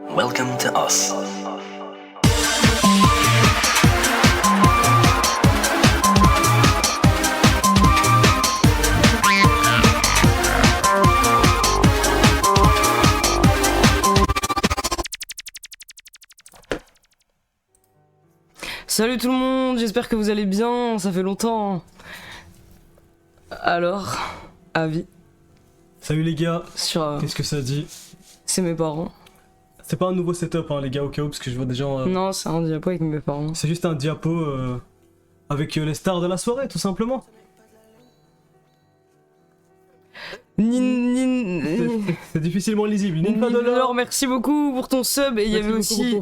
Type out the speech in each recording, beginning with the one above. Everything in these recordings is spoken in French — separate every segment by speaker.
Speaker 1: Welcome to us.
Speaker 2: Salut tout le monde, j'espère que vous allez bien, ça fait longtemps. Alors, avis
Speaker 3: Salut les gars,
Speaker 2: sur...
Speaker 3: qu'est-ce que ça dit?
Speaker 2: C'est mes parents.
Speaker 3: C'est pas un nouveau setup hein, les gars au cas où parce que je vois des gens...
Speaker 2: Non, c'est un diapo avec mes parents.
Speaker 3: C'est juste un diapo avec les stars de la soirée tout simplement. C'est difficilement lisible.
Speaker 2: Ninfadolor, merci beaucoup pour ton sub. Et il y avait aussi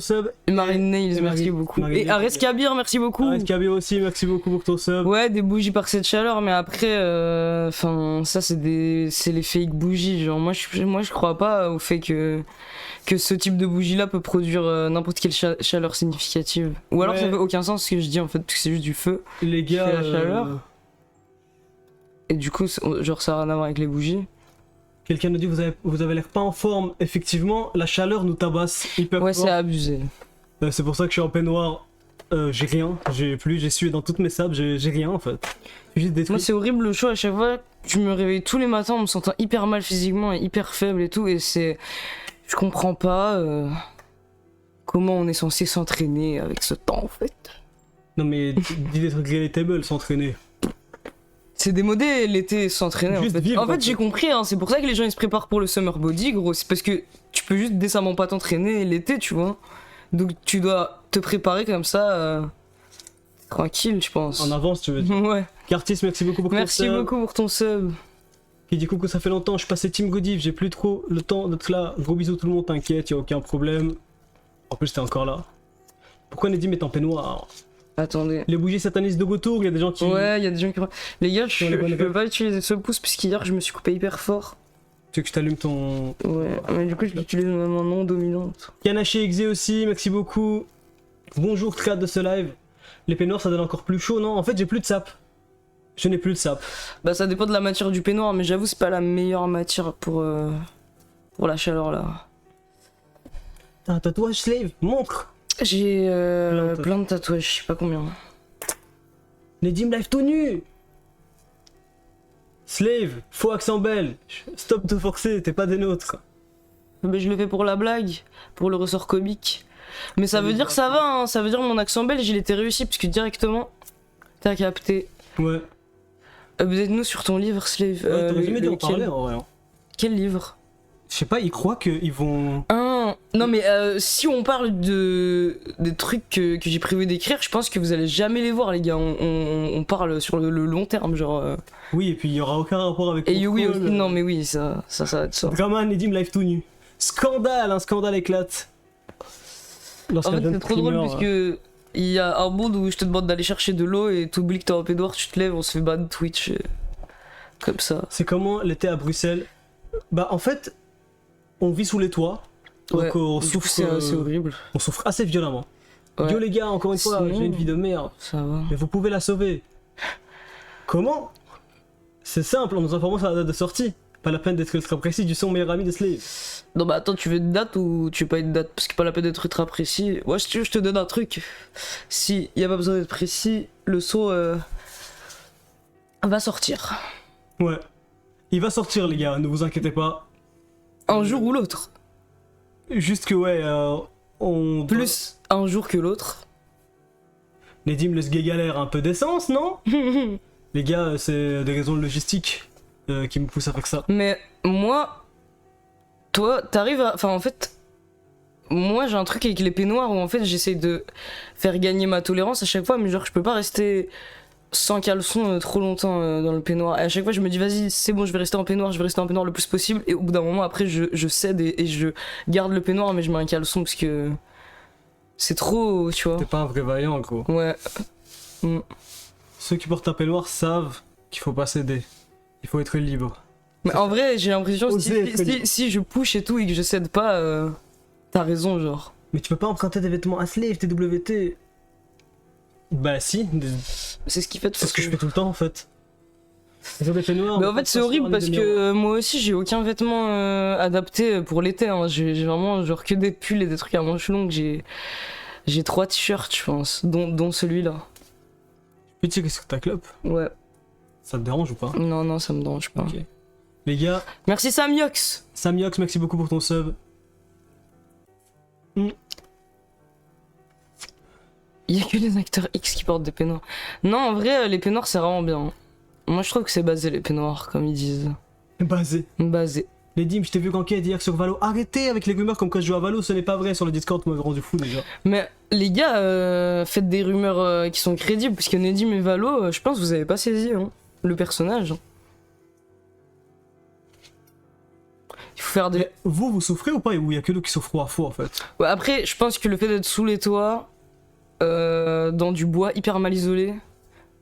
Speaker 2: Marine Nails, merci beaucoup. Et Ares Kabir, merci beaucoup.
Speaker 3: Ares Kabir aussi, merci beaucoup pour ton sub.
Speaker 2: Ouais, des bougies par cette chaleur, mais après, ça c'est les fake bougies. Genre, moi je crois pas au fait que ce type de bougie là peut produire n'importe quelle chaleur significative. Ou alors ça fait aucun sens ce que je dis en fait, parce que c'est juste du feu.
Speaker 3: Les gars,
Speaker 2: qui fait la chaleur. Et du coup, genre ça a rien à voir avec les bougies.
Speaker 3: Quelqu'un nous dit vous avez l'air pas en forme. Effectivement, la chaleur nous tabasse hyper fort.
Speaker 2: Ouais, c'est abusé.
Speaker 3: C'est pour ça que je suis en peignoir. J'ai rien, j'ai sué dans toutes mes sables, j'ai rien en fait.
Speaker 2: Moi c'est horrible le chaud à chaque fois. Je me réveille tous les matins en me sentant hyper mal physiquement et hyper faible et tout. Et c'est... Je comprends pas comment on est censé s'entraîner avec ce temps en fait.
Speaker 3: Non mais dis des trucs relatable, s'entraîner.
Speaker 2: C'est démodé l'été s'entraîner en fait. En fait j'ai compris, hein, c'est pour ça que les gens ils se préparent pour le summer body gros. C'est parce que tu peux juste décemment pas t'entraîner l'été tu vois. Donc tu dois te préparer comme ça tranquille je pense.
Speaker 3: En avance tu veux dire.
Speaker 2: Ouais.
Speaker 3: Cartis merci beaucoup pour ton sub.
Speaker 2: Merci beaucoup pour ton sub.
Speaker 3: Qui dit coucou ça fait longtemps, je suis passé Team Godif, j'ai plus trop le temps d'être là. Gros bisous tout le monde, t'inquiète, y'a aucun problème. En plus t'es encore là. Pourquoi Nedim est en peignoir?
Speaker 2: Attendez.
Speaker 3: Les bougies satanistes de retour, il y a des gens qui...
Speaker 2: Ouais, il y a des gens qui... Les gars, je peux pas utiliser ce pouce parce qu'hier je me suis coupé hyper fort.
Speaker 3: Tu veux que je t'allume ton...
Speaker 2: Ouais, mais du coup je l'utilise même en non dominante.
Speaker 3: Kanashi Exe aussi, merci beaucoup. Bonjour Trad de ce live. Les peignoirs ça donne encore plus chaud, non? En fait j'ai plus de sap. Je n'ai plus de sap.
Speaker 2: Bah ça dépend de la matière du peignoir, mais j'avoue c'est pas la meilleure matière pour la chaleur là.
Speaker 3: T'as un tatouage slave? Montre!
Speaker 2: J'ai plein de tatouages, je sais pas combien.
Speaker 3: Nedim live tout nu! Slave, faux accent belge. Stop de forcer, t'es pas des nôtres.
Speaker 2: Mais je le fais pour la blague, pour le ressort comique. Mais ça veut dire ça va, hein, ça veut dire mon accent belge il était réussi parce que directement t'as capté.
Speaker 3: Ouais.
Speaker 2: Update-nous sur ton livre, Slave.
Speaker 3: Ouais, t'aurais jamais dû en parler en vrai.
Speaker 2: Quel livre?
Speaker 3: Je sais pas, ils croient qu'ils vont...
Speaker 2: Ah, non mais si on parle des trucs que j'ai prévu d'écrire, je pense que vous allez jamais les voir les gars, on parle sur le long terme genre...
Speaker 3: Oui et puis il y aura aucun rapport avec...
Speaker 2: Et oui aussi, non mais oui, ça va être ça.
Speaker 3: Drama, Nedim live tout nu. Scandale, un scandale éclate.
Speaker 2: En fait c'est trop drôle puisque il y a un monde où je te demande d'aller chercher de l'eau et t'oublies que t'es en peignoir, tu te lèves, on se fait ban Twitch, comme ça.
Speaker 3: C'est comment l'été à Bruxelles? Bah en fait... On vit sous les toits,
Speaker 2: ouais,
Speaker 3: donc on souffre.
Speaker 2: C'est horrible.
Speaker 3: On souffre assez violemment.
Speaker 2: Ouais.
Speaker 3: Yo les gars, encore une fois, j'ai une vie de merde.
Speaker 2: Ça va.
Speaker 3: Mais vous pouvez la sauver. Comment? C'est simple, en nous informant sur la date de sortie. Pas la peine d'être ultra précis, du son meilleur ami de Slave.
Speaker 2: Non bah attends, tu veux une date ou tu veux pas une date? Parce que pas la peine d'être ultra précis. Ouais, si tu veux, je te donne un truc. Si y a pas besoin d'être précis, le saut va sortir.
Speaker 3: Ouais. Il va sortir les gars, ne vous inquiétez pas.
Speaker 2: Un jour ou l'autre.
Speaker 3: Juste que ouais, on...
Speaker 2: Plus un jour que l'autre.
Speaker 3: Nedim le sgay galère un peu d'essence, non? Les gars, c'est des raisons logistiques qui me poussent à faire ça.
Speaker 2: Mais moi... Toi, t'arrives à... Enfin en fait... Moi j'ai un truc avec les peignoirs où en fait j'essaie de faire gagner ma tolérance à chaque fois, mais genre je peux pas rester... sans caleçon trop longtemps dans le peignoir. Et à chaque fois je me dis vas-y c'est bon, je vais rester en peignoir le plus possible. Et au bout d'un moment après je cède et je garde le peignoir mais je mets un caleçon parce que c'est trop, tu vois.
Speaker 3: T'es pas un vrai vaillant gros.
Speaker 2: Ouais.
Speaker 3: Ceux qui portent un peignoir savent qu'il faut pas céder. Il faut être libre.
Speaker 2: Mais en vrai j'ai l'impression si je push et tout et que je cède pas, t'as raison genre.
Speaker 3: Mais tu peux pas emprunter des vêtements à Slave, TWT. Bah si.
Speaker 2: C'est ce qu'il fait.
Speaker 3: C'est ce que je fais tout le temps en fait. Ils ont des peignoirs.
Speaker 2: Mais en fait, c'est horrible parce que moi aussi, j'ai aucun vêtement adapté pour l'été. Hein. J'ai vraiment genre que des pulls et des trucs à manches longues. J'ai 3 t-shirts, je pense, dont celui-là.
Speaker 3: Tu peux tirer sur ta clope?
Speaker 2: Ouais.
Speaker 3: Ça te dérange ou pas?
Speaker 2: Non, non, ça me dérange pas.
Speaker 3: Ok. Les gars,
Speaker 2: Merci Samiox.
Speaker 3: Samiox, merci beaucoup pour ton sub.
Speaker 2: Il y a que les acteurs X qui portent des peignoirs. Non, en vrai, les peignoirs, c'est vraiment bien. Moi, je trouve que c'est basé, les peignoirs, comme ils disent.
Speaker 3: Basé.
Speaker 2: Basé.
Speaker 3: Les Dim, je t'ai vu qu'enquête hier sur Valo. Arrêtez avec les rumeurs comme quoi je joue à Valo, ce n'est pas vrai. Sur le Discord, tu m'avais rendu fou déjà.
Speaker 2: Mais les gars, faites des rumeurs qui sont crédibles, parce que Nedim et Valo, je pense que vous avez pas saisi hein, le personnage. Il faut faire des...
Speaker 3: Mais vous souffrez ou pas? Ou il y a que nous qui souffrons à faux en fait?
Speaker 2: Ouais, après, je pense que le fait d'être sous les toits, dans du bois hyper mal isolé,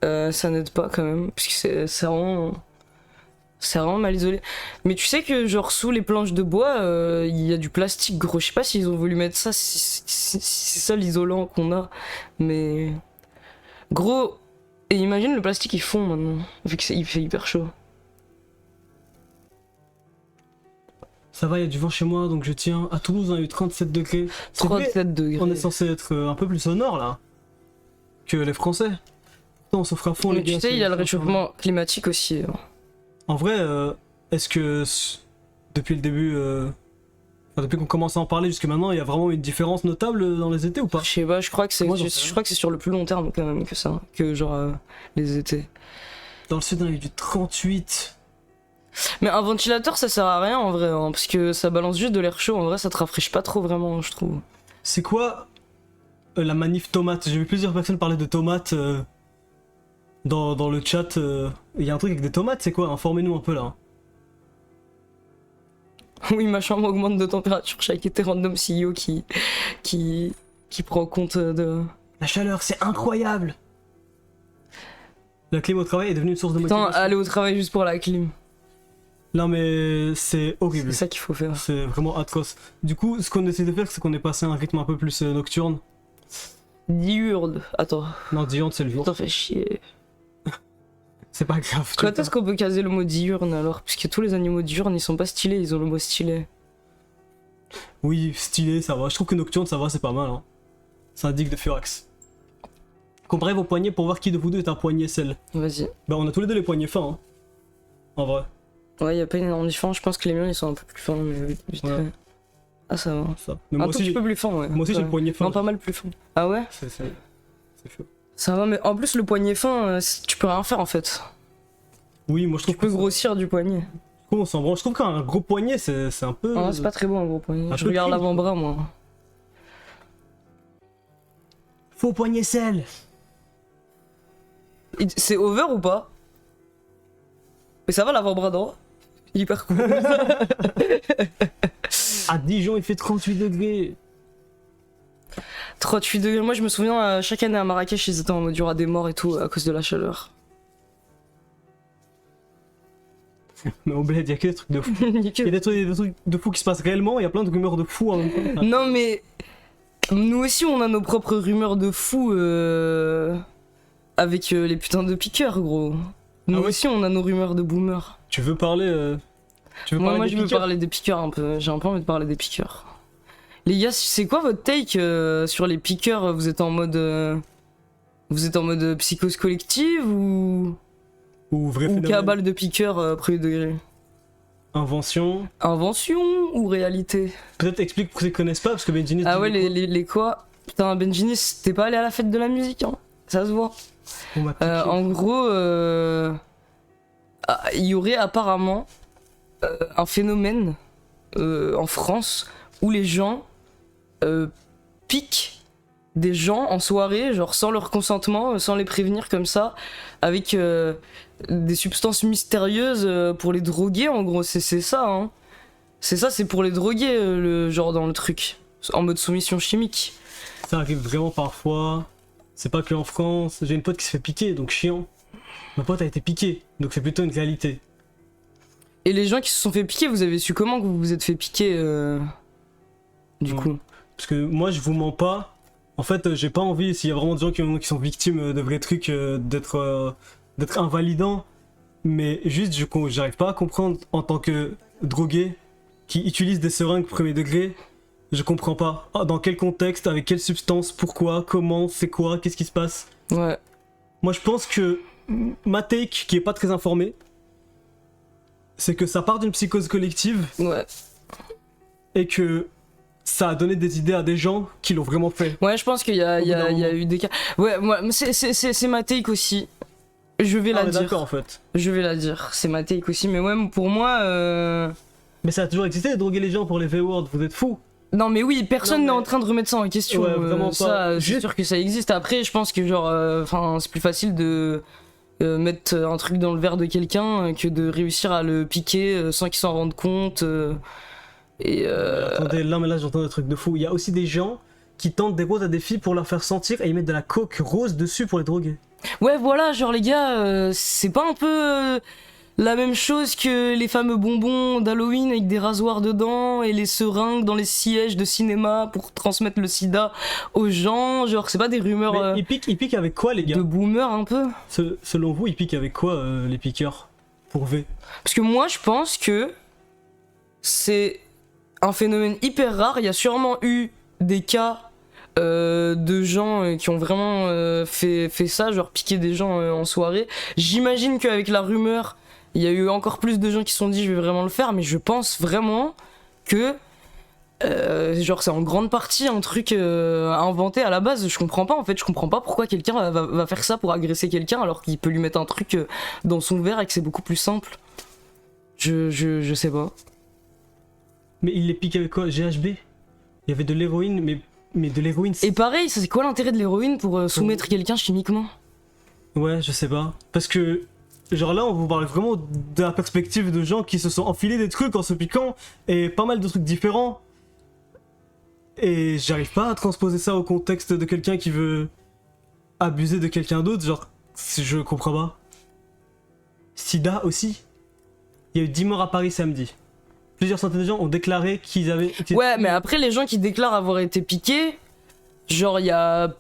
Speaker 2: ça n'aide pas quand même, puisque c'est vraiment mal isolé. Mais tu sais que genre sous les planches de bois, il y a du plastique gros. Je sais pas s'ils ont voulu mettre ça, si c'est ça l'isolant qu'on a. Mais gros, et imagine le plastique il fond maintenant, vu que il fait hyper chaud.
Speaker 3: Ça va, il y a du vent chez moi, donc je tiens. À Toulouse, on a eu 37 degrés. C'est vrai,
Speaker 2: 37 degrés.
Speaker 3: on est censé être un peu plus au nord là que les Français. Pourtant, on s'offre à fond les
Speaker 2: Mais tu
Speaker 3: gars.
Speaker 2: sais, il y a le réchauffement climatique aussi.
Speaker 3: En vrai, est-ce que depuis le début, enfin, depuis qu'on commence à en parler jusqu'à maintenant, il y a vraiment une différence notable dans les étés ou pas?
Speaker 2: Je sais pas, je crois que c'est
Speaker 3: Moi, j'en sais rien.
Speaker 2: je crois que c'est sur le plus long terme quand même que ça, que genre les étés.
Speaker 3: Dans le sud, on a eu du 38.
Speaker 2: Mais un ventilateur ça sert à rien en vrai, hein, parce que ça balance juste de l'air chaud, en vrai ça te rafraîchit pas trop vraiment je trouve.
Speaker 3: C'est quoi la manif tomate? J'ai vu plusieurs personnes parler de tomates dans le chat. Il y a un truc avec des tomates, c'est quoi? Informez-nous un peu là.
Speaker 2: Oui, ma chambre augmente de température chaque été, random CEO qui prend compte de...
Speaker 3: La chaleur, c'est incroyable! La clim au travail est devenue une source de
Speaker 2: Putain,
Speaker 3: motivation.
Speaker 2: aller au travail juste pour la clim.
Speaker 3: Non mais c'est horrible.
Speaker 2: C'est ça qu'il faut faire.
Speaker 3: C'est vraiment atroce. Du coup, ce qu'on essaie de faire, c'est qu'on est passé à un rythme un peu plus nocturne.
Speaker 2: Diurne. Attends,
Speaker 3: Non, diurne, c'est le jour.
Speaker 2: putain, fais chier.
Speaker 3: C'est pas grave.
Speaker 2: Quand est-ce qu'on peut caser le mot diurne alors? Puisque tous les animaux diurnes ils sont pas stylés, ils ont le mot stylé.
Speaker 3: Oui, stylé, ça va. Je trouve que nocturne, ça va, c'est pas mal. Hein. Ça indique de Furax. Comparez vos poignets pour voir qui de vous deux est un poignet sel.
Speaker 2: Vas-y.
Speaker 3: Bah, on a tous les deux les poignets fins. Hein. En vrai.
Speaker 2: Ouais, y a pas une énorme différence, je pense que les miens ils sont un peu plus fins, mais vite fait.
Speaker 3: Ouais.
Speaker 2: Ah, ça va.
Speaker 3: Ça. Mais
Speaker 2: Un
Speaker 3: moi
Speaker 2: tout
Speaker 3: aussi,
Speaker 2: petit peu plus fin, ouais.
Speaker 3: moi aussi j'ai
Speaker 2: Ouais.
Speaker 3: le poignet fin.
Speaker 2: Non, pas mal plus fin. Ah ouais?
Speaker 3: C'est chaud.
Speaker 2: Ça va, mais en plus, le poignet fin, tu peux rien faire en fait.
Speaker 3: Oui, moi je trouve
Speaker 2: Tu peux grossir du poignet.
Speaker 3: Je trouve on s'en branle. Je trouve qu'un gros poignet, c'est un peu.
Speaker 2: Ah, c'est pas très beau un gros poignet.
Speaker 3: Un
Speaker 2: Je
Speaker 3: peu
Speaker 2: regarde
Speaker 3: cringe.
Speaker 2: l'avant-bras, moi.
Speaker 3: Faux poignet sel.
Speaker 2: C'est over ou pas? Mais ça va l'avant-bras droit? Hyper cool.
Speaker 3: À Dijon, il fait 38 degrés.
Speaker 2: 38 degrés. Moi, je me souviens, chaque année à Marrakech, ils étaient en mode il y aura des morts et tout à cause de la chaleur.
Speaker 3: Mais au bled, il y a que des trucs de fou. Il y a des trucs de fou qui se passent réellement, il y a plein de rumeurs de fou en même temps.
Speaker 2: Non, mais nous aussi, on a nos propres rumeurs de fous avec les putains de piqueurs, gros. Nous
Speaker 3: Ah ouais
Speaker 2: aussi, on a nos rumeurs de boomers.
Speaker 3: Tu veux parler
Speaker 2: Moi,
Speaker 3: des
Speaker 2: je veux
Speaker 3: piqueurs
Speaker 2: parler des piqueurs un peu. J'ai un peu envie de parler des piqueurs. Les gars, c'est quoi votre take sur les piqueurs? Vous êtes en mode psychose collective ou
Speaker 3: vrai
Speaker 2: ou
Speaker 3: phénomène.
Speaker 2: cabale de piqueurs premier degré?
Speaker 3: Invention.
Speaker 2: Invention ou réalité?
Speaker 3: Peut-être explique pour ceux qui connaissent pas, parce que Benjinis.
Speaker 2: Ah ouais, les quoi? Putain, Benjinis, t'es pas allé à la fête de la musique, hein? Ça se voit. En gros, il y aurait apparemment un phénomène en France où les gens piquent des gens en soirée, genre sans leur consentement, sans les prévenir comme ça, avec des substances mystérieuses pour les droguer, en gros, c'est ça, hein. C'est ça, c'est pour les droguer, le genre dans le truc, en mode soumission chimique.
Speaker 3: Ça arrive vraiment parfois. C'est pas que en France. J'ai une pote qui se fait piquer, donc chiant. Ma pote a été piquée, donc c'est plutôt une réalité.
Speaker 2: Et les gens qui se sont fait piquer, vous avez su comment que vous vous êtes fait piquer du coup?
Speaker 3: Parce que moi, je vous mens pas. En fait, j'ai pas envie, s'il y a vraiment des gens qui sont victimes de vrais trucs, d'être invalidants. Mais juste, j'arrive pas à comprendre en tant que drogué qui utilise des seringues premier degré. Je comprends pas. Ah, dans quel contexte, avec quelle substance, pourquoi, comment, c'est quoi, qu'est-ce qui se passe.
Speaker 2: Ouais.
Speaker 3: Moi, je pense que ma take, qui est pas très informée, c'est que ça part d'une psychose collective
Speaker 2: Ouais.
Speaker 3: et que ça a donné des idées à des gens qui l'ont vraiment fait.
Speaker 2: Ouais, je pense qu'il y a,
Speaker 3: Au bout d'un
Speaker 2: il y a
Speaker 3: moment.
Speaker 2: eu des cas. Ouais, moi, c'est ma take aussi. Je vais
Speaker 3: Ah,
Speaker 2: la
Speaker 3: mais
Speaker 2: dire.
Speaker 3: d'accord, en fait.
Speaker 2: Je vais la dire. C'est ma take aussi. Mais ouais, pour moi.
Speaker 3: Mais ça a toujours existé de droguer les gens pour les V-Words, vous êtes fous.
Speaker 2: Non, mais oui, personne
Speaker 3: Non,
Speaker 2: n'est
Speaker 3: mais-
Speaker 2: en train de remettre ça en question.
Speaker 3: Ouais, vraiment pas.
Speaker 2: Ça, c'est
Speaker 3: Juste-
Speaker 2: sûr que ça existe. Après, je pense que, genre. Enfin, c'est plus facile de. Mettre un truc dans le verre de quelqu'un que de réussir à le piquer sans qu'il s'en rende compte.
Speaker 3: Attendez, là, mais là, j'entends des trucs de fou. Il y a aussi des gens qui tentent des roses à des filles pour leur faire sentir et ils mettent de la coke rose dessus pour les droguer.
Speaker 2: Ouais, voilà, genre les gars, c'est pas un peu la même chose que les fameux bonbons d'Halloween avec des rasoirs dedans et les seringues dans les sièges de cinéma pour transmettre le sida aux gens. Genre, c'est pas des rumeurs
Speaker 3: Mais ils piquent avec quoi, les gars?
Speaker 2: de boomers un peu?
Speaker 3: Selon vous, ils piquent avec quoi, les piqueurs? Pour V?
Speaker 2: Parce que moi, je pense que c'est un phénomène hyper rare. Il y a sûrement eu des cas de gens qui ont vraiment fait ça, genre piquer des gens en soirée. J'imagine qu'avec la rumeur, il y a eu encore plus de gens qui se sont dit je vais vraiment le faire, mais je pense vraiment que genre c'est en grande partie un truc inventé à la base. Je comprends pas en fait, je comprends pas pourquoi quelqu'un va faire ça pour agresser quelqu'un alors qu'il peut lui mettre un truc dans son verre et que c'est beaucoup plus simple. Je sais pas.
Speaker 3: Mais ils les piquent avec quoi? GHB? Il y avait de l'héroïne, mais de l'héroïne.
Speaker 2: Et pareil, c'est quoi l'intérêt de l'héroïne pour soumettre quelqu'un chimiquement?
Speaker 3: Ouais, je sais pas. Parce que, genre là, on vous parle vraiment de la perspective de gens qui se sont enfilés des trucs en se piquant et pas mal de trucs différents. Et j'arrive pas à transposer ça au contexte de quelqu'un qui veut abuser de quelqu'un d'autre. Genre, je comprends pas. Sida aussi. Il y a eu 10 morts à Paris samedi. Plusieurs centaines de gens ont déclaré qu'ils avaient été...
Speaker 2: Ouais, mais après, les gens qui déclarent avoir été piqués, genre, il y a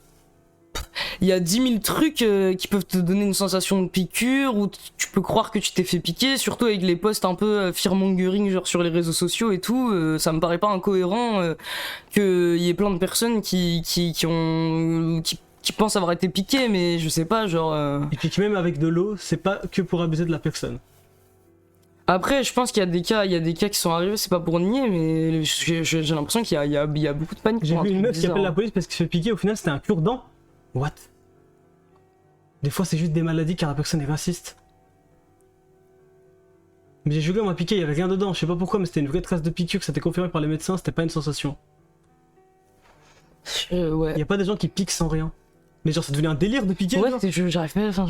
Speaker 2: 10 000 trucs qui peuvent te donner une sensation de piqûre, ou tu peux croire que tu t'es fait piquer, surtout avec les posts un peu fearmongering, genre sur les réseaux sociaux et tout. Ça me paraît pas incohérent qu'il y ait plein de personnes qui pensent avoir été piquées, mais je sais pas, genre.
Speaker 3: Et puis même avec de l'eau, c'est pas que pour abuser de la personne.
Speaker 2: Après, je pense qu'il y a des cas qui sont arrivés, c'est pas pour nier, mais j'ai l'impression qu'il y a beaucoup de panique.
Speaker 3: J'ai
Speaker 2: pour un
Speaker 3: vu une
Speaker 2: truc
Speaker 3: meuf qui
Speaker 2: bizarre.
Speaker 3: appelle la police parce qu'elle se fait piquer, au final c'était un cure-dent. What? Des fois c'est juste des maladies car la personne est raciste. Mais j'ai joué, on m'a piqué, il y avait rien dedans, je sais pas pourquoi, mais c'était une vraie trace de piqûre, c'était confirmé par les médecins, c'était pas une sensation.
Speaker 2: Ouais.
Speaker 3: Il y a pas des gens qui piquent sans rien. Mais genre c'est devenu un délire de piquer.
Speaker 2: Ouais,
Speaker 3: genre.
Speaker 2: j'arrive pas, enfin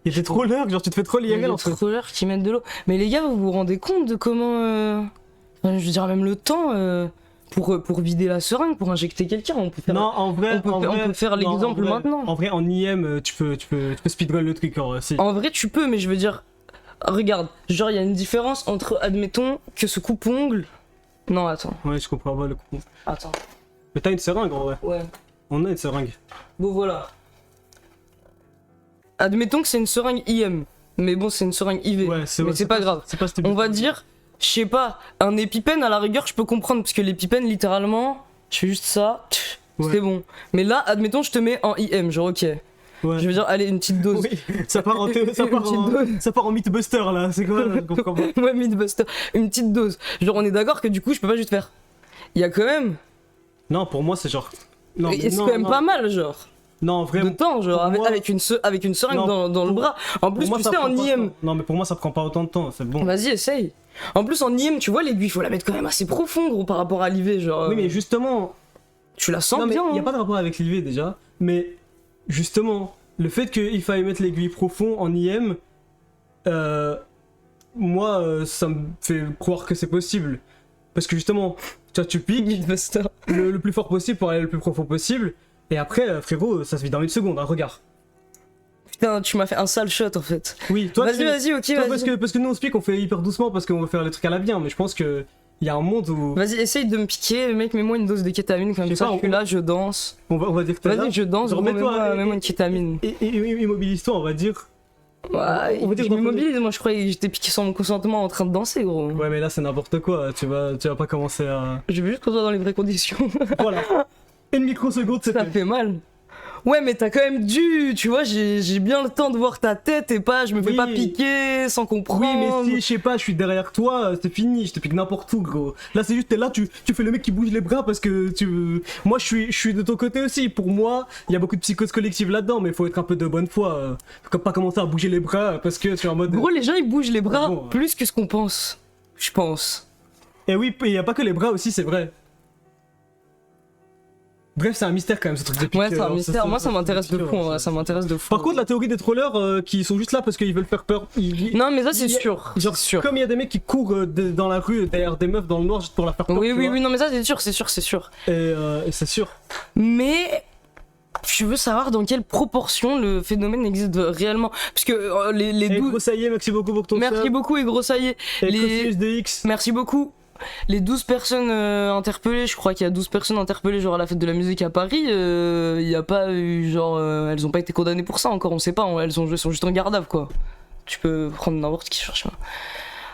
Speaker 3: Il y a des trollers, genre tu te fais troll
Speaker 2: il y a
Speaker 3: IRL
Speaker 2: des
Speaker 3: entre eux.
Speaker 2: trollers qui mettent de l'eau. Mais les gars, vous vous rendez compte de comment enfin, je veux dire même le temps pour vider la seringue, pour injecter quelqu'un, on peut faire.
Speaker 3: Non, en vrai,
Speaker 2: on peut faire
Speaker 3: non,
Speaker 2: l'exemple
Speaker 3: en vrai-
Speaker 2: maintenant.
Speaker 3: En vrai, en IM, tu peux speedrun le truc, si.
Speaker 2: En vrai, tu peux, mais je veux dire, regarde, genre il y a une différence entre, admettons, que ce coupe-ongle. Non, attends.
Speaker 3: Ouais, je comprends pas le coup.
Speaker 2: Attends.
Speaker 3: Mais t'as une seringue en vrai.
Speaker 2: Ouais.
Speaker 3: On a une seringue.
Speaker 2: Bon, voilà. Admettons que c'est une seringue IM. Mais bon, c'est une seringue IV.
Speaker 3: Ouais,
Speaker 2: mais
Speaker 3: ouais,
Speaker 2: c'est pas grave.
Speaker 3: C'est pas
Speaker 2: On va dire, je sais pas, un épipène à la rigueur, je peux comprendre, parce que l'épipène, littéralement, je fais juste ça,
Speaker 3: Ouais.
Speaker 2: c'est bon. Mais là, admettons, je te mets en IM, genre ok.
Speaker 3: Ouais.
Speaker 2: Je veux dire, allez, une petite dose.
Speaker 3: Oui, ça part en, ça part en Mythbuster là, c'est quoi là, je comprends pas.
Speaker 2: Ouais, Mythbuster, une petite dose. Genre, on est d'accord que du coup, je peux pas juste faire. Il y a quand même.
Speaker 3: Non, pour moi c'est genre. Non,
Speaker 2: Et c'est
Speaker 3: non,
Speaker 2: quand même
Speaker 3: non.
Speaker 2: pas mal, genre.
Speaker 3: Non,
Speaker 2: De
Speaker 3: vraiment.
Speaker 2: temps, genre,
Speaker 3: pour moi-
Speaker 2: avec une seringue
Speaker 3: Non,
Speaker 2: dans le
Speaker 3: pour-
Speaker 2: bras. En
Speaker 3: Pour
Speaker 2: plus,
Speaker 3: moi,
Speaker 2: tu
Speaker 3: ça
Speaker 2: sais,
Speaker 3: prend
Speaker 2: en
Speaker 3: pas
Speaker 2: IM.
Speaker 3: tant. Non, mais pour moi ça prend pas autant de temps, c'est bon.
Speaker 2: Vas-y, essaye. En plus, en IM, tu vois, l'aiguille, faut la mettre quand même assez profond, gros, par rapport à l'IV, genre.
Speaker 3: Oui, mais justement.
Speaker 2: Tu la sens
Speaker 3: Non, mais
Speaker 2: bien.
Speaker 3: il y a
Speaker 2: hein.
Speaker 3: pas de rapport avec l'IV déjà, mais justement, le fait qu'il faille mettre l'aiguille profond en IM, moi ça me fait croire que c'est possible. Parce que justement, tu piques
Speaker 2: Mythbuster.
Speaker 3: le plus fort possible pour aller le plus profond possible, et après, frérot, ça se vide dans une seconde, hein, regarde.
Speaker 2: Putain, tu m'as fait un sale shot en fait.
Speaker 3: Oui, toi,
Speaker 2: Vas-y, ok,
Speaker 3: toi,
Speaker 2: vas-y.
Speaker 3: parce que nous on se pique, on fait hyper doucement parce qu'on veut faire les trucs à la bien, mais je pense que il y a un monde où
Speaker 2: Vas-y, essaye de me piquer, mec, mets-moi une dose de kétamine,
Speaker 3: Je
Speaker 2: comme
Speaker 3: sais
Speaker 2: ça,
Speaker 3: pas,
Speaker 2: je suis là, je danse.
Speaker 3: on va dire que t'es là.
Speaker 2: Vas-y, je danse,
Speaker 3: Genre,
Speaker 2: gros,
Speaker 3: mets-toi-
Speaker 2: mets-moi une kétamine.
Speaker 3: Et immobilise-toi, on va dire.
Speaker 2: Ouais,
Speaker 3: On va dire
Speaker 2: je
Speaker 3: dans-
Speaker 2: m'immobilise, moi je croyais que j'étais piqué sans mon consentement en train de danser, gros.
Speaker 3: Ouais, mais là, c'est n'importe quoi. Tu vas pas commencer à.
Speaker 2: Je veux juste qu'on soit dans les vraies conditions.
Speaker 3: Voilà. Une microseconde, c'est
Speaker 2: Ça
Speaker 3: fait.
Speaker 2: fait mal. Ouais, mais t'as quand même dû, tu vois, j'ai bien le temps de voir ta tête et pas, je me fais
Speaker 3: Oui.
Speaker 2: pas piquer sans comprendre.
Speaker 3: Oui, mais si, je sais pas, je suis derrière toi, c'est fini, je te pique n'importe où, gros. Là, c'est juste, t'es là, tu fais le mec qui bouge les bras parce que tu. Moi, je suis de ton côté aussi. Pour moi, il y a beaucoup de psychose collective là-dedans, mais il faut être un peu de bonne foi. Faut pas commencer à bouger les bras parce que tu es en mode.
Speaker 2: Gros, les gens ils bougent les bras
Speaker 3: Bon, ouais.
Speaker 2: plus que ce qu'on pense. Je pense.
Speaker 3: Et oui, il y a pas que les bras aussi, c'est vrai. Bref, c'est un mystère quand même ce truc de piqûre.
Speaker 2: Ouais, c'est un mystère. Moi, ça m'intéresse de fou. Ouais, ça m'intéresse de fou.
Speaker 3: Par contre, la théorie des trollers qui sont juste là parce qu'ils veulent faire peur.
Speaker 2: Non, mais ça, c'est
Speaker 3: il y a-
Speaker 2: sûr.
Speaker 3: Genre,
Speaker 2: C'est sûr.
Speaker 3: comme il y a des mecs qui courent dans la rue derrière des meufs dans le noir juste pour la faire peur.
Speaker 2: Oui,
Speaker 3: tu
Speaker 2: oui,
Speaker 3: vois.
Speaker 2: oui, non, mais ça, c'est sûr, c'est sûr, c'est sûr.
Speaker 3: Et c'est sûr.
Speaker 2: Mais. Je veux savoir dans quelle proportion le phénomène existe réellement. Parce que les
Speaker 3: Et
Speaker 2: 12.
Speaker 3: gros, ça y est, merci beaucoup pour ton
Speaker 2: Merci
Speaker 3: sub.
Speaker 2: beaucoup, et gros, ça y est.
Speaker 3: Et
Speaker 2: Les-
Speaker 3: Cosinus de X.
Speaker 2: Merci beaucoup. Les 12 personnes interpellées, je crois qu'il y a 12 personnes interpellées genre à la fête de la musique à Paris, il y a pas eu genre elles ont pas été condamnées pour ça encore, on sait pas, elles sont juste en garde à vue quoi. Tu peux prendre n'importe qui cherche.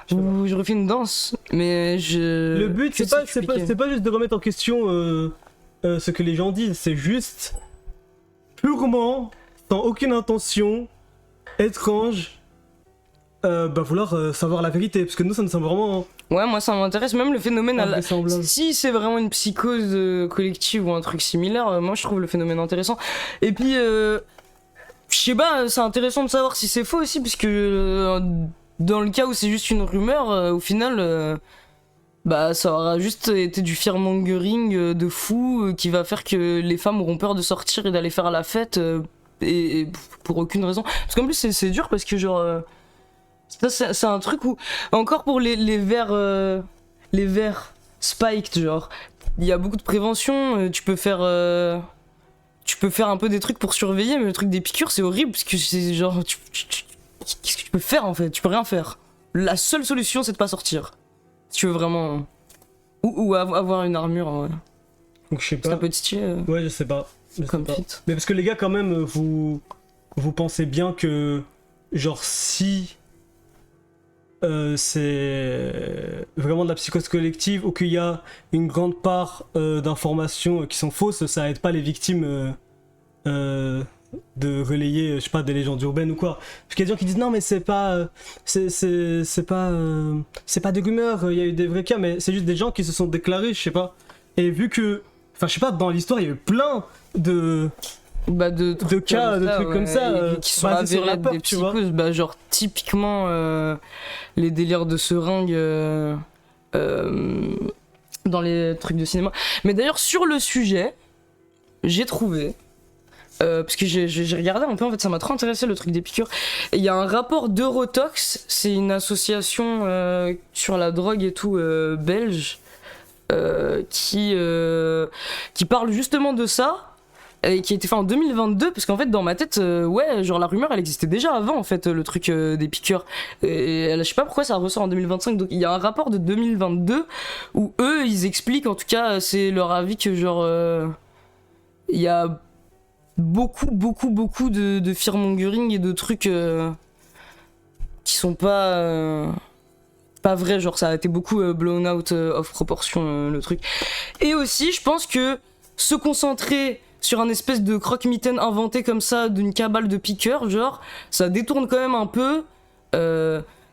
Speaker 2: Je refais une danse, mais je
Speaker 3: Le but,
Speaker 2: je
Speaker 3: c'est
Speaker 2: sais
Speaker 3: pas,
Speaker 2: expliquer.
Speaker 3: c'est pas juste de remettre en question ce que les gens disent, c'est juste purement, sans aucune intention étrange, vouloir savoir la vérité. Parce que nous, ça nous semble vraiment
Speaker 2: Ouais, moi ça m'intéresse même le phénomène
Speaker 3: invraisemblable.
Speaker 2: si c'est vraiment une psychose collective ou un truc similaire, moi je trouve le phénomène intéressant. Et puis je sais pas, c'est intéressant de savoir si c'est faux aussi, puisque dans le cas où c'est juste une rumeur, au final, bah ça aura juste été du fearmongering de fou qui va faire que les femmes auront peur de sortir et d'aller faire la fête et pour aucune raison. Parce qu'en plus c'est dur parce que genre ça, c'est un truc où encore pour les vers spiked genre il y a beaucoup de prévention, tu peux faire un peu des trucs pour surveiller, mais le truc des piqûres c'est horrible parce que c'est genre qu'est-ce que tu peux faire en fait? Tu peux rien faire. La seule solution c'est de pas sortir. Si tu veux vraiment ou avoir une armure, ouais.
Speaker 3: Donc, je sais
Speaker 2: Ça
Speaker 3: pas.
Speaker 2: peut être stylé
Speaker 3: Ouais, je sais pas. Je sais
Speaker 2: comme
Speaker 3: pas.
Speaker 2: fit.
Speaker 3: Mais parce que les gars, quand même, vous pensez bien que, genre, si c'est vraiment de la psychose collective ou qu'il y a une grande part d'informations qui sont fausses, ça aide pas les victimes de relayer, je sais pas, des légendes urbaines ou quoi. Parce qu'il y a des gens qui disent non, mais c'est pas des rumeurs, il y a eu des vrais cas, mais c'est juste des gens qui se sont déclarés, je sais pas. Et vu que, enfin, je sais pas, dans l'histoire, il y a eu plein de
Speaker 2: de
Speaker 3: cas, de trucs comme ça,
Speaker 2: et qui sont
Speaker 3: basés sur
Speaker 2: avérés
Speaker 3: la peur,
Speaker 2: des
Speaker 3: tu vois.
Speaker 2: psychoses, bah genre typiquement les délires de seringue dans les trucs de cinéma. Mais d'ailleurs sur le sujet, j'ai trouvé parce que j'ai regardé un peu, en fait ça m'a trop intéressé le truc des piqûres. Il y a un rapport d'Eurotox, c'est une association sur la drogue et tout belge qui parle justement de ça. Et qui a été fait en 2022 parce qu'en fait dans ma tête ouais genre la rumeur elle existait déjà avant en fait le truc des piqûres et je sais pas pourquoi ça ressort en 2025, donc il y a un rapport de 2022 où eux ils expliquent, en tout cas c'est leur avis, que genre il y a beaucoup de fearmongering et de trucs qui sont pas vrais, genre ça a été beaucoup blown out of proportion le truc. Et aussi je pense que se concentrer sur un espèce de croque-mitaine inventé comme ça d'une cabale de piqueurs, genre, ça détourne quand même un peu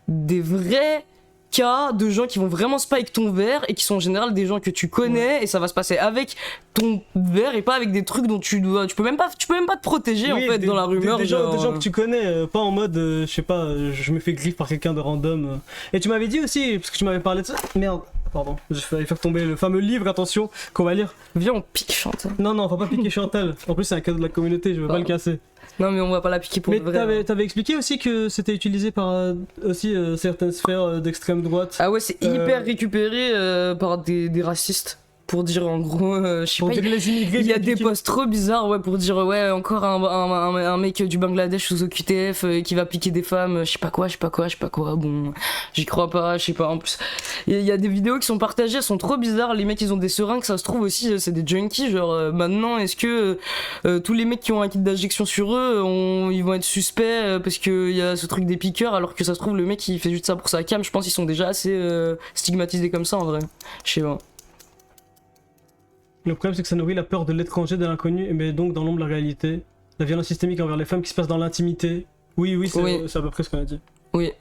Speaker 2: des vrais cas de gens qui vont vraiment spike ton verre et qui sont en général des gens que tu connais, et ça va se passer avec ton verre et pas avec des trucs dont tu peux même pas te protéger en
Speaker 3: Oui,
Speaker 2: fait dans la rumeur.
Speaker 3: des gens
Speaker 2: genre,
Speaker 3: que tu connais, pas en mode, je sais pas, je me fais griffe par quelqu'un de random. Et tu m'avais dit aussi, parce que tu m'avais parlé de ça. Merde, pardon, j'ai failli faire tomber le fameux livre, attention, qu'on va lire.
Speaker 2: Viens on pique Chantal.
Speaker 3: Non, faut pas piquer Chantal. En plus, c'est un cadeau de la communauté, je veux pas le casser.
Speaker 2: Non mais on va pas la piquer pour
Speaker 3: Mais
Speaker 2: de vrai.
Speaker 3: t'avais expliqué aussi que c'était utilisé par aussi certaines sphères d'extrême droite.
Speaker 2: Ah ouais, c'est hyper récupéré par des racistes. pour dire en gros, je sais
Speaker 3: Pour
Speaker 2: pas,
Speaker 3: dire les immigrés.
Speaker 2: il y a
Speaker 3: qui
Speaker 2: des
Speaker 3: piquent.
Speaker 2: posts trop bizarres, ouais, pour dire ouais, encore un mec du Bangladesh sous OQTF qui va piquer des femmes, je sais pas quoi, bon, j'y crois pas, je sais pas, en plus. Il y a des vidéos qui sont partagées, elles sont trop bizarres, les mecs ils ont des seringues, ça se trouve aussi, c'est des junkies, genre maintenant, est-ce que tous les mecs qui ont un kit d'injection sur eux, ils vont être suspects parce qu'il y a ce truc des piqueurs, alors que ça se trouve, le mec il fait juste ça pour sa cam, je pense qu'ils sont déjà assez stigmatisés comme ça en vrai, je sais pas.
Speaker 3: Le problème, c'est que ça nourrit la peur de l'étranger, de l'inconnu, mais donc dans l'ombre la réalité. La violence systémique envers les femmes qui se passe dans l'intimité. Oui, c'est
Speaker 2: Oui.
Speaker 3: c'est à peu près ce qu'on a dit.
Speaker 2: Oui.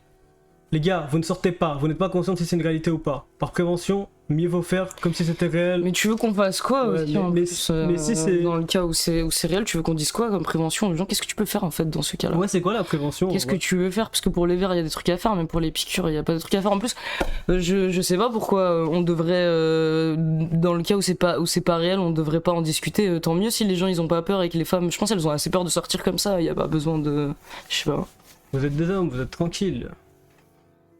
Speaker 3: Les gars, vous ne sortez pas, vous n'êtes pas conscient si c'est une réalité ou pas. Par prévention, mieux vaut faire comme si c'était réel.
Speaker 2: Mais tu veux qu'on fasse quoi
Speaker 3: Ouais,
Speaker 2: aussi, en
Speaker 3: mais
Speaker 2: plus,
Speaker 3: si c'est-
Speaker 2: dans le cas où c'est réel, tu veux qu'on dise quoi comme prévention aux gens? Qu'est-ce que tu peux faire en fait dans ce cas-là?
Speaker 3: Ouais, c'est quoi la prévention?
Speaker 2: Qu'est-ce que
Speaker 3: Ouais.
Speaker 2: tu veux faire? Parce que pour les verres, il y a des trucs à faire, mais pour les piqûres, il n'y a pas de trucs à faire. En plus, je sais pas pourquoi on devrait, dans le cas où c'est pas réel, on devrait pas en discuter. Tant mieux si les gens ils ont pas peur et que les femmes, je pense elles ont assez peur de sortir comme ça. Il y a pas besoin de, je sais pas.
Speaker 3: Vous êtes des hommes, vous êtes tranquilles.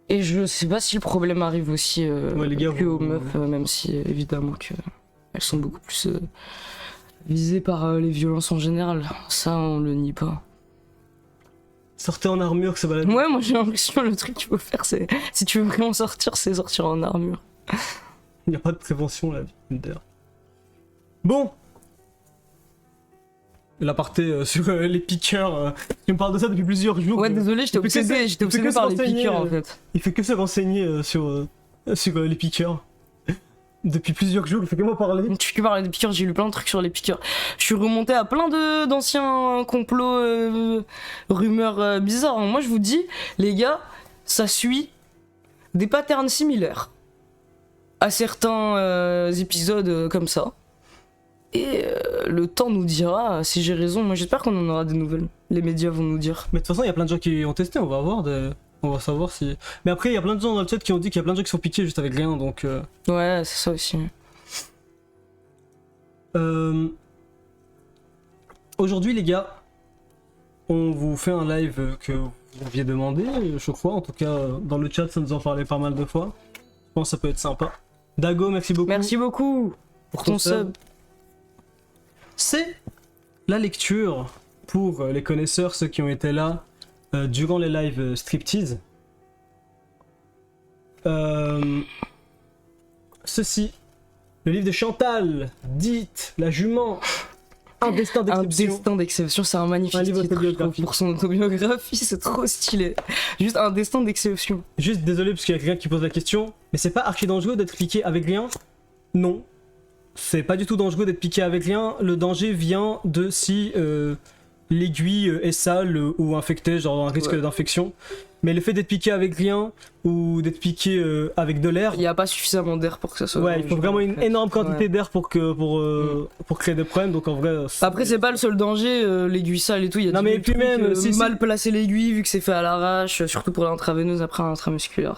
Speaker 2: Et je sais pas si le problème arrive aussi
Speaker 3: Ouais, les gars,
Speaker 2: que aux
Speaker 3: vous-
Speaker 2: meufs, même si évidemment que elles sont beaucoup plus visées par les violences en général. Ça, on le nie pas.
Speaker 3: Sortez en armure, ça va la...
Speaker 2: Ouais, moi j'ai l'impression le truc qu'il faut faire, c'est si tu veux vraiment sortir, c'est sortir en armure.
Speaker 3: Il n'y a pas de prévention là, d'ailleurs. Bon. L'aparté sur les piqueurs. Tu me parles de ça depuis plusieurs jours.
Speaker 2: Ouais, désolé, j'étais
Speaker 3: Il fait que
Speaker 2: obsédé,
Speaker 3: ça-
Speaker 2: j'étais
Speaker 3: il fait
Speaker 2: obsédé
Speaker 3: que
Speaker 2: par
Speaker 3: se
Speaker 2: les
Speaker 3: renseigner,
Speaker 2: piqûres en fait.
Speaker 3: Il fait que se renseigner sur les piqueurs. Depuis plusieurs jours, il fait que moi parler.
Speaker 2: Tu fais que parler des piqûres, j'ai lu plein de trucs sur les piqûres. Je suis remonté à plein d'anciens complots, rumeurs bizarres. Moi je vous dis, les gars, ça suit des patterns similaires à certains épisodes comme ça. Et le temps nous dira si j'ai raison. Moi j'espère qu'on en aura des nouvelles. Les médias vont nous dire.
Speaker 3: Mais de toute façon, il y a plein de gens qui ont testé, on va voir. On va savoir si. Mais après, il y a plein de gens dans le chat qui ont dit qu'il y a plein de gens qui sont piqués juste avec rien, donc.
Speaker 2: Ouais, c'est ça aussi.
Speaker 3: Aujourd'hui, les gars, on vous fait un live que vous aviez demandé, je crois. En tout cas, dans le chat, ça nous en parlait pas mal de fois. Je pense que ça peut être sympa. Dago, merci beaucoup.
Speaker 2: Merci beaucoup pour ton sub.
Speaker 3: C'est la lecture pour les connaisseurs, ceux qui ont été là durant les lives striptease. Ceci, le livre de Chantal, dite la jument, un destin
Speaker 2: Un
Speaker 3: d'exception.
Speaker 2: destin d'exception, c'est un magnifique
Speaker 3: Un livre
Speaker 2: titre, je trouve,
Speaker 3: autobiographique.
Speaker 2: pour son autobiographie, c'est trop stylé. Juste un destin d'exception.
Speaker 3: Juste désolé parce qu'il y a quelqu'un qui pose la question, mais c'est pas archi dangereux d'être piqué avec rien? Non. C'est pas du tout dangereux d'être piqué avec rien. Le danger vient de si l'aiguille est sale ou infectée, genre un risque
Speaker 2: Ouais.
Speaker 3: d'infection. Mais le fait d'être piqué avec rien ou d'être piqué avec de l'air,
Speaker 2: Il n'y a pas suffisamment d'air pour que ça soit.
Speaker 3: ouais, il faut
Speaker 2: dangereux,
Speaker 3: vraiment
Speaker 2: en
Speaker 3: une
Speaker 2: fait.
Speaker 3: énorme quantité
Speaker 2: Ouais.
Speaker 3: d'air pour créer des problèmes. Donc en vrai,
Speaker 2: Après, c'est pas le seul danger, l'aiguille sale et tout. Il y a
Speaker 3: Non,
Speaker 2: 10
Speaker 3: mais
Speaker 2: 000
Speaker 3: puis
Speaker 2: trucs,
Speaker 3: même, si-
Speaker 2: mal placer l'aiguille vu que c'est fait à l'arrache, surtout pour l'intraveineuse après l'intramusculaire.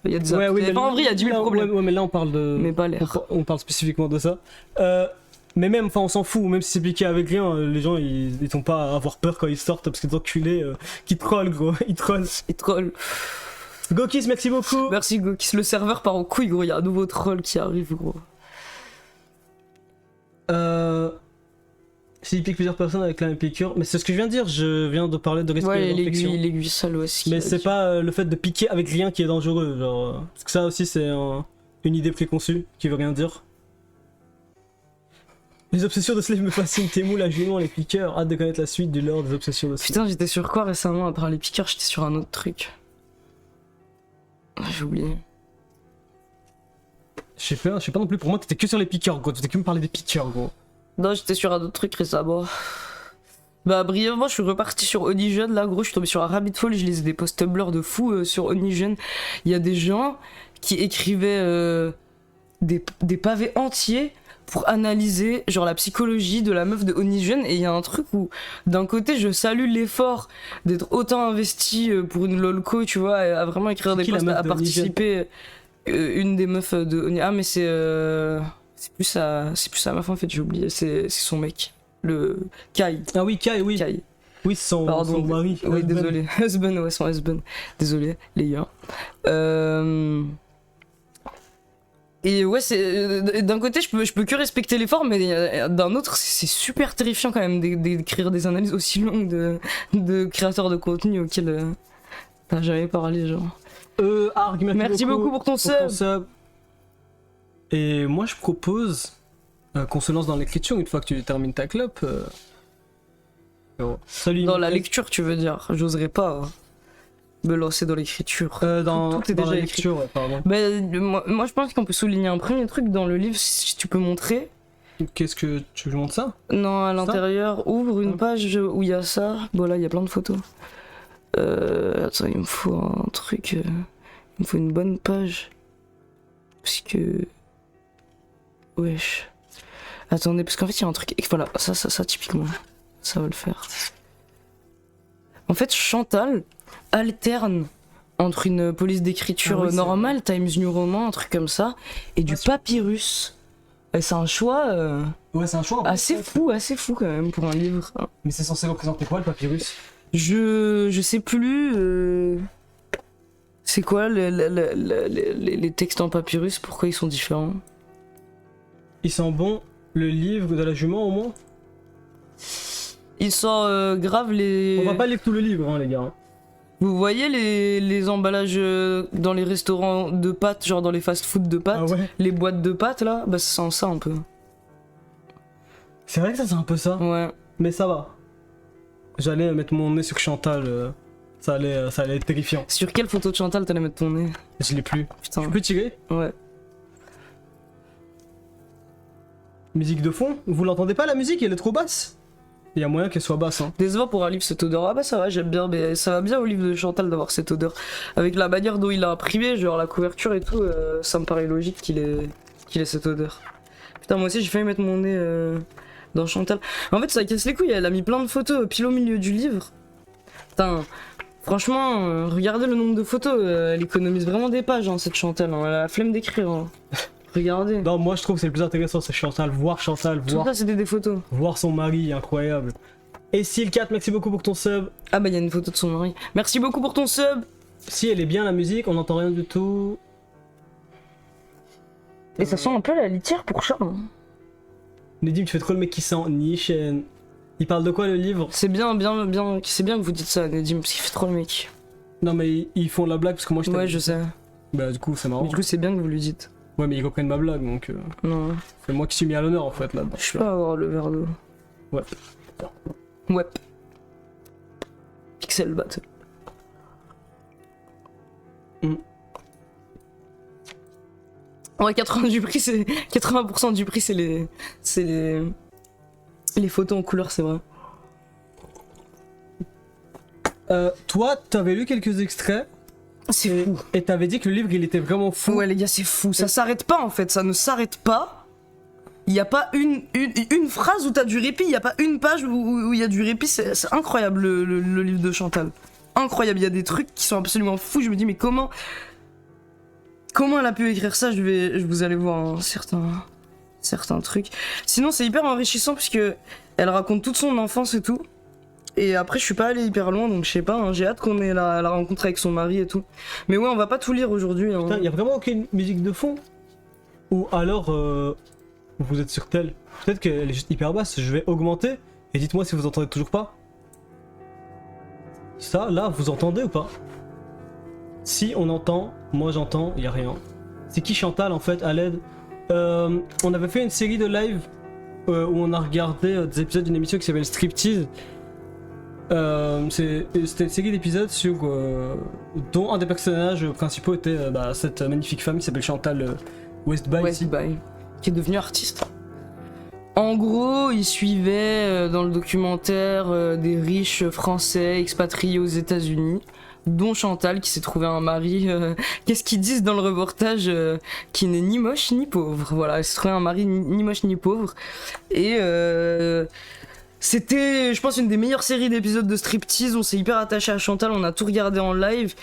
Speaker 2: Il y a des
Speaker 3: ouais, oui, mais
Speaker 2: enfin, en vrai, il y a 10 000
Speaker 3: là,
Speaker 2: problèmes.
Speaker 3: ouais, mais là on parle de.
Speaker 2: Mais pas l'air.
Speaker 3: On parle spécifiquement de ça. Mais même, enfin, on s'en fout, même si c'est piqué avec rien, les gens ils sont pas à avoir peur quand ils sortent parce que des enculés qui trollent, gros, ils trollent.
Speaker 2: Et troll.
Speaker 3: Gokis, merci beaucoup.
Speaker 2: Merci Gokis. Le serveur part en couille, gros. Il y a un nouveau troll qui arrive, gros.
Speaker 3: S'il pique plusieurs personnes avec la même piqûre, mais c'est ce que je viens de dire, je viens de parler de risque
Speaker 2: Ouais,
Speaker 3: d'infection.
Speaker 2: l'aiguille sale aussi.
Speaker 3: Mais c'est pas le fait de piquer avec rien qui est dangereux, genre. Parce que ça aussi c'est une idée préconçue qui veut rien dire. Les obsessions de Slave me fascinent, Temu, la jument, les piqueurs, hâte de connaître la suite du lore des obsessions de Slave.
Speaker 2: Putain, j'étais sur quoi récemment à part les piqûres? J'étais sur un autre truc. Ah, j'ai oublié.
Speaker 3: Je sais pas non plus, pour moi t'étais que sur les piqueurs, gros, tu t'étais que me parler des piqueurs, gros.
Speaker 2: Non, j'étais sur un autre truc récemment. Bah, brièvement, je suis reparti sur Onigen. Là, gros, je suis tombé sur un rabbit hole. Je lisais des posts Tumblr de fou sur Onigen. Il y a des gens qui écrivaient des pavés entiers pour analyser genre la psychologie de la meuf de Onigen. Et il y a un truc où, d'un côté, je salue l'effort d'être autant investi pour une lolco, tu vois, à vraiment écrire des
Speaker 3: qui, la
Speaker 2: posts,
Speaker 3: meuf
Speaker 2: à
Speaker 3: de Onigen
Speaker 2: participer. Une des meufs de Onigen. Ah, mais c'est plus sa meuf en fait, j'ai oublié. C'est son mec. Le Kai.
Speaker 3: Ah oui, Kai, oui.
Speaker 2: Kai.
Speaker 3: Oui, son
Speaker 2: Pardon,
Speaker 3: mari.
Speaker 2: Oui,
Speaker 3: husband.
Speaker 2: désolé. Husband, ouais, son husband. Désolé, les gars. Et ouais, d'un côté, je peux que respecter l'effort, mais d'un autre, c'est super terrifiant quand même d'écrire des analyses aussi longues de créateurs de contenu auxquels t'as jamais parlé, genre.
Speaker 3: Arg,
Speaker 2: Merci beaucoup pour ton sub.
Speaker 3: Et moi, je propose qu'on se lance dans l'écriture une fois que tu termines ta clope. Salut.
Speaker 2: Dans la lecture, tu veux dire. J'oserais pas me lancer dans l'écriture.
Speaker 3: Tout est
Speaker 2: dans
Speaker 3: déjà
Speaker 2: la
Speaker 3: lecture, ouais, pardon.
Speaker 2: Moi, je pense qu'on peut souligner un premier truc dans le livre, si tu peux montrer.
Speaker 3: Qu'est-ce que tu veux montrer ça?
Speaker 2: Non, à l'intérieur, ouvre une page où il y a ça. Bon, là, il y a plein de photos. Attends, il me faut un truc. Il me faut une bonne page. Parce que. Wesh. Attendez, parce qu'en fait, il y a un truc. Voilà, ça, typiquement. Ça va le faire. En fait, Chantal alterne entre une police d'écriture normale, Times New Roman, un truc comme ça, et du papyrus. Et c'est un choix.
Speaker 3: Ouais, c'est un choix.
Speaker 2: Assez fou quand même pour un livre.
Speaker 3: Mais c'est censé représenter quoi le papyrus?
Speaker 2: Je sais plus. C'est quoi les textes en papyrus? Pourquoi ils sont différents?
Speaker 3: Ils sont bons. Le livre de la jument au moins?
Speaker 2: Ils sont grave les.
Speaker 3: On va pas lire tout le livre, hein, les gars.
Speaker 2: Vous voyez les emballages dans les restaurants de pâtes, genre dans les fast-food de pâtes,
Speaker 3: Ah ouais.
Speaker 2: les boîtes de pâtes là, bah ça sent ça un peu.
Speaker 3: C'est vrai que ça c'est un peu ça.
Speaker 2: Ouais.
Speaker 3: Mais ça va. J'allais mettre mon nez sur Chantal. Ça allait être terrifiant.
Speaker 2: Sur quelle photo de Chantal t'allais mettre ton nez?
Speaker 3: Je l'ai plus.
Speaker 2: Putain.
Speaker 3: Tu peux tirer?
Speaker 2: Ouais.
Speaker 3: Musique de fond? Vous l'entendez pas la musique? Elle est trop basse? Il y a moyen qu'elle soit basse, hein.
Speaker 2: Décevant pour un livre cette odeur. Ah bah ça va, j'aime bien, mais ça va bien au livre de Chantal d'avoir cette odeur. Avec la manière dont il l'a imprimé, genre la couverture et tout, ça me paraît logique qu'il ait cette odeur. Putain, moi aussi j'ai failli mettre mon nez dans Chantal. En fait, ça casse les couilles, elle a mis plein de photos pile au milieu du livre. Putain, franchement, regardez le nombre de photos, elle économise vraiment des pages, hein, cette Chantal, hein. Elle a la flemme d'écrire. Hein. Regardez.
Speaker 3: Non, moi je trouve que c'est le plus intéressant, c'est Chantal, voir
Speaker 2: Tout ça, c'était des photos.
Speaker 3: voir son mari, incroyable. Et Sil4, merci beaucoup pour ton sub.
Speaker 2: Ah bah il y a une photo de son mari. Merci beaucoup pour ton sub.
Speaker 3: Si elle est bien la musique, on n'entend rien du tout.
Speaker 2: Et ça sent un peu la litière pour chat. Hein.
Speaker 3: Nedim, tu fais trop le mec qui sent Nishen. Il parle de quoi le livre?
Speaker 2: C'est bien que vous dites ça, Nedim, parce qu'il fait trop le mec.
Speaker 3: Non mais ils font la blague parce que moi je
Speaker 2: Ouais, je sais.
Speaker 3: Bah du coup c'est marrant.
Speaker 2: Mais du coup, c'est bien que vous lui dites.
Speaker 3: Ouais mais ils reprennent ma blague donc
Speaker 2: Non.
Speaker 3: c'est moi qui suis mis à l'honneur en fait là.
Speaker 2: Je peux avoir le verre d'eau.
Speaker 3: Ouais.
Speaker 2: Ouais. Pixel Battle. Ouais, 80% du prix, c'est 80% du prix, c'est les photos en couleur, c'est vrai.
Speaker 3: Toi, t'avais lu quelques extraits
Speaker 2: C'est fou.
Speaker 3: et t'avais dit que le livre il était vraiment fou.
Speaker 2: Ouais, les gars, c'est fou. Ça s'arrête pas en fait, ça ne s'arrête pas. Il y a pas une phrase où t'as du répit, il y a pas une page où il y a du répit. C'est incroyable le livre de Chantal. Incroyable, il y a des trucs qui sont absolument fous. Je me dis, mais comment elle a pu écrire ça? Vous allez voir hein, certains trucs. Sinon, c'est hyper enrichissant puisque elle raconte toute son enfance et tout. Et après, je suis pas allé hyper loin, donc je sais pas, hein, j'ai hâte qu'on ait la rencontre avec son mari et tout. Mais ouais, on va pas tout lire aujourd'hui. Hein.
Speaker 3: Putain, y a vraiment aucune musique de fond? Ou alors, vous êtes sur tel? Peut-être qu'elle est juste hyper basse, je vais augmenter, et dites-moi si vous entendez toujours pas. Ça, là, vous entendez ou pas? Si on entend, moi j'entends, y a rien. C'est qui Chantal en fait, à l'aide? On avait fait une série de live où on a regardé des épisodes d'une émission qui s'appelle Striptease. C'était une série d'épisodes sur dont un des personnages principaux était cette magnifique femme qui s'appelle Chantal Westby.
Speaker 2: Westby, qui est devenue artiste. En gros, il suivait dans le documentaire des riches français expatriés aux États-Unis, dont Chantal qui s'est trouvé un mari. Qu'est-ce qu'ils disent dans le reportage qui n'est ni moche ni pauvre. Voilà, elle s'est trouvé un mari ni moche ni pauvre. Et c'était, je pense, une des meilleures séries d'épisodes de Striptease. On s'est hyper attaché à Chantal, on a tout regardé en live.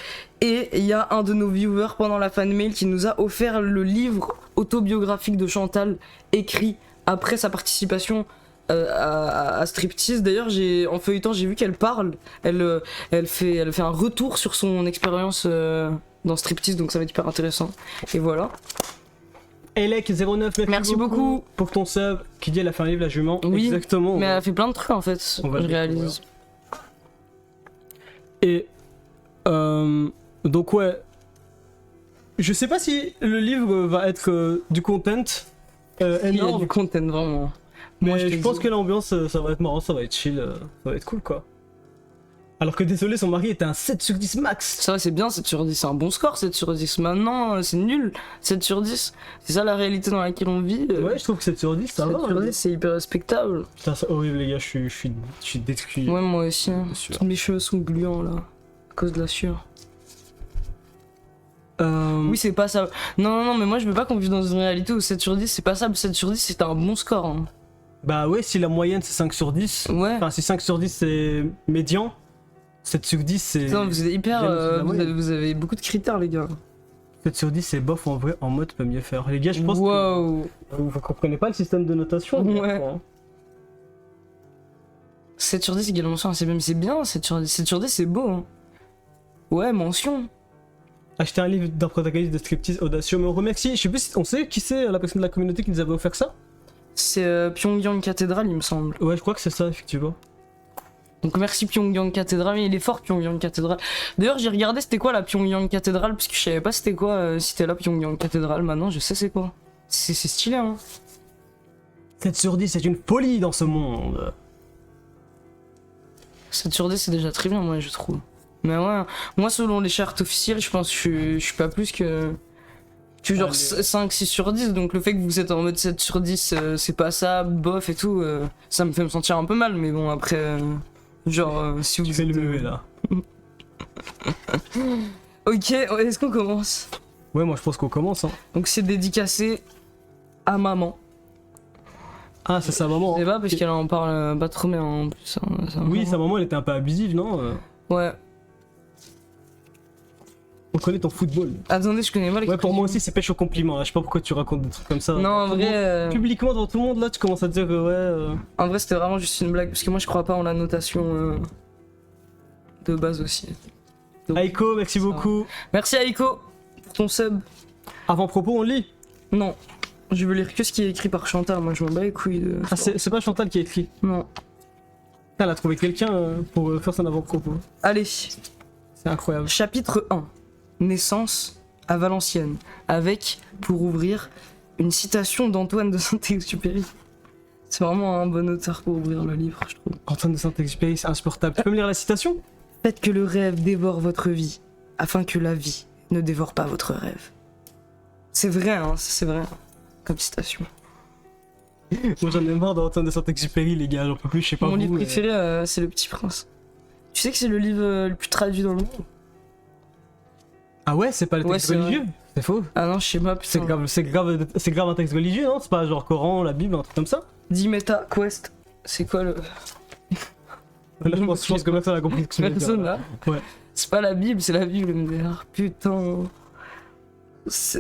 Speaker 2: Et il y a un de nos viewers pendant la fan mail qui nous a offert le livre autobiographique de Chantal, écrit après sa participation à Striptease. D'ailleurs, en feuilletant, j'ai vu qu'elle parle. Elle fait un retour sur son expérience dans Striptease, donc ça va être hyper intéressant. Et voilà.
Speaker 3: Elec09,
Speaker 2: Merci beaucoup.
Speaker 3: pour ton sub. Qui dit elle a fait un livre, la jument.
Speaker 2: Oui,
Speaker 3: Exactement.
Speaker 2: mais elle a fait plein de trucs en fait,
Speaker 3: On va
Speaker 2: je
Speaker 3: le
Speaker 2: réalise.
Speaker 3: Et donc ouais, je sais pas si le livre va être du content
Speaker 2: Il y a
Speaker 3: énorme,
Speaker 2: du content vraiment.
Speaker 3: mais
Speaker 2: Moi, je te
Speaker 3: je
Speaker 2: le
Speaker 3: pense
Speaker 2: dis.
Speaker 3: que l'ambiance ça va être marrant, ça va être chill, ça va être cool quoi. Alors que désolé, son mari était un 7 sur 10 max.
Speaker 2: Ça c'est bien, 7 sur 10, c'est un bon score 7 sur 10. Maintenant c'est nul, 7 sur 10. C'est ça la réalité dans laquelle on vit.
Speaker 3: Ouais, je trouve que 7 sur 10 ça
Speaker 2: 7
Speaker 3: va.
Speaker 2: sur 10 c'est hyper respectable.
Speaker 3: Putain, c'est horrible les gars, je suis détruit.
Speaker 2: Ouais, moi aussi. Hein.
Speaker 3: sûr.
Speaker 2: Mes cheveux sont gluants là, à cause de la sueur.
Speaker 3: Oui,
Speaker 2: Oui, c'est pas ça. Non, mais moi je veux pas qu'on vive dans une réalité où 7 sur 10 c'est pas ça. 7 sur 10 c'est un bon score. Hein.
Speaker 3: bah ouais, si la moyenne c'est 5 sur 10,
Speaker 2: Ouais.
Speaker 3: enfin si 5 sur 10 c'est médian, 7 sur 10 c'est...
Speaker 2: Putain, vous êtes hyper.
Speaker 3: bien au-dessus de la moyenne.
Speaker 2: Vous avez beaucoup de critères, les gars.
Speaker 3: 7 sur 10 c'est bof, en vrai, en mode peut mieux faire. Les gars, je pense que
Speaker 2: Wow.
Speaker 3: vous comprenez pas le système de notation.
Speaker 2: Ouais.
Speaker 3: Hein.
Speaker 2: 7 sur 10 égale mention, c'est bien. 7 sur 10, 7 sur 10 c'est beau. Hein. Ouais, mention.
Speaker 3: Acheter un livre d'un protagoniste de striptease audacieux, mais on remercie, je sais plus si on sait qui c'est la personne de la communauté qui nous avait offert ça.
Speaker 2: C'est Pyongyang Cathédrale, il me semble.
Speaker 3: Ouais, je crois que c'est ça, effectivement.
Speaker 2: Donc merci Pyongyang Cathédrale, mais il est fort Pyongyang Cathédrale. D'ailleurs, j'ai regardé c'était quoi la Pyongyang Cathédrale, parce que je savais pas c'était quoi, si c'était la Pyongyang Cathédrale. Maintenant, je sais c'est quoi. C'est stylé, hein.
Speaker 3: 7 sur 10, c'est une folie dans ce monde.
Speaker 2: 7 sur 10 c'est déjà très bien, moi je trouve. Mais ouais, moi selon les chartes officielles, je pense que je suis pas plus que genre
Speaker 3: Allez.
Speaker 2: 5-6 sur 10, donc le fait que vous êtes en mode 7 sur 10, c'est pas ça, bof et tout, ça me fait me sentir un peu mal, mais bon après, si vous
Speaker 3: Tu fais le
Speaker 2: êtes,
Speaker 3: bébé là.
Speaker 2: Ok, est-ce qu'on commence?
Speaker 3: Ouais, moi je pense qu'on commence. Hein.
Speaker 2: Donc c'est dédicacé à maman.
Speaker 3: Ah, c'est sa maman.
Speaker 2: Je sais
Speaker 3: hein.
Speaker 2: pas parce qu'elle en parle pas trop bien en plus. Hein,
Speaker 3: Oui, sa maman elle était un peu abusive, non
Speaker 2: Ouais.
Speaker 3: On connaît ton football.
Speaker 2: Attendez, je connais pas les
Speaker 3: Ouais, pour moi aussi c'est pêche au compliment. Là. Je sais pas pourquoi tu racontes des trucs comme ça.
Speaker 2: Non, en
Speaker 3: Tout le
Speaker 2: vrai,
Speaker 3: monde- Publiquement devant tout le monde là, tu commences à te dire que ouais.
Speaker 2: en vrai c'était vraiment juste une blague parce que moi je crois pas en la notation de base aussi. Donc,
Speaker 3: Aiko, merci
Speaker 2: ça va.
Speaker 3: beaucoup.
Speaker 2: Merci Aiko pour ton sub.
Speaker 3: Avant-propos, on lit.
Speaker 2: Non, je veux lire que ce qui est écrit par Chantal, moi je m'en bats les couilles de...
Speaker 3: Ah, c'est pas Chantal qui a écrit.
Speaker 2: Non.
Speaker 3: Elle a trouvé quelqu'un pour faire son avant-propos.
Speaker 2: Allez,
Speaker 3: C'est incroyable.
Speaker 2: chapitre 1. Naissance à Valenciennes. Avec, pour ouvrir, une citation d'Antoine de Saint-Exupéry. C'est vraiment un bon auteur pour ouvrir le livre, je trouve.
Speaker 3: Antoine de Saint-Exupéry, c'est insupportable. Tu peux me lire la citation?
Speaker 2: Faites que le rêve dévore votre vie, afin que la vie ne dévore pas votre rêve. C'est vrai, hein, c'est vrai, comme citation.
Speaker 3: Moi j'en ai marre d'Antoine de Saint-Exupéry, les gars, j'en peux plus, je sais pas
Speaker 2: Mon
Speaker 3: vous,
Speaker 2: livre
Speaker 3: mais-
Speaker 2: préféré, c'est Le Petit Prince. Tu sais que c'est le livre le plus traduit dans le monde?
Speaker 3: Ah ouais, c'est pas le
Speaker 2: Ouais,
Speaker 3: texte
Speaker 2: c'est
Speaker 3: religieux? C'est faux.
Speaker 2: Ah non, je sais pas,
Speaker 3: C'est
Speaker 2: putain.
Speaker 3: grave, c'est grave un texte religieux, non? C'est pas genre Coran, la Bible, un truc comme ça?
Speaker 2: Dimeta Quest, c'est quoi le...
Speaker 3: Là, je pense que personne a compris ce que tu veux dire.
Speaker 2: Personne là.
Speaker 3: Ouais.
Speaker 2: C'est pas la Bible, c'est la Bible, MDR. Putain.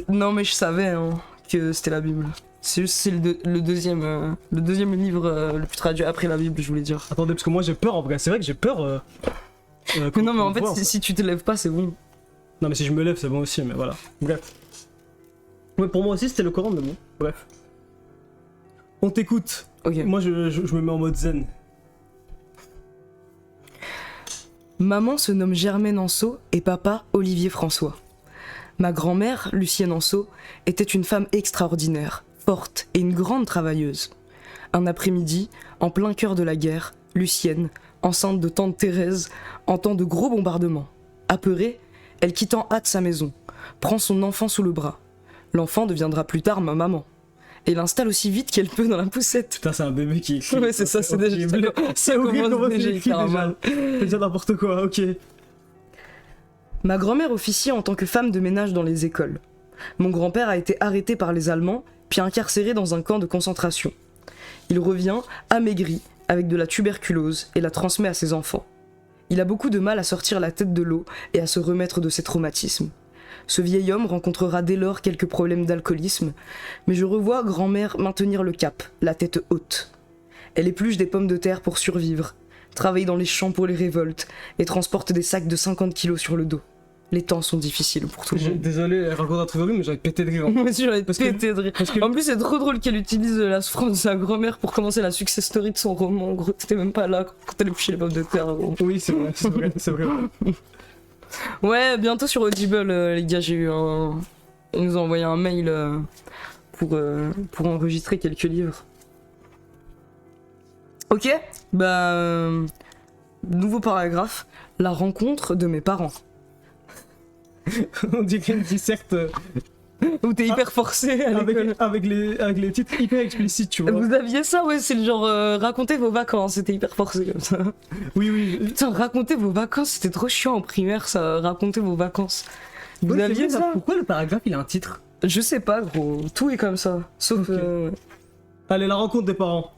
Speaker 2: Non mais je savais hein, que c'était la Bible. C'est juste c'est le deuxième livre le plus traduit après la Bible, je voulais dire.
Speaker 3: Attendez, parce que moi j'ai peur en vrai, c'est vrai que j'ai peur.
Speaker 2: Mais non mais en fait
Speaker 3: voir,
Speaker 2: si tu te lèves pas c'est bon.
Speaker 3: Non, mais si je me lève, c'est bon aussi, mais voilà. Bref. Ouais, pour moi aussi, c'était le Coran, mais bon. Bref. On t'écoute.
Speaker 2: Ok.
Speaker 3: Moi, je me mets en mode zen.
Speaker 2: Maman se nomme Germaine Anceau et papa Olivier François. Ma grand-mère, Lucienne Anceau, était une femme extraordinaire, forte et une grande travailleuse. Un après-midi, en plein cœur de la guerre, Lucienne, enceinte de tante Thérèse, entend de gros bombardements. Apeurée, elle quitte en hâte sa maison, prend son enfant sous le bras. L'enfant deviendra plus tard ma maman. Et l'installe aussi vite qu'elle peut dans la poussette.
Speaker 3: Putain, c'est un bébé qui écrit.
Speaker 2: Ouais, c'est ça, c'est déjà...
Speaker 3: horrible.
Speaker 2: C'est
Speaker 3: horrible comment c'est
Speaker 2: déjà
Speaker 3: écrit
Speaker 2: hyper
Speaker 3: déjà.
Speaker 2: mal.
Speaker 3: C'est déjà n'importe quoi, ok.
Speaker 2: Ma grand-mère officie en tant que femme de ménage dans les écoles. Mon grand-père a été arrêté par les Allemands, puis incarcéré dans un camp de concentration. Il revient, amaigri, avec de la tuberculose, et la transmet à ses enfants. Il a beaucoup de mal à sortir la tête de l'eau et à se remettre de ses traumatismes. Ce vieil homme rencontrera dès lors quelques problèmes d'alcoolisme, mais je revois grand-mère maintenir le cap, la tête haute. Elle épluche des pommes de terre pour survivre, travaille dans les champs pour les révoltes, et transporte des sacs de 50 kilos sur le dos. Les temps sont difficiles pour tout le monde.
Speaker 3: Désolé, raconte un truc horrible, mais j'avais pété de rire.
Speaker 2: Moi aussi j'aurais
Speaker 3: Parce que-
Speaker 2: pété de rire. En plus c'est trop drôle qu'elle utilise la souffrance de sa grand-mère pour commencer la success story de son roman. En gros, t'étais même pas là quand elle épluchait les pommes de terre. Gros.
Speaker 3: Oui, c'est vrai, c'est vrai, c'est vrai.
Speaker 2: Ouais, bientôt sur Audible, les gars, j'ai eu un... Ils nous ont envoyé un mail pour enregistrer quelques livres. Ok, nouveau paragraphe. La rencontre de mes parents.
Speaker 3: On dirait une disserte
Speaker 2: Où t'es hyper forcé à l'école.
Speaker 3: avec les titres hyper explicites, tu vois.
Speaker 2: Vous aviez ça, ouais, c'est le genre racontez vos vacances, c'était hyper forcé comme ça.
Speaker 3: Oui, oui.
Speaker 2: Putain, racontez vos vacances, c'était trop chiant en primaire ça, racontez vos vacances. Vous
Speaker 3: Ouais,
Speaker 2: aviez
Speaker 3: c'est vrai,
Speaker 2: ça?
Speaker 3: Pourquoi le paragraphe il a un titre?
Speaker 2: Je sais pas, gros, tout est comme ça. Sauf.
Speaker 3: Ok. Allez, la rencontre des parents.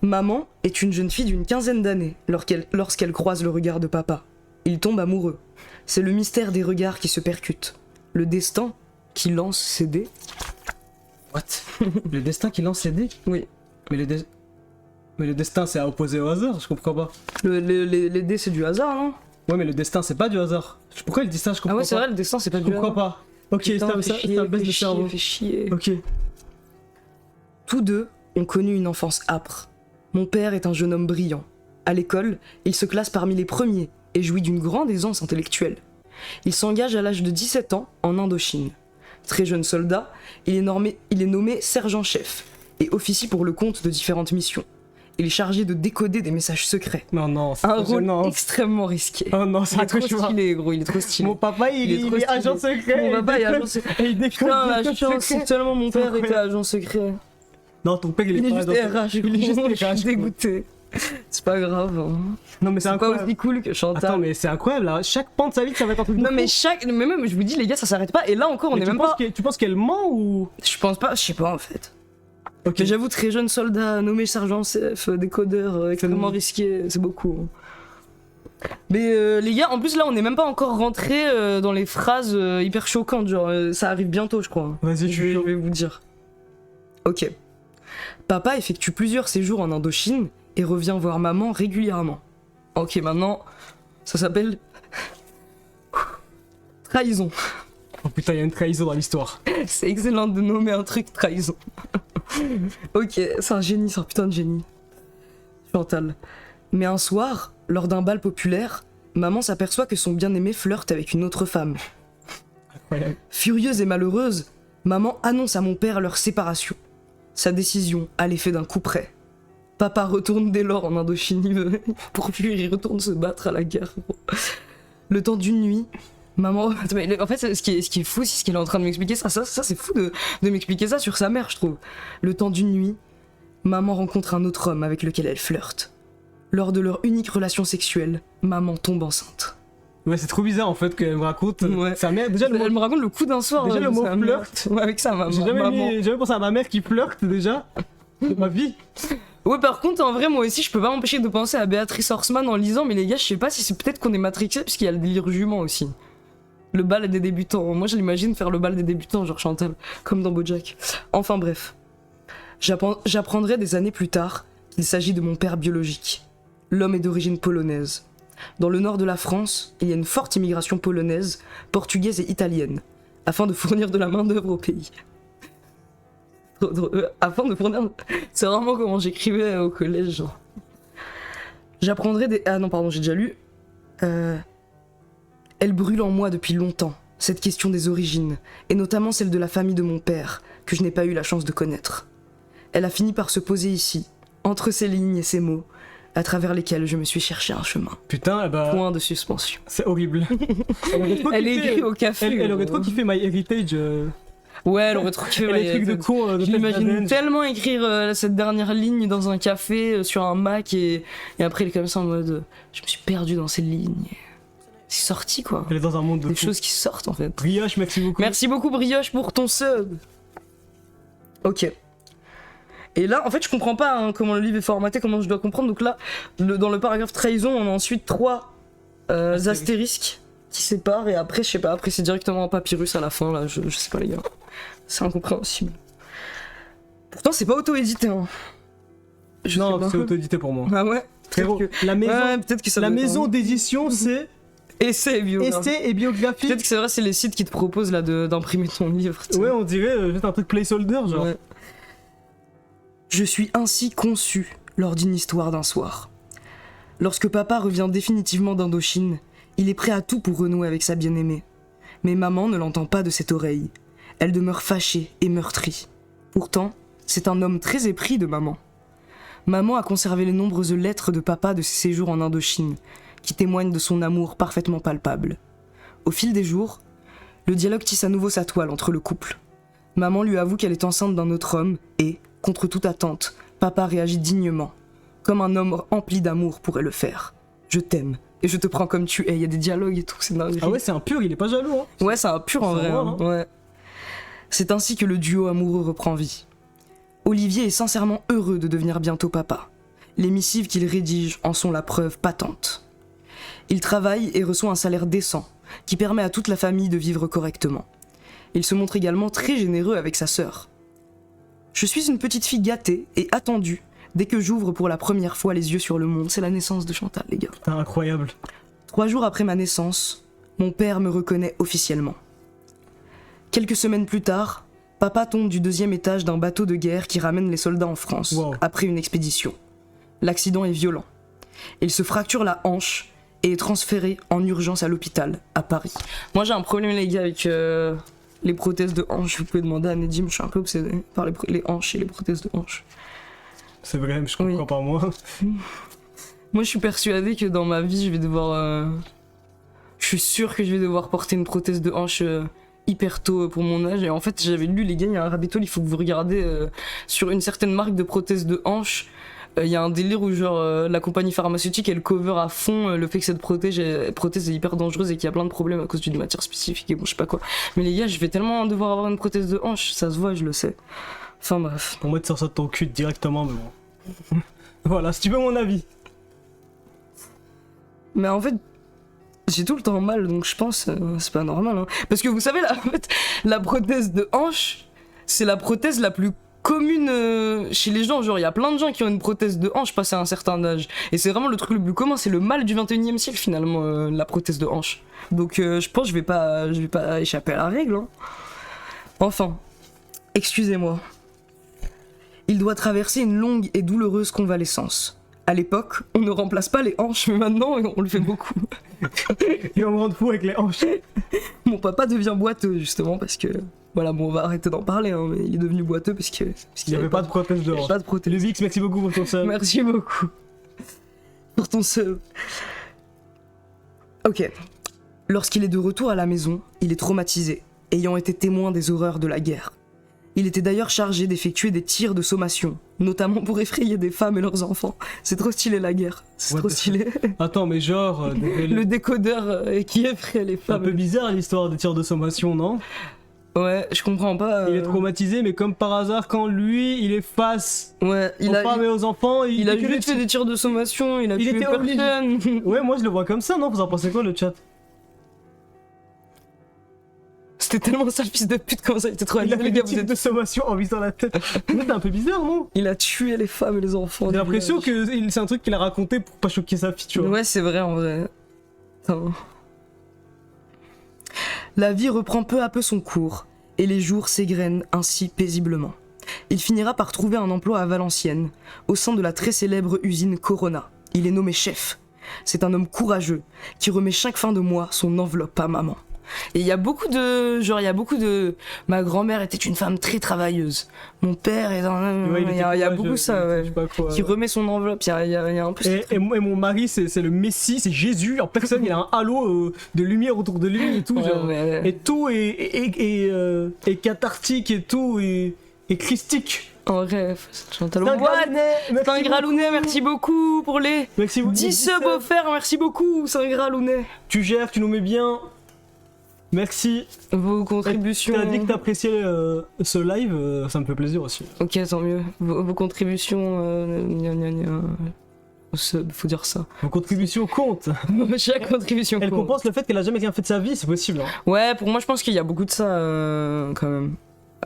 Speaker 2: Maman est une jeune fille d'une quinzaine d'années lorsqu'elle croise le regard de papa. Il tombe amoureux. C'est le mystère des regards qui se percutent. Le destin qui lance ses dés.
Speaker 3: What? Le destin qui lance ses dés?
Speaker 2: Oui.
Speaker 3: Mais le destin c'est à opposer au hasard, je comprends pas.
Speaker 2: Les dés c'est du hasard, non?
Speaker 3: Ouais, mais le destin c'est pas du hasard. Pourquoi il dit ça? Je comprends
Speaker 2: Ah
Speaker 3: pas.
Speaker 2: ouais, c'est vrai, le destin c'est pas
Speaker 3: Je
Speaker 2: du
Speaker 3: comprends
Speaker 2: hasard.
Speaker 3: pas. Ok,
Speaker 2: Putain,
Speaker 3: ça baisse le cerveau.
Speaker 2: Fait chier.
Speaker 3: Ok.
Speaker 2: Tous deux ont connu une enfance âpre. Mon père est un jeune homme brillant. À l'école, il se classe parmi les premiers et jouit d'une grande aisance intellectuelle. Il s'engage à l'âge de 17 ans en Indochine. Très jeune soldat, il est nommé sergent-chef et officie pour le compte de différentes missions. Il est chargé de décoder des messages secrets.
Speaker 3: Non, non, c'est
Speaker 2: Un
Speaker 3: trop
Speaker 2: rôle
Speaker 3: gênant.
Speaker 2: extrêmement risqué.
Speaker 3: Oh non,
Speaker 2: Il
Speaker 3: c'est
Speaker 2: est trop
Speaker 3: trop
Speaker 2: stylé, gros, il est trop stylé.
Speaker 3: Mon papa, il
Speaker 2: Il est trop
Speaker 3: est
Speaker 2: stylé.
Speaker 3: agent secret.
Speaker 2: Mon
Speaker 3: il
Speaker 2: papa est
Speaker 3: décode-
Speaker 2: agent secret.
Speaker 3: Et il décode
Speaker 2: Putain,
Speaker 3: des
Speaker 2: la
Speaker 3: codes
Speaker 2: chance,
Speaker 3: secrets.
Speaker 2: si seulement mon
Speaker 3: C'est
Speaker 2: père était
Speaker 3: incroyable.
Speaker 2: agent secret.
Speaker 3: Non, ton père, il
Speaker 2: Il
Speaker 3: est
Speaker 2: est
Speaker 3: pas
Speaker 2: juste
Speaker 3: agent
Speaker 2: RH,
Speaker 3: secret. Il est juste
Speaker 2: gros, je
Speaker 3: RH.
Speaker 2: suis dégoûté. C'est pas grave. Hein.
Speaker 3: Non, mais c'est
Speaker 2: C'est pas
Speaker 3: incroyable.
Speaker 2: aussi cool que Chantal.
Speaker 3: Attends, mais c'est incroyable, là. Chaque pan de sa vie, ça va être un truc de
Speaker 2: Non
Speaker 3: fou.
Speaker 2: mais même je vous dis les gars ça s'arrête pas et là encore on
Speaker 3: Mais
Speaker 2: est
Speaker 3: tu
Speaker 2: même
Speaker 3: penses
Speaker 2: pas.
Speaker 3: tu penses qu'elle ment ou...
Speaker 2: Je pense pas, je sais pas en fait.
Speaker 3: Ok,
Speaker 2: Mais j'avoue très jeune soldat nommé sergent chef, décodeur extrêmement
Speaker 3: Mm.
Speaker 2: risqué, c'est beaucoup. Mais les gars en plus là on est même pas encore rentré dans les phrases hyper choquantes genre ça arrive bientôt je crois.
Speaker 3: Vas-y,
Speaker 2: Je vais vous dire. Ok. Papa effectue plusieurs séjours en Indochine et revient voir maman régulièrement. Ok maintenant ça s'appelle trahison.
Speaker 3: Oh putain, il y a une trahison dans l'histoire.
Speaker 2: C'est excellent de nommer un truc trahison. Ok, c'est un génie, c'est un putain de génie. Chantal. Mais un soir, lors d'un bal populaire, maman s'aperçoit que son bien-aimé flirte avec une autre femme.
Speaker 3: Incroyable.
Speaker 2: Furieuse et malheureuse, maman annonce à mon père leur séparation. Sa décision a l'effet d'un coup près. Papa retourne dès lors en Indochine pour fuir, il retourne se battre à la guerre. Le temps d'une nuit, maman... Mais en fait, ce qui est fou, c'est ce qu'il est en train de m'expliquer. Ça c'est fou de m'expliquer ça sur sa mère, je trouve. Le temps d'une nuit, maman rencontre un autre homme avec lequel elle flirte. Lors de leur unique relation sexuelle, maman tombe enceinte.
Speaker 3: Ouais, c'est trop bizarre en fait qu'elle me raconte.
Speaker 2: Ouais.
Speaker 3: Sa mère, déjà le
Speaker 2: Elle me raconte le coup d'un soir.
Speaker 3: Déjà, le
Speaker 2: de
Speaker 3: mot
Speaker 2: sa mère.
Speaker 3: flirt.
Speaker 2: Ouais, avec sa maman.
Speaker 3: J'ai jamais pensé à ma mère qui flirte déjà de ma vie.
Speaker 2: Ouais, par contre, en vrai, moi aussi, je peux pas m'empêcher de penser à Béatrice Horseman en lisant, mais les gars, je sais pas si c'est peut-être qu'on est matrixé, parce qu'il y a le délire jument aussi. Le bal des débutants. Moi, je l'imagine faire le bal des débutants, genre Chantal, comme dans BoJack. Enfin, bref. J'apprendrai des années plus tard qu'il s'agit de mon père biologique. L'homme est d'origine polonaise. Dans le nord de la France, il y a une forte immigration polonaise, portugaise et italienne, afin de fournir de la main-d'œuvre au pays. Afin de fournir. C'est vraiment comment j'écrivais au collège, genre. J'apprendrai des. Ah non, pardon, j'ai déjà lu. Elle brûle en moi depuis longtemps, cette question des origines, et notamment celle de la famille de mon père, que je n'ai pas eu la chance de connaître. Elle a fini par se poser ici, entre ces lignes et ces mots, à travers lesquels je me suis cherché un chemin.
Speaker 3: Putain, bah.
Speaker 2: Point de suspension.
Speaker 3: C'est horrible.
Speaker 2: Elle est écrite au café.
Speaker 3: Elle aurait
Speaker 2: gros.
Speaker 3: trop kiffé My Heritage.
Speaker 2: Ouais, elle aurait trop kiffé.
Speaker 3: Et les trucs de con de
Speaker 2: Je l'imagine
Speaker 3: Test
Speaker 2: tellement écrire cette dernière ligne dans un café sur un Mac et après elle est comme ça en mode je me suis perdu dans ces lignes. C'est sorti quoi.
Speaker 3: Elle est dans un monde de
Speaker 2: Des
Speaker 3: fous.
Speaker 2: choses qui sortent en fait.
Speaker 3: Brioche, merci beaucoup.
Speaker 2: Merci beaucoup Brioche pour ton sub. Ok. Et là, en fait, je comprends pas hein, comment le livre est formaté, comment je dois comprendre. Donc là, dans le paragraphe trahison, on a ensuite 3 astérisques qui séparent et après, je sais pas, après c'est directement un papyrus à la fin, là, je sais pas les gars. C'est incompréhensible. Pourtant, c'est pas auto-édité. Hein.
Speaker 3: Non,
Speaker 2: sais
Speaker 3: c'est
Speaker 2: pas.
Speaker 3: auto-édité pour moi.
Speaker 2: Ah ouais.
Speaker 3: Frérot,
Speaker 2: Peut-être que...
Speaker 3: la maison,
Speaker 2: Ouais, peut-être que ça
Speaker 3: la
Speaker 2: doit être
Speaker 3: maison
Speaker 2: un-
Speaker 3: d'édition, c'est
Speaker 2: Essai et biographie.
Speaker 3: Essai et biographie.
Speaker 2: Peut-être que c'est vrai, c'est les sites qui te proposent là d'imprimer ton livre. tu sais.
Speaker 3: Ouais, on dirait juste un truc placeholder, genre.
Speaker 2: Ouais. Je suis ainsi conçu lors d'une histoire d'un soir. Lorsque papa revient définitivement d'Indochine, il est prêt à tout pour renouer avec sa bien-aimée. Mais maman ne l'entend pas de cette oreille. Elle demeure fâchée et meurtrie. Pourtant, c'est un homme très épris de maman. Maman a conservé les nombreuses lettres de papa de ses séjours en Indochine, qui témoignent de son amour parfaitement palpable. Au fil des jours, le dialogue tisse à nouveau sa toile entre le couple. Maman lui avoue qu'elle est enceinte d'un autre homme et, contre toute attente, papa réagit dignement, comme un homme empli d'amour pourrait le faire. Je t'aime et je te prends comme tu es. Il y a des dialogues et tout, c'est dingue.
Speaker 3: Ah ouais, c'est un pur, il est pas jaloux, hein.
Speaker 2: Ouais, c'est un pur en
Speaker 3: C'est
Speaker 2: vrai.
Speaker 3: vrai,
Speaker 2: hein.
Speaker 3: hein.
Speaker 2: Ouais. C'est ainsi que le duo amoureux reprend vie. Olivier est sincèrement heureux de devenir bientôt papa. Les missives qu'il rédige en sont la preuve patente. Il travaille et reçoit un salaire décent, qui permet à toute la famille de vivre correctement. Il se montre également très généreux avec sa sœur. Je suis une petite fille gâtée et attendue dès que j'ouvre pour la première fois les yeux sur le monde. C'est la naissance de Chantal, les gars.
Speaker 3: Putain, incroyable.
Speaker 2: 3 jours après ma naissance, mon père me reconnaît officiellement. Quelques semaines plus tard, papa tombe du 2e étage d'un bateau de guerre qui ramène les soldats en France,
Speaker 3: Wow.
Speaker 2: après une expédition. L'accident est violent. Il se fracture la hanche et est transféré en urgence à l'hôpital, à Paris. Moi j'ai un problème les gars avec les prothèses de hanche. Vous pouvez demander à Nedim, je suis un peu obsédé par les hanches et les prothèses de hanche.
Speaker 3: C'est vrai, mais je comprends
Speaker 2: Oui.
Speaker 3: pas moi.
Speaker 2: Moi je suis persuadé que dans ma vie je vais devoir... Je suis sûr que je vais devoir porter une prothèse de hanche hyper tôt pour mon âge. Et en fait j'avais lu les gars, il y a un rabbit hole, il faut que vous regardez sur une certaine marque de prothèse de hanche. Il y a un délire où genre la compagnie pharmaceutique elle cover à fond le fait que cette prothèse est hyper dangereuse et qu'il y a plein de problèmes à cause d'une matière spécifique et bon je sais pas quoi. Mais les gars je vais tellement devoir avoir une prothèse de hanche, ça se voit je le sais. Enfin bref.
Speaker 3: Pour moi, tu sors ça de ton cul directement, mais bon. Voilà, si tu veux mon avis.
Speaker 2: Mais en fait j'ai tout le temps mal donc je pense c'est pas normal hein. Parce que vous savez là, en fait, la prothèse de hanche c'est la prothèse la plus commune chez les gens, genre il y a plein de gens qui ont une prothèse de hanche passé à un certain âge et c'est vraiment le truc le plus commun, c'est le mal du 21e siècle finalement la prothèse de hanche. Donc je pense que je vais pas échapper à la règle hein. Enfin, excusez-moi. Il doit traverser une longue et douloureuse convalescence. À l'époque, on ne remplace pas les hanches, mais maintenant on le fait beaucoup.
Speaker 3: Il va me rendre fou avec les hanches.
Speaker 2: Mon papa devient boiteux justement parce que voilà bon on va arrêter d'en parler hein, mais il est devenu boiteux parce qu'il
Speaker 3: Il n'y avait pas de prothèse de hanche.
Speaker 2: pas de prothèse.
Speaker 3: Le Vix, merci beaucoup pour ton sub.
Speaker 2: Merci beaucoup pour ton sub. Ok. Lorsqu'il est de retour à la maison, il est traumatisé, ayant été témoin des horreurs de la guerre. Il était d'ailleurs chargé d'effectuer des tirs de sommation, notamment pour effrayer des femmes et leurs enfants. C'est trop stylé la guerre, c'est
Speaker 3: What
Speaker 2: trop
Speaker 3: the
Speaker 2: stylé.
Speaker 3: Attends, mais genre.
Speaker 2: Le décodeur qui effraie les
Speaker 3: Un
Speaker 2: femmes.
Speaker 3: peu bizarre l'histoire des tirs de sommation, non?
Speaker 2: Ouais, je comprends pas.
Speaker 3: Il est traumatisé, mais comme par hasard, quand lui, il est face
Speaker 2: Ouais,
Speaker 3: aux femmes et aux enfants,
Speaker 2: il a
Speaker 3: fait que
Speaker 2: juste fait des tirs de sommation, il a tué
Speaker 3: était obligé.
Speaker 2: personne.
Speaker 3: Ouais, moi je le vois comme ça, non? Vous en pensez quoi, le chat?
Speaker 2: C'était tellement sale fils de pute comment ça a été trop
Speaker 3: Il a
Speaker 2: les
Speaker 3: fait
Speaker 2: gars,
Speaker 3: des
Speaker 2: vous
Speaker 3: tirs
Speaker 2: êtes-
Speaker 3: de sommation en visant la tête. C'est un peu bizarre, non?
Speaker 2: Il a tué les femmes et les enfants.
Speaker 3: J'ai
Speaker 2: du
Speaker 3: l'impression
Speaker 2: village.
Speaker 3: que c'est un truc qu'il a raconté pour pas choquer sa fille, tu vois.
Speaker 2: Ouais, c'est vrai en vrai. Putain. La vie reprend peu à peu son cours, et les jours s'égrènent ainsi paisiblement. Il finira par trouver un emploi à Valenciennes, au sein de la très célèbre usine Corona. Il est nommé chef. C'est un homme courageux, qui remet chaque fin de mois son enveloppe à maman. Et il y a beaucoup de... Genre, il y a beaucoup de... Ma grand-mère était une femme très travailleuse. Mon père est un...
Speaker 3: Ouais,
Speaker 2: il y a
Speaker 3: était
Speaker 2: beaucoup
Speaker 3: courageux,
Speaker 2: ça, ouais.
Speaker 3: je sais pas quoi,
Speaker 2: Qui
Speaker 3: ouais.
Speaker 2: remet son enveloppe, il y a un peu...
Speaker 3: Et mon mari, c'est le Messie, c'est Jésus. En personne, il a un halo de lumière autour de lui et tout.
Speaker 2: Ouais,
Speaker 3: genre.
Speaker 2: mais-
Speaker 3: Et tout est cathartique et tout est christique.
Speaker 2: En vrai, Chantal
Speaker 3: C'est un
Speaker 2: What
Speaker 3: Gralounet,
Speaker 2: C'est un
Speaker 3: merci
Speaker 2: Gralounet,
Speaker 3: beaucoup.
Speaker 2: merci beaucoup pour les
Speaker 3: Merci beaucoup.
Speaker 2: 10 subs offerts, merci beaucoup, c'est un Gralounet.
Speaker 3: Tu gères, tu nous mets bien. Merci.
Speaker 2: Vos contributions...
Speaker 3: T'as dit que t'appréciais ce live, ça me fait plaisir aussi.
Speaker 2: Ok, tant mieux. Vos contributions... gna gna gna. Au sub, faut dire ça.
Speaker 3: Vos contributions comptent.
Speaker 2: Chaque contribution
Speaker 3: Elle
Speaker 2: compte.
Speaker 3: compense le fait qu'elle a jamais rien fait de sa vie, c'est possible. Hein.
Speaker 2: Ouais, pour moi, je pense qu'il y a beaucoup de ça, quand même.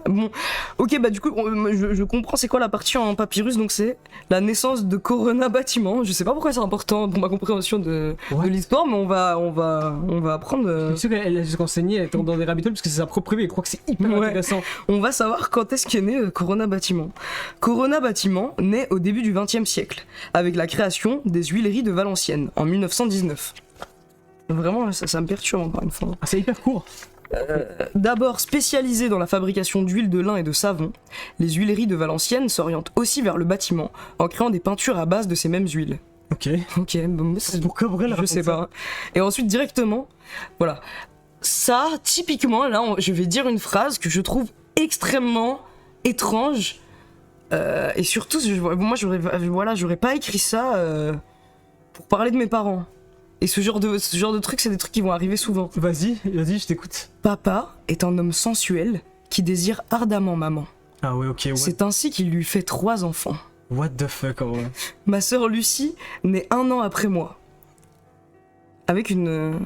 Speaker 2: Bon, ok, bah du coup, je comprends c'est quoi la partie en papyrus, donc c'est la naissance de Corona Bâtiment. Je sais pas pourquoi c'est important pour ma compréhension de l'histoire, mais on va apprendre.
Speaker 3: Je suis sûr qu'elle a juste enseigné, elle tombe dans des rabbit holes parce que c'est sa propre vie, et je crois que c'est hyper intéressant.
Speaker 2: On va savoir quand est-ce qu'est né Corona Bâtiment. Corona Bâtiment naît au début du XXe siècle, avec la création des Huileries de Valenciennes en 1919. Vraiment, ça me perturbe encore une fois.
Speaker 3: Ah, c'est hyper court.
Speaker 2: D'abord spécialisées dans la fabrication d'huile de lin et de savon, les Huileries de Valenciennes s'orientent aussi vers le bâtiment en créant des peintures à base de ces mêmes huiles.
Speaker 3: Ok.
Speaker 2: Ok, bon,
Speaker 3: Pourquoi
Speaker 2: je sais pas. Et ensuite directement, voilà. Ça, typiquement, là, je vais dire une phrase que je trouve extrêmement étrange. Et surtout, moi, j'aurais pas écrit ça pour parler de mes parents. Et ce genre de trucs, c'est des trucs qui vont arriver souvent.
Speaker 3: Vas-y, je t'écoute.
Speaker 2: Papa est un homme sensuel qui désire ardemment maman.
Speaker 3: Ah ouais, ok, ouais.
Speaker 2: C'est ainsi qu'il lui fait 3 enfants.
Speaker 3: What the fuck, en vrai.
Speaker 2: Ma sœur Lucie naît 1 an après moi. Avec une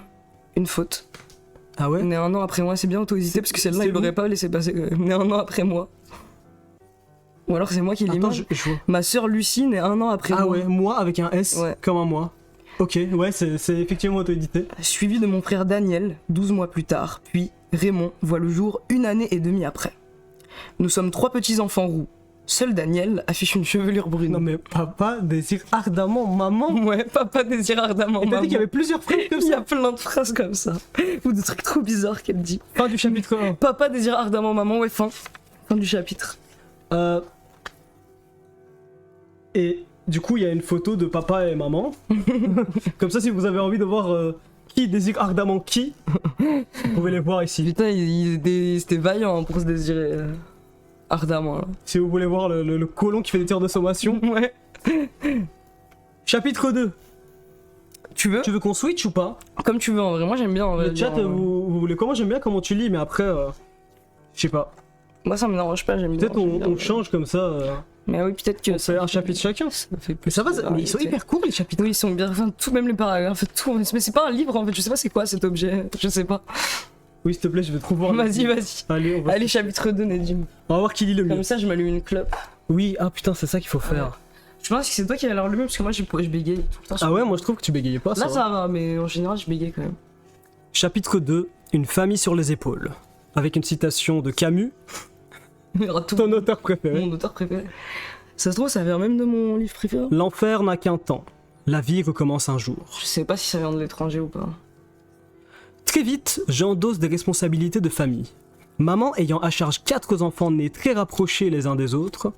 Speaker 2: faute.
Speaker 3: Ah ouais?
Speaker 2: Naît 1 an après moi, c'est bien auto-hésité parce que celle-là, il l'aurait pas laissé passer. Naît 1 an après moi. Ou alors c'est moi qui l'ai mis.
Speaker 3: Je vois.
Speaker 2: Ma sœur Lucie naît 1 an après moi.
Speaker 3: Ah ouais, moi avec un S, comme un moi. Ok, ouais, c'est effectivement auto-édité.
Speaker 2: Suivi de mon frère Daniel, 12 mois plus tard, puis Raymond voit le jour 1 année et demie après. Nous sommes 3 petits enfants roux. Seul Daniel affiche une chevelure brune.
Speaker 3: Non mais papa désire ardemment maman.
Speaker 2: Ouais, papa désire ardemment maman.
Speaker 3: Et t'as dit qu'il y avait plusieurs phrases comme ça.
Speaker 2: Il y a plein de phrases comme ça. Ou de trucs trop bizarres qu'elle dit.
Speaker 3: Fin du chapitre 1.
Speaker 2: Papa désire ardemment maman, ouais, fin du chapitre.
Speaker 3: Et du coup, il y a une photo de papa et maman. Comme ça, si vous avez envie de voir qui désire ardemment qui, vous pouvez les voir ici.
Speaker 2: Putain, c'était vaillant pour se désirer ardemment. Là.
Speaker 3: Si vous voulez voir le colon qui fait des tirs de sommation.
Speaker 2: Ouais.
Speaker 3: Chapitre 2.
Speaker 2: Tu veux
Speaker 3: qu'on switch ou pas?
Speaker 2: Comme tu veux, en vrai. Moi, j'aime bien. En vrai,
Speaker 3: le chat, vous voulez comment? J'aime bien comment tu lis, mais après, je sais pas.
Speaker 2: Moi, ça me dérange pas, j'aime bien.
Speaker 3: Peut-être on change comme ça.
Speaker 2: Mais oui, peut-être que.
Speaker 3: On fait un chapitre chacun.
Speaker 2: Ça fait plus
Speaker 3: mais ça va, mais ils sont hyper courts les chapitres.
Speaker 2: Oui, ils sont bien. Enfin, tout, même les paragraphes, tout. Mais c'est pas un livre en fait, je sais pas c'est quoi cet objet. Je sais pas.
Speaker 3: Oui, s'il te plaît, je vais trop voir.
Speaker 2: Vas-y.
Speaker 3: Allez,
Speaker 2: chapitre 2, Nedim.
Speaker 3: On va voir qui lit le mieux.
Speaker 2: Comme ça, je m'allume une clope.
Speaker 3: Oui, ah putain, c'est ça qu'il faut faire.
Speaker 2: Je pense que c'est toi qui vas leur allumer parce que moi, je bégaye tout le temps.
Speaker 3: Ah ouais, moi je trouve que tu bégayais pas.
Speaker 2: Là, ça va, mais en général, je bégaye quand même.
Speaker 3: Chapitre 2, une famille sur les épaules. Avec une citation de Camus. Ton auteur préféré.
Speaker 2: Mon auteur préféré. Ça se trouve, ça vient même de mon livre préféré.
Speaker 3: L'enfer n'a qu'un temps. La vie recommence un jour.
Speaker 2: Je sais pas si ça vient de l'étranger ou pas.
Speaker 3: Très vite, j'endosse des responsabilités de famille. Maman ayant à charge 4 enfants nés très rapprochés les uns des autres.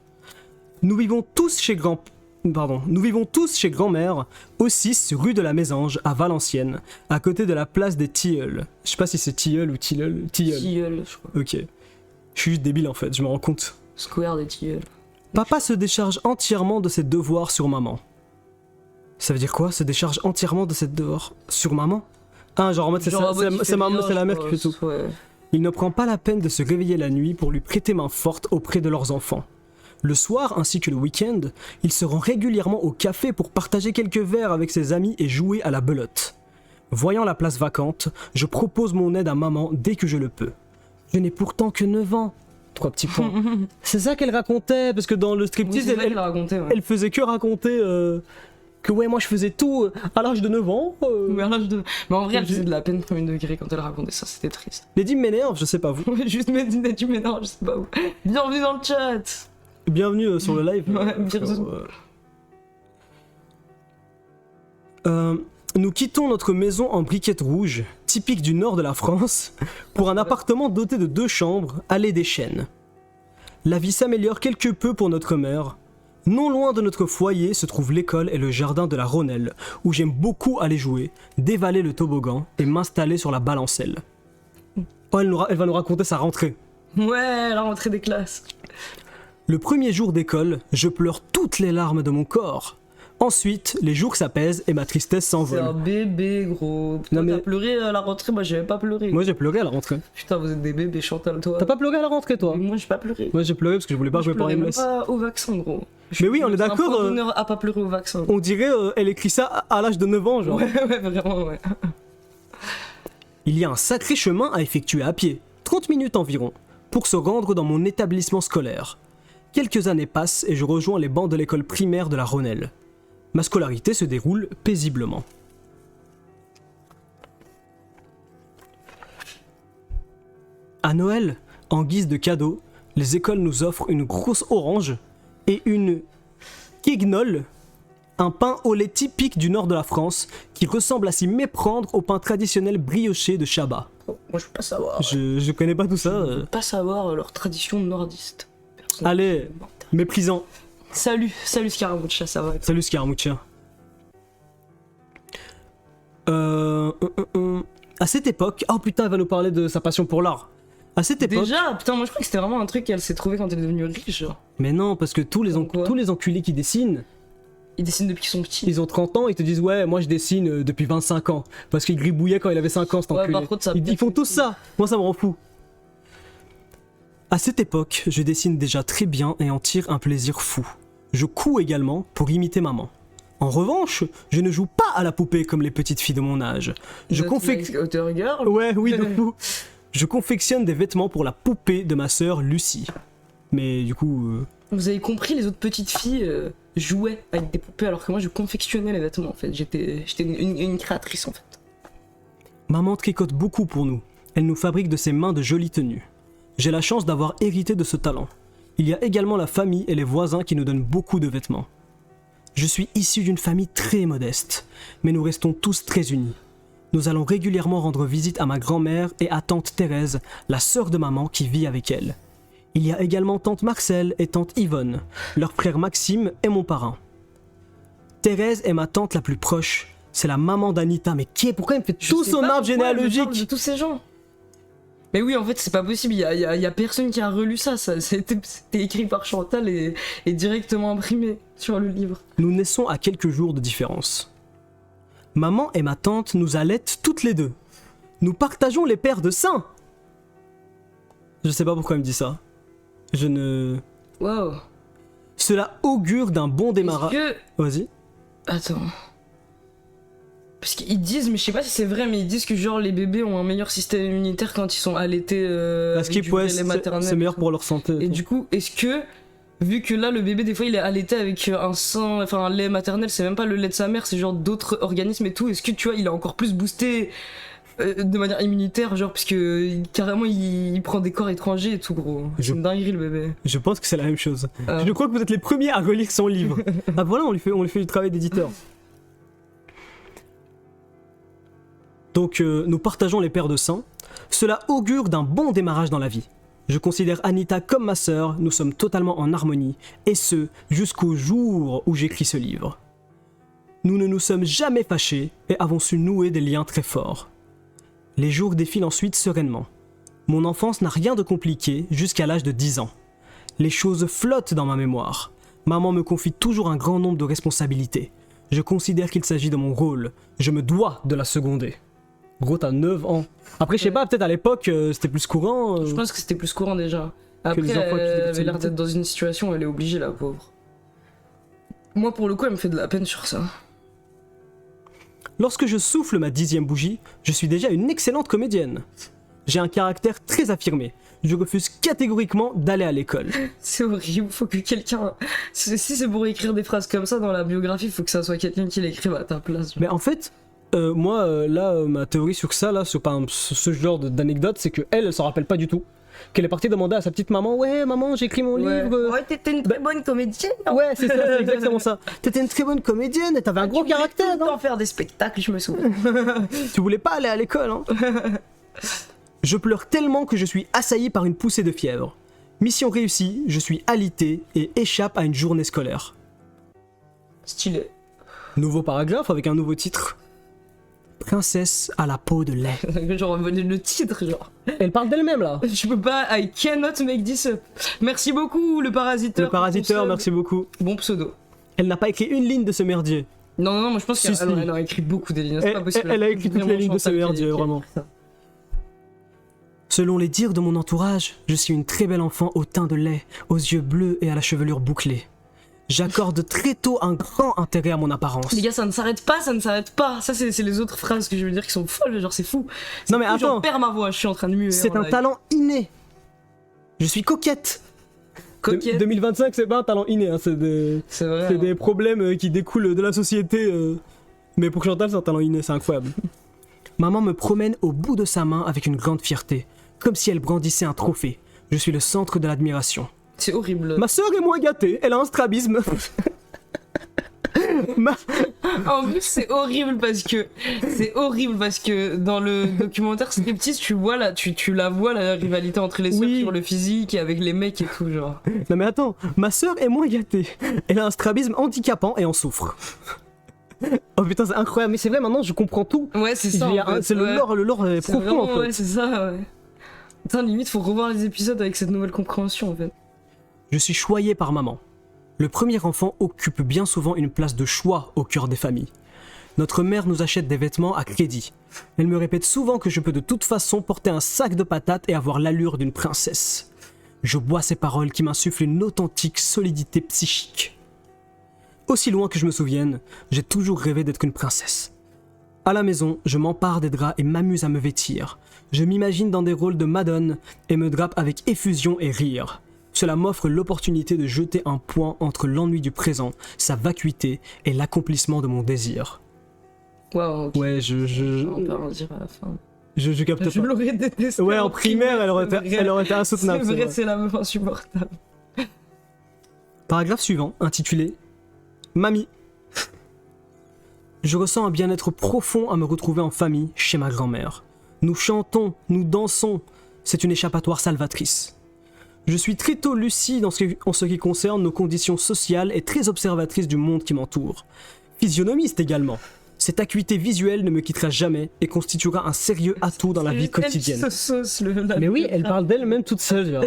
Speaker 3: Nous vivons tous chez grand-mère, au 6 rue de la Mésange, à Valenciennes, à côté de la place des Tilleuls. Je sais pas si c'est Tilleul ou Tilleul.
Speaker 2: Tilleul, je crois.
Speaker 3: Ok. Je suis juste débile en fait, je me rends compte.
Speaker 2: Square des Tilleuls.
Speaker 3: Papa se décharge entièrement de ses devoirs sur maman. Ça veut dire quoi? Se décharge entièrement de ses devoirs sur maman? Ah, genre en mode c'est la mère qui fait tout.
Speaker 2: Ouais.
Speaker 3: Il ne prend pas la peine de se réveiller la nuit pour lui prêter main forte auprès de leurs enfants. Le soir ainsi que le week-end, il se rend régulièrement au café pour partager quelques verres avec ses amis et jouer à la belote. Voyant la place vacante, je propose mon aide à maman dès que je le peux. Je n'ai pourtant que 9 ans. 3 petits points. C'est ça qu'elle racontait, parce que dans le striptease, elle faisait que raconter que ouais, moi je faisais tout à l'âge de 9 ans.
Speaker 2: Mais en vrai, elle faisait de la peine premier degré quand elle racontait ça, c'était triste.
Speaker 3: Lady m'énerve, je sais pas vous.
Speaker 2: Juste Lady m'énerve, je sais pas où. Bienvenue dans le chat.
Speaker 3: Bienvenue sur le live.
Speaker 2: Ouais, bienvenue.
Speaker 3: Nous quittons notre maison en briquette rouge, typique du nord de la France, pour un appartement doté de 2 chambres, allée des Chênes. La vie s'améliore quelque peu pour notre mère. Non loin de notre foyer se trouvent l'école et le jardin de la Rhônelle, où j'aime beaucoup aller jouer, dévaler le toboggan et m'installer sur la balancelle. Oh, elle va nous raconter sa rentrée.
Speaker 2: Ouais, la rentrée des classes.
Speaker 3: Le premier jour d'école, je pleure toutes les larmes de mon corps. Ensuite, les jours s'apaisent et ma tristesse s'envole.
Speaker 2: C'est un bébé, gros. Putain, t'as pleuré à la rentrée, moi j'avais pas pleuré.
Speaker 3: Moi j'ai pleuré à la rentrée.
Speaker 2: Putain, vous êtes des bébés, Chantal, toi.
Speaker 3: T'as pas pleuré à la rentrée, toi?
Speaker 2: Moi j'ai pas pleuré.
Speaker 3: Moi j'ai pleuré parce que je voulais pas jouer par MS.
Speaker 2: Je pleurais pas au vaccin, gros.
Speaker 3: Mais oui, on est d'accord.
Speaker 2: Un point d'honneur à pas pleurer au vaccin.
Speaker 3: On dirait, elle écrit ça à l'âge de 9 ans, genre.
Speaker 2: Ouais, vraiment, ouais.
Speaker 3: Il y a un sacré chemin à effectuer à pied, 30 minutes environ.
Speaker 1: pour se rendre dans mon établissement scolaire. Quelques années passent et je rejoins les bancs de l'école primaire de la Rhônelle. Ma scolarité se déroule paisiblement. À Noël, en guise de cadeau, les écoles nous offrent une grosse orange et une guignole, un pain au lait typique du nord de la France qui ressemble à s'y méprendre au pain traditionnel brioché de Chabat.
Speaker 2: Oh, moi, je veux pas savoir.
Speaker 1: Je connais pas tout ça.
Speaker 2: Je veux pas savoir leur tradition nordiste.
Speaker 1: Allez, méprisant.
Speaker 2: Salut Scaramuccia, ça va.
Speaker 1: Salut Scaramuccia. À cette époque... Oh putain, elle va nous parler de sa passion pour l'art. À cette époque...
Speaker 2: Déjà, putain, moi je crois que c'était vraiment un truc qu'elle s'est trouvée quand elle est devenue riche, genre.
Speaker 1: Mais non, parce que tous les enculés qui dessinent,
Speaker 2: Ils dessinent depuis qu'ils sont petits.
Speaker 1: ils ont 30 ans, ils te disent ouais, moi je dessine depuis 25 ans. Parce qu'il gribouillait quand il avait 5 ans, cet
Speaker 2: Ouais,
Speaker 1: enculé.
Speaker 2: par contre, ça a
Speaker 1: Ils
Speaker 2: bien
Speaker 1: font
Speaker 2: fait
Speaker 1: tous
Speaker 2: tout.
Speaker 1: ça. Moi ça me rend fou. À cette époque, je dessine déjà très bien et en tire un plaisir fou. Je couds également pour imiter maman. En revanche, je ne joue pas à la poupée comme les petites filles de mon âge. Je confectionne...
Speaker 2: Outer Girl.
Speaker 1: Ouais, oui, de fou. Je confectionne des vêtements pour la poupée de ma sœur Lucie. Mais du coup...
Speaker 2: Vous avez compris, les autres petites filles jouaient avec des poupées alors que moi je confectionnais les vêtements en fait. J'étais une créatrice en fait.
Speaker 1: Maman tricote beaucoup pour nous. Elle nous fabrique de ses mains de jolies tenues. J'ai la chance d'avoir hérité de ce talent. Il y a également la famille et les voisins qui nous donnent beaucoup de vêtements. Je suis issu d'une famille très modeste, mais nous restons tous très unis. Nous allons régulièrement rendre visite à ma grand-mère et à tante Thérèse, la sœur de maman qui vit avec elle. Il y a également tante Marcel et tante Yvonne, leur frère Maxime et mon parrain. Thérèse est ma tante la plus proche. C'est la maman d'Anita, mais pourquoi elle me fait
Speaker 2: Je
Speaker 1: tout
Speaker 2: sais
Speaker 1: son
Speaker 2: pas
Speaker 1: arbre
Speaker 2: pourquoi elle me parle
Speaker 1: généalogique?
Speaker 2: de tous ces gens. Mais oui, en fait, c'est pas possible. Il y a personne qui a relu ça. C'était écrit par Chantal et directement imprimé sur le livre.
Speaker 1: Nous naissons à quelques jours de différence. Maman et ma tante nous allaitent toutes les deux. Nous partageons les paires de seins. Je sais pas pourquoi elle me dit ça. Je ne...
Speaker 2: Waouh.
Speaker 1: Cela augure d'un bon démarrage.
Speaker 2: Est-ce que...
Speaker 1: Vas-y.
Speaker 2: Attends. Parce qu'ils disent, mais je sais pas si c'est vrai, mais ils disent que genre les bébés ont un meilleur système immunitaire quand ils sont allaités
Speaker 1: Parce
Speaker 2: avec
Speaker 1: que ouais,
Speaker 2: lait maternel.
Speaker 1: c'est meilleur pour leur santé.
Speaker 2: Et du coup, est-ce que, vu que là le bébé des fois il est allaité avec un sein, enfin un lait maternel, c'est même pas le lait de sa mère, c'est genre d'autres organismes et tout, est-ce que tu vois il est encore plus boosté de manière immunitaire, genre parce que carrément il prend des corps étrangers et tout gros. C'est une dinguerie le bébé.
Speaker 1: Je pense que c'est la même chose.
Speaker 2: Ah.
Speaker 1: Je crois que vous êtes les premiers à relire son livre. Ah voilà, on lui fait du travail d'éditeur. Donc nous partageons les paires de seins. Cela augure d'un bon démarrage dans la vie. Je considère Anita comme ma sœur, nous sommes totalement en harmonie, et ce, jusqu'au jour où j'écris ce livre. Nous ne nous sommes jamais fâchés et avons su nouer des liens très forts. Les jours défilent ensuite sereinement. Mon enfance n'a rien de compliqué jusqu'à l'âge de 10 ans. Les choses flottent dans ma mémoire. Maman me confie toujours un grand nombre de responsabilités. Je considère qu'il s'agit de mon rôle. Je me dois de la seconder. Gros, t'as 9 ans. Après, je sais pas, peut-être à l'époque, c'était plus courant.
Speaker 2: Je pense que c'était plus courant déjà. Après,
Speaker 1: les enfants qui
Speaker 2: elle
Speaker 1: écoutent
Speaker 2: avait l'air
Speaker 1: ça.
Speaker 2: d'être dans une situation où elle est obligée la pauvre. Moi pour le coup elle me fait de la peine sur ça.
Speaker 1: Lorsque je souffle ma 10e bougie, je suis déjà une excellente comédienne. J'ai un caractère très affirmé. Je refuse catégoriquement d'aller à l'école.
Speaker 2: C'est horrible, faut que quelqu'un... Si c'est pour écrire des phrases comme ça dans la biographie, faut que ça soit quelqu'un qui l'écrive à ta place.
Speaker 1: Mais en fait, moi, ma théorie sur ça, là, sur par exemple, ce genre d'anecdote, c'est que elle s'en rappelle pas du tout. Qu'elle est partie demander à sa petite maman, ouais, maman, j'ai écrit mon livre.
Speaker 2: Ouais, t'étais une très bonne comédienne.
Speaker 1: Ouais, c'est ça, c'est exactement ça. T'étais une très bonne comédienne et t'avais un gros caractère,
Speaker 2: Tout le temps
Speaker 1: hein.
Speaker 2: faire des spectacles, je me souviens.
Speaker 1: Tu voulais pas aller à l'école, hein. Je pleure tellement que je suis assailli par une poussée de fièvre. Mission réussie, je suis alité et échappe à une journée scolaire.
Speaker 2: Stylé.
Speaker 1: Nouveau paragraphe avec un nouveau titre. Princesse à la peau de lait.
Speaker 2: Genre le titre, genre.
Speaker 1: Elle parle d'elle-même là.
Speaker 2: Je peux pas, I cannot make this up. Merci beaucoup, le parasiteur.
Speaker 1: Le parasiteur,
Speaker 2: pour ton
Speaker 1: merci beaucoup.
Speaker 2: sub. Bon pseudo.
Speaker 1: Elle n'a pas écrit une ligne de ce merdier.
Speaker 2: Non, moi je pense
Speaker 1: Si,
Speaker 2: qu'elle
Speaker 1: si.
Speaker 2: elle a écrit beaucoup des lignes, c'est pas possible.
Speaker 1: Elle a écrit toutes
Speaker 2: Vraiment
Speaker 1: les lignes de ce
Speaker 2: Chantal qui-
Speaker 1: merdier,
Speaker 2: qui a
Speaker 1: vraiment.
Speaker 2: écrit ça.
Speaker 1: Selon les dires de mon entourage, je suis une très belle enfant au teint de lait, aux yeux bleus et à la chevelure bouclée. J'accorde très tôt un grand intérêt à mon apparence.
Speaker 2: Les gars, ça ne s'arrête pas, ça ne s'arrête pas. Ça, c'est les autres phrases que je veux dire qui sont folles, genre c'est fou.
Speaker 1: Non mais
Speaker 2: J'en
Speaker 1: attends,
Speaker 2: perds ma voix, je suis en train de muer.
Speaker 1: c'est
Speaker 2: en
Speaker 1: un
Speaker 2: live.
Speaker 1: talent inné. Je suis coquette.
Speaker 2: Coquette.
Speaker 1: 2025, c'est pas un talent inné, hein, c'est des
Speaker 2: C'est vrai.
Speaker 1: problèmes qui découlent de la société. Mais pour Chantal, c'est un talent inné, c'est incroyable. Maman me promène au bout de sa main avec une grande fierté, comme si elle brandissait un trophée. Je suis le centre de l'admiration.
Speaker 2: C'est horrible.
Speaker 1: Ma sœur est moins gâtée, elle a un strabisme.
Speaker 2: En plus, c'est horrible parce que dans le documentaire Striptease, tu vois là, tu la vois la rivalité entre les sœurs
Speaker 1: Oui.
Speaker 2: sur le physique et avec les mecs et tout genre.
Speaker 1: Non mais attends, ma sœur est moins gâtée. Elle a un strabisme handicapant et en souffre. Oh putain, c'est incroyable, mais c'est vrai, maintenant je comprends tout.
Speaker 2: Ouais, c'est ça. en fait,
Speaker 1: C'est
Speaker 2: ouais.
Speaker 1: le lore est
Speaker 2: C'est
Speaker 1: profond
Speaker 2: vraiment,
Speaker 1: en fait.
Speaker 2: ouais, c'est ça. Ouais. Putain, limite, faut revoir les épisodes avec cette nouvelle compréhension en fait.
Speaker 1: Je suis choyé par maman. Le premier enfant occupe bien souvent une place de choix au cœur des familles. Notre mère nous achète des vêtements à crédit. Elle me répète souvent que je peux de toute façon porter un sac de patates et avoir l'allure d'une princesse. Je bois ces paroles qui m'insufflent une authentique solidité psychique. Aussi loin que je me souvienne, j'ai toujours rêvé d'être une princesse. À la maison, je m'empare des draps et m'amuse à me vêtir. Je m'imagine dans des rôles de Madone et me drape avec effusion et rire. Cela m'offre l'opportunité de jeter un point entre l'ennui du présent, sa vacuité et l'accomplissement de mon désir.
Speaker 2: Waouh. Ok.
Speaker 1: Ouais,
Speaker 2: On peut en dire à la fin.
Speaker 1: je capte
Speaker 2: Je
Speaker 1: pas.
Speaker 2: l'aurais détesté.
Speaker 1: Ouais, en primaire, elle aurait été insoutenable.
Speaker 2: C'est
Speaker 1: c'est
Speaker 2: vrai,
Speaker 1: vrai.
Speaker 2: c'est la meuf insupportable.
Speaker 1: Paragraphe suivant, intitulé Mamie. Je ressens un bien-être profond à me retrouver en famille chez ma grand-mère. Nous chantons, nous dansons, c'est une échappatoire salvatrice. Je suis très tôt lucide en ce qui concerne nos conditions sociales et très observatrice du monde qui m'entoure. Physionomiste également. Cette acuité visuelle ne me quittera jamais et constituera un sérieux atout dans la vie quotidienne. Mais oui, elle parle d'elle-même toute seule, genre.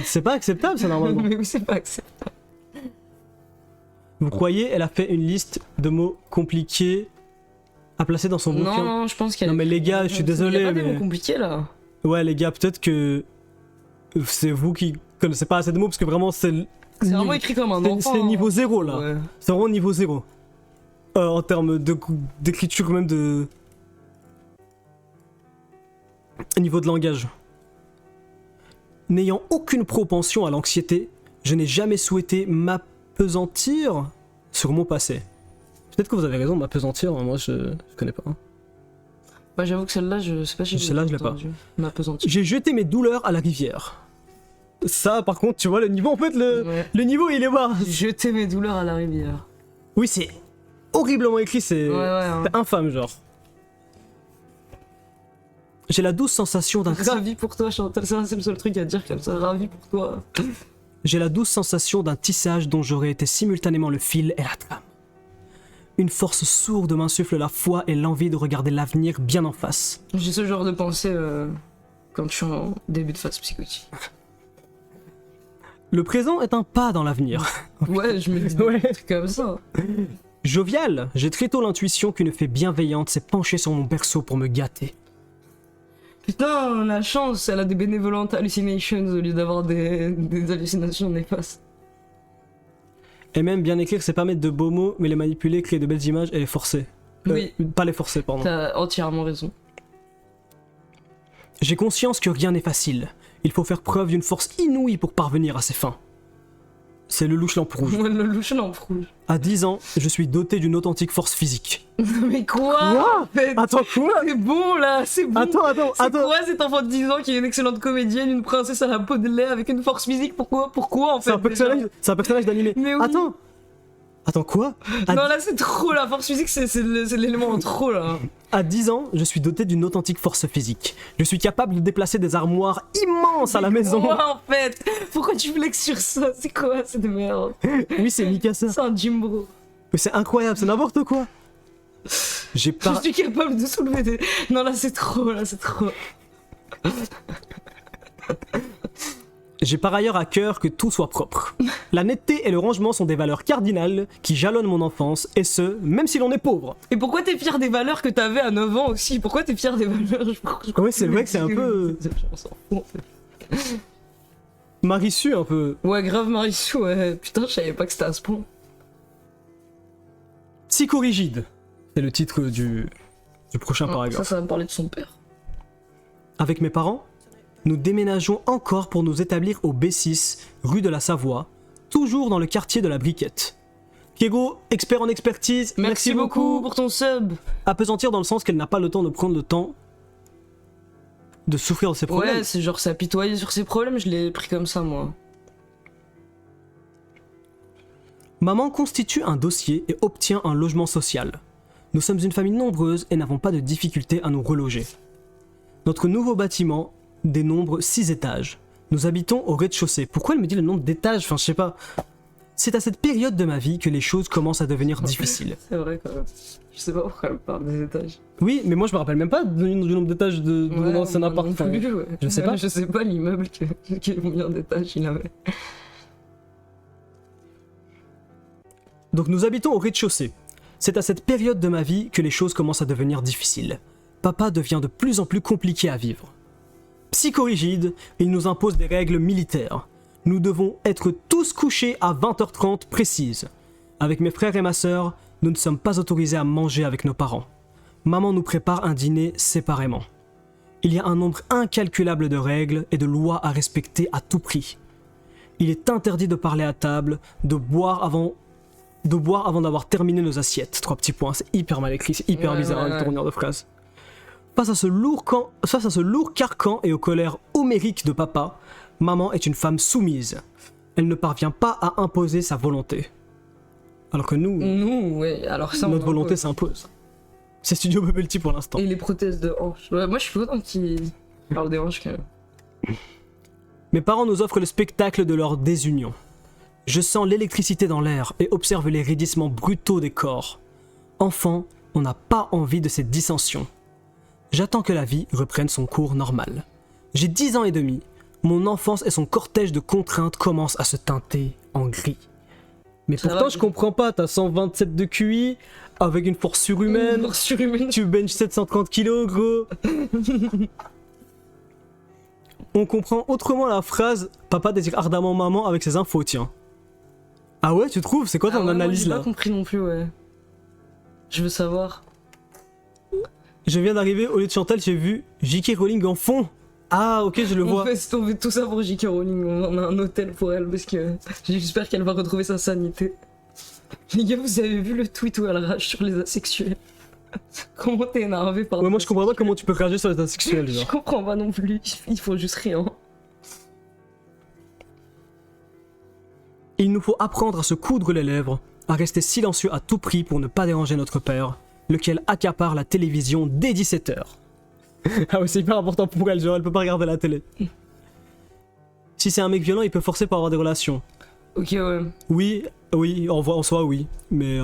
Speaker 1: C'est pas acceptable ça normalement.
Speaker 2: Mais oui, c'est pas acceptable.
Speaker 1: Vous croyez, elle a fait une liste de mots compliqués à placer dans son bouquin?
Speaker 2: Non, je pense qu'elle.
Speaker 1: Non mais les gars, je suis désolé,
Speaker 2: Il y a pas des
Speaker 1: mais...
Speaker 2: mots compliqués là.
Speaker 1: Ouais les gars, peut-être que c'est vous qui connaissez pas assez de mots parce que vraiment c'est...
Speaker 2: C'est vraiment écrit comme un enfant.
Speaker 1: C'est niveau 0 là.
Speaker 2: Ouais.
Speaker 1: C'est vraiment niveau 0. En termes d'écriture même de... Niveau de langage. N'ayant aucune propension à l'anxiété, je n'ai jamais souhaité m'appesantir sur mon passé. Peut-être que vous avez raison, m'appesantir, moi je connais pas.
Speaker 2: Bah j'avoue que celle-là, je sais pas si
Speaker 1: Celle-là, je l'ai pas.
Speaker 2: M'appesantir.
Speaker 1: J'ai jeté mes douleurs à la rivière. Ça, par contre, tu vois, le niveau, en fait,
Speaker 2: Ouais.
Speaker 1: le niveau, il est bas.
Speaker 2: Jeter mes douleurs à la rivière.
Speaker 1: Oui, c'est horriblement écrit, c'est
Speaker 2: Ouais, hein.
Speaker 1: c'est infâme, genre. J'ai la douce sensation d'un...
Speaker 2: Ravi pour toi, Chantal, c'est le seul truc à dire comme ça. Ravi pour toi.
Speaker 1: J'ai la douce sensation d'un tissage dont j'aurais été simultanément le fil et la trame. Une force sourde m'insuffle la foi et l'envie de regarder l'avenir bien en face.
Speaker 2: J'ai ce genre de pensée quand je suis en début de phase psychotique.
Speaker 1: Le présent est un pas dans l'avenir.
Speaker 2: Ouais, je me dis des
Speaker 1: Ouais.
Speaker 2: trucs comme ça.
Speaker 1: Jovial, j'ai très tôt l'intuition qu'une fée bienveillante s'est penchée sur mon berceau pour me gâter.
Speaker 2: Putain, la chance, elle a des bénévolentes hallucinations au lieu d'avoir des hallucinations néfastes.
Speaker 1: Et même bien écrire, c'est pas mettre de beaux mots, mais les manipuler, créer de belles images et les forcer.
Speaker 2: Oui.
Speaker 1: Pas les forcer, pardon.
Speaker 2: T'as entièrement raison.
Speaker 1: J'ai conscience que rien n'est facile. Il faut faire preuve d'une force inouïe pour parvenir à ses fins. C'est le louche lampe rouge.
Speaker 2: Le louche lampe rouge.
Speaker 1: À 10 ans, je suis doté d'une authentique force physique.
Speaker 2: Mais quoi en fait
Speaker 1: Attends, quoi?
Speaker 2: C'est bon là, c'est bon.
Speaker 1: Attends.
Speaker 2: C'est quoi cet enfant de 10 ans qui est une excellente comédienne, une princesse à la peau de lait avec une force physique? Pourquoi en fait déjà
Speaker 1: C'est un personnage d'animé.
Speaker 2: Mais oui.
Speaker 1: Attends, quoi?
Speaker 2: Non là c'est trop, la force physique c'est l'élément en trop là.
Speaker 1: À 10 ans, je suis doté d'une authentique force physique. Je suis capable de déplacer des armoires immenses à la maison.
Speaker 2: Quoi en fait? Pourquoi tu flexes sur ça? C'est quoi cette merde?
Speaker 1: Oui, c'est Mikasa.
Speaker 2: C'est un Jimbro.
Speaker 1: Mais c'est incroyable, c'est n'importe quoi. J'ai
Speaker 2: Je suis capable de soulever des... Non là c'est trop,
Speaker 1: J'ai par ailleurs à cœur que tout soit propre. La netteté et le rangement sont des valeurs cardinales qui jalonnent mon enfance, et ce, même si l'on est pauvre.
Speaker 2: Et pourquoi t'es fier des valeurs que t'avais à 9 ans aussi? Pourquoi t'es fier des valeurs?
Speaker 1: Ouais, c'est vrai que c'est un peu...
Speaker 2: On s'en fout, en fait.
Speaker 1: Marissu un peu.
Speaker 2: Ouais, grave Marissou, ouais. Putain, je savais pas que c'était à ce point.
Speaker 1: Psychorigide. C'est le titre du prochain paragraphe.
Speaker 2: Ça va me parler de son père.
Speaker 1: Avec mes parents, nous déménageons encore pour nous établir au B6, rue de la Savoie, toujours dans le quartier de la Briquette. Kiego, expert en expertise,
Speaker 2: Merci beaucoup pour ton sub.
Speaker 1: Appesantir dans le sens qu'elle n'a pas le temps de prendre le temps de souffrir de ses problèmes.
Speaker 2: Ouais, c'est genre s'apitoyer sur ses problèmes, je l'ai pris comme ça moi.
Speaker 1: Maman constitue un dossier et obtient un logement social. Nous sommes une famille nombreuse et n'avons pas de difficulté à nous reloger. Notre nouveau bâtiment dénombre 6 étages. Nous habitons au rez-de-chaussée. Pourquoi elle me dit le nombre d'étages? Enfin, je sais pas. C'est à cette période de ma vie que les choses commencent à devenir difficiles.
Speaker 2: C'est vrai quand même. Je sais pas pourquoi elle parle des étages.
Speaker 1: Oui, mais moi je me rappelle même pas du nombre d'étages de mon ancien appart.
Speaker 2: Non plus, ouais.
Speaker 1: Je sais pas.
Speaker 2: Je sais pas l'immeuble combien d'étages il avait.
Speaker 1: Donc nous habitons au rez-de-chaussée. C'est à cette période de ma vie que les choses commencent à devenir difficiles. Papa devient de plus en plus compliqué à vivre. Psychorigide, il nous impose des règles militaires. Nous devons être tous couchés à 20h30 précise. Avec mes frères et ma sœur, nous ne sommes pas autorisés à manger avec nos parents. Maman nous prépare un dîner séparément. Il y a un nombre incalculable de règles et de lois à respecter à tout prix. Il est interdit de parler à table, de boire avant d'avoir terminé nos assiettes. 3 petits points, c'est hyper mal écrit, c'est hyper bizarre le tournure de phrase. Face à ce lourd carcan et aux colères homériques de papa, maman est une femme soumise. Elle ne parvient pas à imposer sa volonté. Alors que nous,
Speaker 2: ouais, alors ça,
Speaker 1: notre volonté s'impose. C'est Studio Bubble Tea pour l'instant.
Speaker 2: Et les prothèses de hanches. Ouais, moi je suis content qu'ils parlent des hanches quand même.
Speaker 1: Mes parents nous offrent le spectacle de leur désunion. Je sens l'électricité dans l'air et observe les raidissements brutaux des corps. Enfant, on n'a pas envie de ces dissensions. J'attends que la vie reprenne son cours normal. J'ai 10 ans et demi. Mon enfance et son cortège de contraintes commencent à se teinter en gris. Mais
Speaker 2: Ça
Speaker 1: pourtant,
Speaker 2: va,
Speaker 1: je comprends pas. T'as 127 de QI, avec une force surhumaine. Tu benches 730 kilos, gros. On comprend autrement la phrase « Papa désire ardemment maman » avec ses infos, tiens. Ah ouais, tu trouves? C'est quoi ton analyse
Speaker 2: j'ai
Speaker 1: là?
Speaker 2: pas compris non plus, ouais. Je veux savoir.
Speaker 1: Je viens d'arriver, au lieu de Chantal, j'ai vu J.K. Rowling en fond. Ah ok, je le vois.
Speaker 2: On fait tout ça pour J.K. Rowling, on a un hôtel pour elle parce que j'espère qu'elle va retrouver sa sanité. Les gars, vous avez vu le tweet où elle rage sur les asexuels? Comment t'es énervé par...
Speaker 1: Ouais, moi je comprends pas comment tu peux réagir sur les asexuels,
Speaker 2: Je
Speaker 1: genre.
Speaker 2: comprends pas non plus, il faut juste rien.
Speaker 1: Il nous faut apprendre à se coudre les lèvres, à rester silencieux à tout prix pour ne pas déranger notre père, lequel accapare la télévision dès 17h. Ah ouais, c'est hyper important pour elle, genre elle peut pas regarder la télé. Si c'est un mec violent, il peut forcer pour avoir des relations.
Speaker 2: Ok, ouais.
Speaker 1: Oui, en soi oui, mais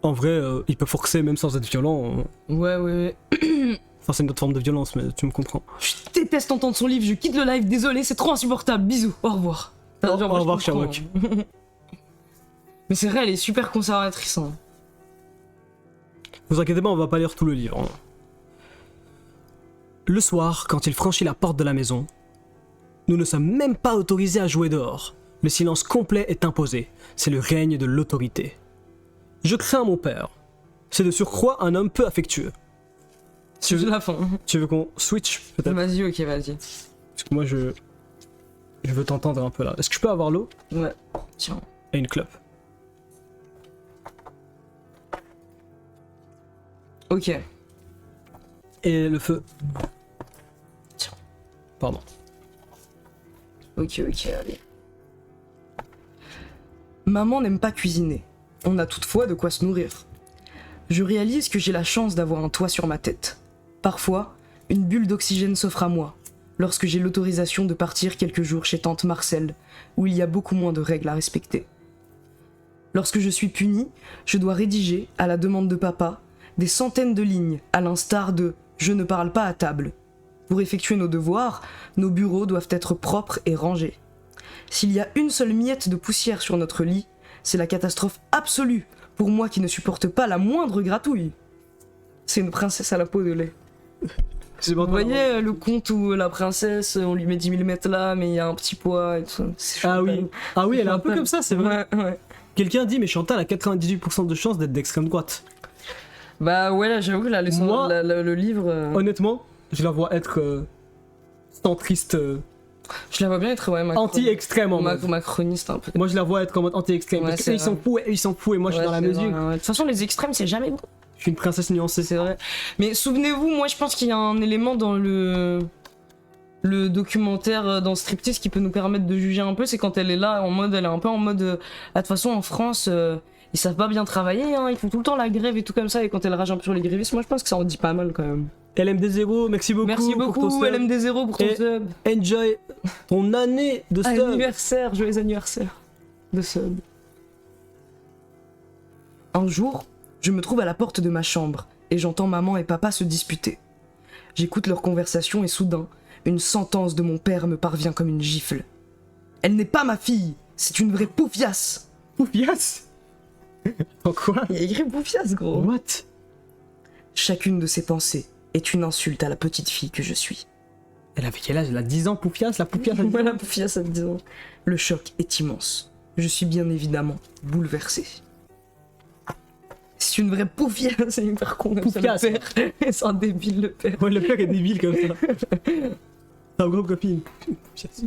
Speaker 1: en vrai, il peut forcer même sans être violent.
Speaker 2: Ouais.
Speaker 1: Enfin, c'est une autre forme de violence, mais tu me comprends.
Speaker 2: Je déteste entendre son livre, je quitte le live, désolé, c'est trop insupportable, bisous, au revoir.
Speaker 1: Au revoir, Sherlock.
Speaker 2: Mais c'est vrai, elle est super conservatrice. Hein.
Speaker 1: Vous inquiétez pas, on va pas lire tout le livre. Hein. Le soir, quand il franchit la porte de la maison, nous ne sommes même pas autorisés à jouer dehors. Le silence complet est imposé. C'est le règne de l'autorité. Je crains mon père. C'est de surcroît un homme peu affectueux.
Speaker 2: C'est la fin.
Speaker 1: Tu veux qu'on switch peut-être?
Speaker 2: Vas-y, ok, vas-y.
Speaker 1: Parce que moi je veux t'entendre un peu là. Est-ce que je peux avoir l'eau
Speaker 2: Ouais, tiens.
Speaker 1: et une clope?
Speaker 2: Ok.
Speaker 1: Et le feu.
Speaker 2: Tiens.
Speaker 1: Pardon.
Speaker 2: Ok, allez. Maman n'aime pas cuisiner. On a toutefois de quoi se nourrir. Je réalise que j'ai la chance d'avoir un toit sur ma tête. Parfois, une bulle d'oxygène s'offre à moi, lorsque j'ai l'autorisation de partir quelques jours chez tante Marcel, où il y a beaucoup moins de règles à respecter. Lorsque je suis puni, je dois rédiger, à la demande de papa, des centaines de lignes, à l'instar de « Je ne parle pas à table ». Pour effectuer nos devoirs, nos bureaux doivent être propres et rangés. S'il y a une seule miette de poussière sur notre lit, c'est la catastrophe absolue pour moi qui ne supporte pas la moindre gratouille. C'est une princesse à la peau de lait. Vous voyez le conte où la princesse, on lui met 10 000 mètres là, mais il y a un petit poids et tout.
Speaker 1: Ah oui, elle est un peu comme ça, c'est vrai.
Speaker 2: Ouais.
Speaker 1: Quelqu'un dit, mais Chantal a 98% de chance d'être d'extrême droite.
Speaker 2: Bah ouais, là j'avoue que la leçon,
Speaker 1: Moi,
Speaker 2: le livre...
Speaker 1: Honnêtement, je la vois être centriste,
Speaker 2: Je la vois bien être
Speaker 1: anti-extrême en mode.
Speaker 2: macroniste un peu.
Speaker 1: Moi je la vois être en mode anti-extrême,
Speaker 2: Ouais,
Speaker 1: parce
Speaker 2: c'est
Speaker 1: qu'ils s'en
Speaker 2: vrai.
Speaker 1: foutent, ils s'en foutent, et moi je suis dans la
Speaker 2: c'est
Speaker 1: musique.
Speaker 2: vrai, ouais. De toute façon, les extrêmes, c'est jamais bon.
Speaker 1: Je suis une princesse nuancée.
Speaker 2: C'est vrai. Mais souvenez-vous, moi je pense qu'il y a un élément dans le documentaire dans Striptease qui peut nous permettre de juger un peu, c'est quand elle est là en mode, elle est un peu en mode ah, de toute façon en France ils savent pas bien travailler, hein, ils font tout le temps la grève et tout comme ça, et quand elle rage un peu sur les grévistes, moi je pense que ça en dit pas mal quand même.
Speaker 1: LMD0, merci beaucoup.
Speaker 2: Merci
Speaker 1: pour ton
Speaker 2: beaucoup
Speaker 1: sub.
Speaker 2: LMD0 pour ton
Speaker 1: Et-
Speaker 2: sub.
Speaker 1: Enjoy ton année de sub.
Speaker 2: Anniversaire, joyeux anniversaire de sub. Un jour, je me trouve à la porte de ma chambre et j'entends maman et papa se disputer. J'écoute leur conversation et soudain, une sentence de mon père me parvient comme une gifle. Elle n'est pas ma fille, c'est une vraie poufiasse.
Speaker 1: Poufias. En quoi?
Speaker 2: Il y a écrit poufiasse, gros.
Speaker 1: What?
Speaker 2: Chacune de ces pensées est une insulte à la petite fille que je suis.
Speaker 1: Elle avait quel âge? Elle a 10 ans, Poufias? La Poufias elle-
Speaker 2: Voilà, poufiasse à 10 ans. Le choc est immense. Je suis bien évidemment bouleversé. C'est une vraie poufiasse, c'est hyper con comme ça,
Speaker 1: Poufiasse.
Speaker 2: le père. C'est un débile, le père.
Speaker 1: Ouais, le père est débile comme ça. C'est un gros copine. Poufias.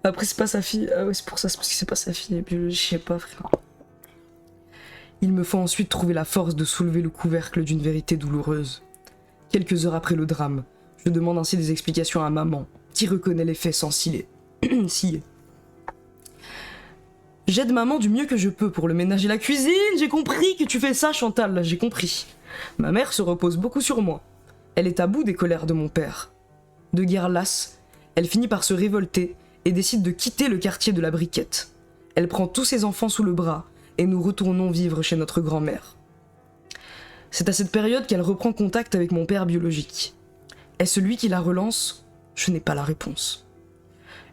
Speaker 2: Après, c'est pas sa fille. Ah ouais, c'est pour ça, c'est parce que c'est pas sa fille. Et puis, je sais pas, frère. Il me faut ensuite trouver la force de soulever le couvercle d'une vérité douloureuse. Quelques heures après le drame, je demande ainsi des explications à maman, qui reconnaît les faits sans scier. J'aide maman du mieux que je peux pour le ménage et la cuisine. J'ai compris que tu fais ça, Chantal, là, j'ai compris. Ma mère se repose beaucoup sur moi. Elle est à bout des colères de mon père. De guerre lasse, elle finit par se révolter et décide de quitter le quartier de la Briquette. Elle prend tous ses enfants sous le bras et nous retournons vivre chez notre grand-mère. C'est à cette période qu'elle reprend contact avec mon père biologique. Est-ce lui qui la relance ? Je n'ai pas la réponse.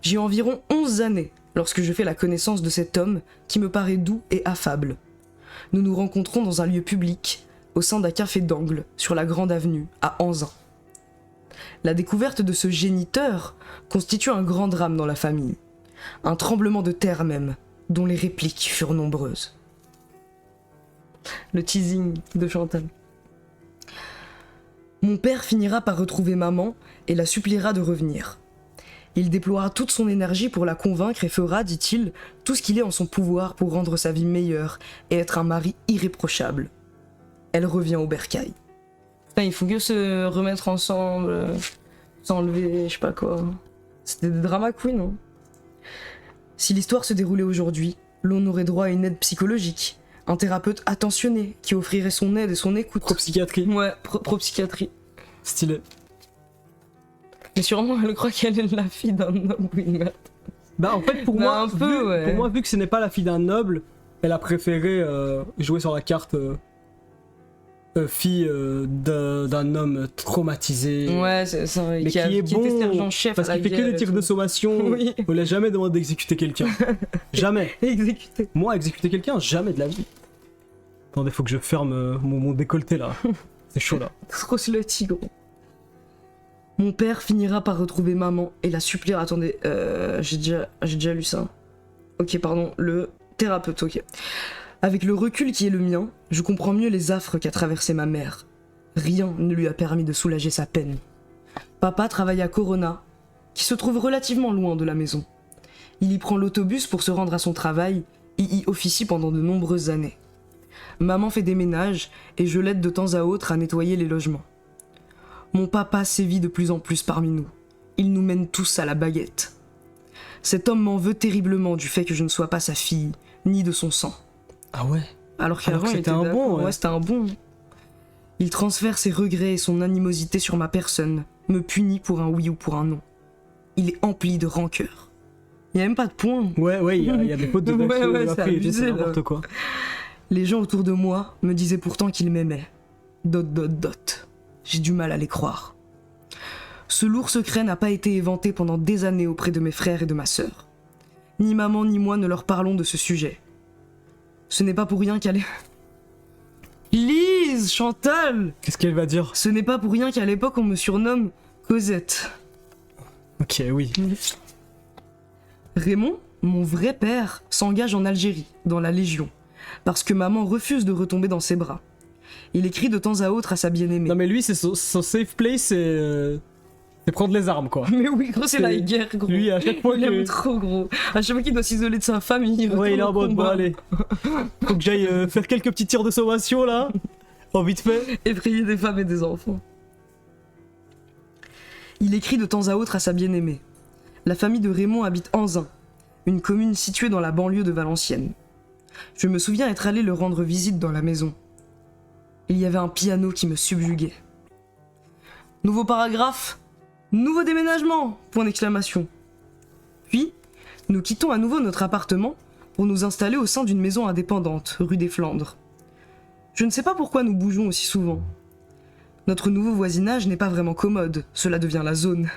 Speaker 2: J'ai environ 11 années lorsque je fais la connaissance de cet homme qui me paraît doux et affable. Nous nous rencontrons dans un lieu public, au sein d'un café d'angle, sur la grande avenue, à Anzin. La découverte de ce géniteur constitue un grand drame dans la famille. Un tremblement de terre même, dont les répliques furent nombreuses. Le teasing de Chantal. Mon père finira par retrouver maman et la suppliera de revenir. Il déploiera toute son énergie pour la convaincre et fera, dit-il, tout ce qu'il est en son pouvoir pour rendre sa vie meilleure et être un mari irréprochable. Elle revient au bercail. Putain, il faut que se remettre ensemble, s'enlever, je sais pas quoi. C'était des drama queens, hein. Si l'histoire se déroulait aujourd'hui, l'on aurait droit à une aide psychologique, un thérapeute attentionné qui offrirait son aide et son écoute.
Speaker 1: Pro-psychiatrie.
Speaker 2: Ouais, pro-psychiatrie.
Speaker 1: Stylé.
Speaker 2: Mais sûrement, elle croit qu'elle est la fille d'un homme ou une merde.
Speaker 1: Bah en fait pour
Speaker 2: Bah,
Speaker 1: moi,
Speaker 2: un peu, ouais.
Speaker 1: pour moi vu que ce n'est pas la fille d'un noble, elle a préféré jouer sur la carte fille d'un homme traumatisé.
Speaker 2: Ouais, c'est ça.
Speaker 1: Mais qui est
Speaker 2: était
Speaker 1: bon
Speaker 2: sergent-chef
Speaker 1: parce
Speaker 2: à la
Speaker 1: qu'il fait que
Speaker 2: guerre
Speaker 1: des
Speaker 2: et
Speaker 1: tirs
Speaker 2: tout.
Speaker 1: de sommation.
Speaker 2: Oui.
Speaker 1: On l'a jamais demandé d'exécuter quelqu'un. Jamais.
Speaker 2: Exécuté.
Speaker 1: Moi exécuter quelqu'un, jamais de la vie. Attendez, faut que je ferme mon décolleté là. C'est chaud là.
Speaker 2: Trop slutty, gros. Mon père finira par retrouver maman et la suppliera. Attendez, j'ai déjà lu ça. Ok, pardon, le thérapeute, ok. Avec le recul qui est le mien, je comprends mieux les affres qu'a traversé ma mère. Rien ne lui a permis de soulager sa peine. Papa travaille à Corona, qui se trouve relativement loin de la maison. Il y prend l'autobus pour se rendre à son travail et y officie pendant de nombreuses années. Maman fait des ménages et je l'aide de temps à autre à nettoyer les logements. Mon papa sévit de plus en plus parmi nous. Il nous mène tous à la baguette. Cet homme m'en veut terriblement du fait que je ne sois pas sa fille, ni de son sang.
Speaker 1: Ah ouais.
Speaker 2: Alors qu'avant,
Speaker 1: Alors que
Speaker 2: il
Speaker 1: c'était
Speaker 2: était
Speaker 1: un
Speaker 2: d'accord.
Speaker 1: bon, ouais.
Speaker 2: Ouais, c'était un bon. Il transfère ses regrets et son animosité sur ma personne, me punit pour un oui ou pour un non. Il est empli de rancœur. Il n'y a même pas de point.
Speaker 1: Ouais, il y a des potes de
Speaker 2: Ouais,
Speaker 1: Daxo,
Speaker 2: ouais, c'est
Speaker 1: après,
Speaker 2: abusé,
Speaker 1: c'est
Speaker 2: là.
Speaker 1: n'importe quoi.
Speaker 2: Les gens autour de moi me disaient pourtant qu'ils m'aimaient. ... J'ai du mal à les croire. Ce lourd secret n'a pas été éventé pendant des années auprès de mes frères et de ma sœur. Ni maman ni moi ne leur parlons de ce sujet. Ce n'est pas pour rien qu'elle est... Lise, Chantal!
Speaker 1: Qu'est-ce qu'elle va dire?
Speaker 2: Ce n'est pas pour rien qu'à l'époque on me surnomme Cosette.
Speaker 1: Ok, oui.
Speaker 2: Raymond, mon vrai père, s'engage en Algérie, dans la Légion, parce que maman refuse de retomber dans ses bras. Il écrit de temps à autre à sa bien-aimée.
Speaker 1: Non mais lui, c'est son safe place, c'est
Speaker 3: C'est prendre les armes, quoi.
Speaker 2: Mais oui, gros, c'est la guerre, gros.
Speaker 3: Lui, à chaque fois
Speaker 2: il aime
Speaker 3: que...
Speaker 2: trop, gros. À chaque fois qu'il doit s'isoler de sa famille.
Speaker 3: Ouais, il est en mode, bon,
Speaker 2: combat.
Speaker 3: allez. Faut que j'aille faire quelques petits tirs de sommation, là. En vite fait.
Speaker 2: Effrayer des femmes et des enfants. Il écrit de temps à autre à sa bien-aimée. La famille de Raymond habite Anzin, une commune située dans la banlieue de Valenciennes. Je me souviens être allé leur rendre visite dans la maison. Il y avait un piano qui me subjuguait. Nouveau paragraphe, nouveau déménagement, point d'exclamation. Puis, nous quittons à nouveau notre appartement pour nous installer au sein d'une maison indépendante, rue des Flandres. Je ne sais pas pourquoi nous bougeons aussi souvent. Notre nouveau voisinage n'est pas vraiment commode, cela devient la zone.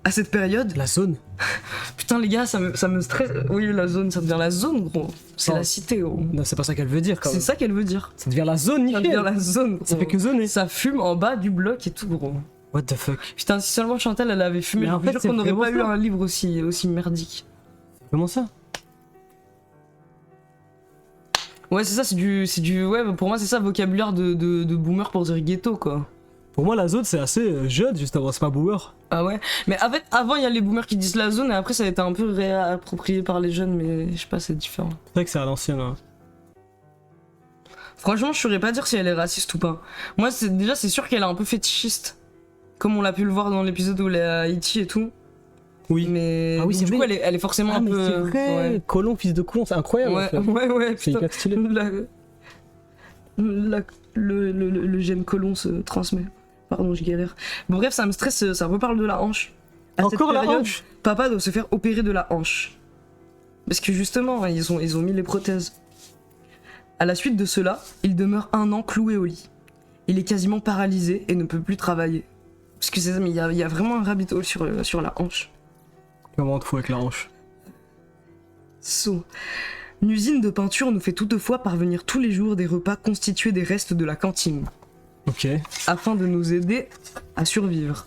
Speaker 2: À cette période,
Speaker 3: La zone.
Speaker 2: putain les gars, ça me stresse. Oui, la zone, ça devient la zone, gros. C'est
Speaker 3: Oh.
Speaker 2: la cité, gros.
Speaker 3: Non, c'est pas ça qu'elle veut dire, quand
Speaker 2: C'est
Speaker 3: même.
Speaker 2: ça qu'elle veut dire.
Speaker 3: Ça devient la zone,
Speaker 2: Ça
Speaker 3: nickel.
Speaker 2: devient la zone, gros.
Speaker 3: Ça fait que zoner.
Speaker 2: Ça fume en bas du bloc et tout, gros.
Speaker 3: What the fuck.
Speaker 2: Putain, si seulement Chantal, elle avait fumé,
Speaker 3: Mais
Speaker 2: je
Speaker 3: en
Speaker 2: vous
Speaker 3: fait,
Speaker 2: jure
Speaker 3: c'est
Speaker 2: qu'on n'aurait
Speaker 3: vraiment
Speaker 2: pas eu
Speaker 3: ça.
Speaker 2: un livre aussi merdique.
Speaker 3: Comment ça?
Speaker 2: Ouais, c'est ça, c'est du. Ouais, pour moi, c'est ça, vocabulaire de boomer pour dire ghetto, quoi.
Speaker 3: Pour moi, la zone, c'est assez jeune, justement. C'est pas boomer.
Speaker 2: Ah ouais. Mais en fait, avant, il y a les boomers qui disent la zone, et après, ça a été un peu réapproprié par les jeunes, mais je sais pas, c'est différent.
Speaker 3: C'est vrai que c'est à l'ancienne, hein.
Speaker 2: Franchement, je saurais pas dire si elle est raciste ou pas. Moi, déjà, c'est sûr qu'elle est un peu fétichiste. Comme on l'a pu le voir dans l'épisode où elle est à Haïti et tout.
Speaker 3: Oui.
Speaker 2: Mais
Speaker 3: Ah oui,
Speaker 2: donc,
Speaker 3: c'est
Speaker 2: du
Speaker 3: vrai.
Speaker 2: coup, elle est forcément
Speaker 3: Ah,
Speaker 2: un
Speaker 3: mais
Speaker 2: peu.
Speaker 3: c'est vrai.
Speaker 2: Ouais,
Speaker 3: Colon, fils de Colon, c'est incroyable, en
Speaker 2: ouais,
Speaker 3: fait.
Speaker 2: ouais,
Speaker 3: C'est
Speaker 2: putain.
Speaker 3: hyper stylé.
Speaker 2: Le gène colon se transmet. Pardon, je galère. Bon, bref, ça me stresse, ça reparle de la hanche. À cette
Speaker 3: Encore la
Speaker 2: période,
Speaker 3: hanche.
Speaker 2: Papa doit se faire opérer de la hanche. Parce que justement, ils ont mis les prothèses. À la suite de cela, il demeure 1 an cloué au lit. Il est quasiment paralysé et ne peut plus travailler. Parce que c'est ça, mais il y a vraiment un rabbit hole sur la hanche.
Speaker 3: Comment te fous avec la hanche?
Speaker 2: Une usine de peinture nous fait toutefois parvenir tous les jours des repas constitués des restes de la cantine,
Speaker 3: Ok.
Speaker 2: afin de nous aider à survivre.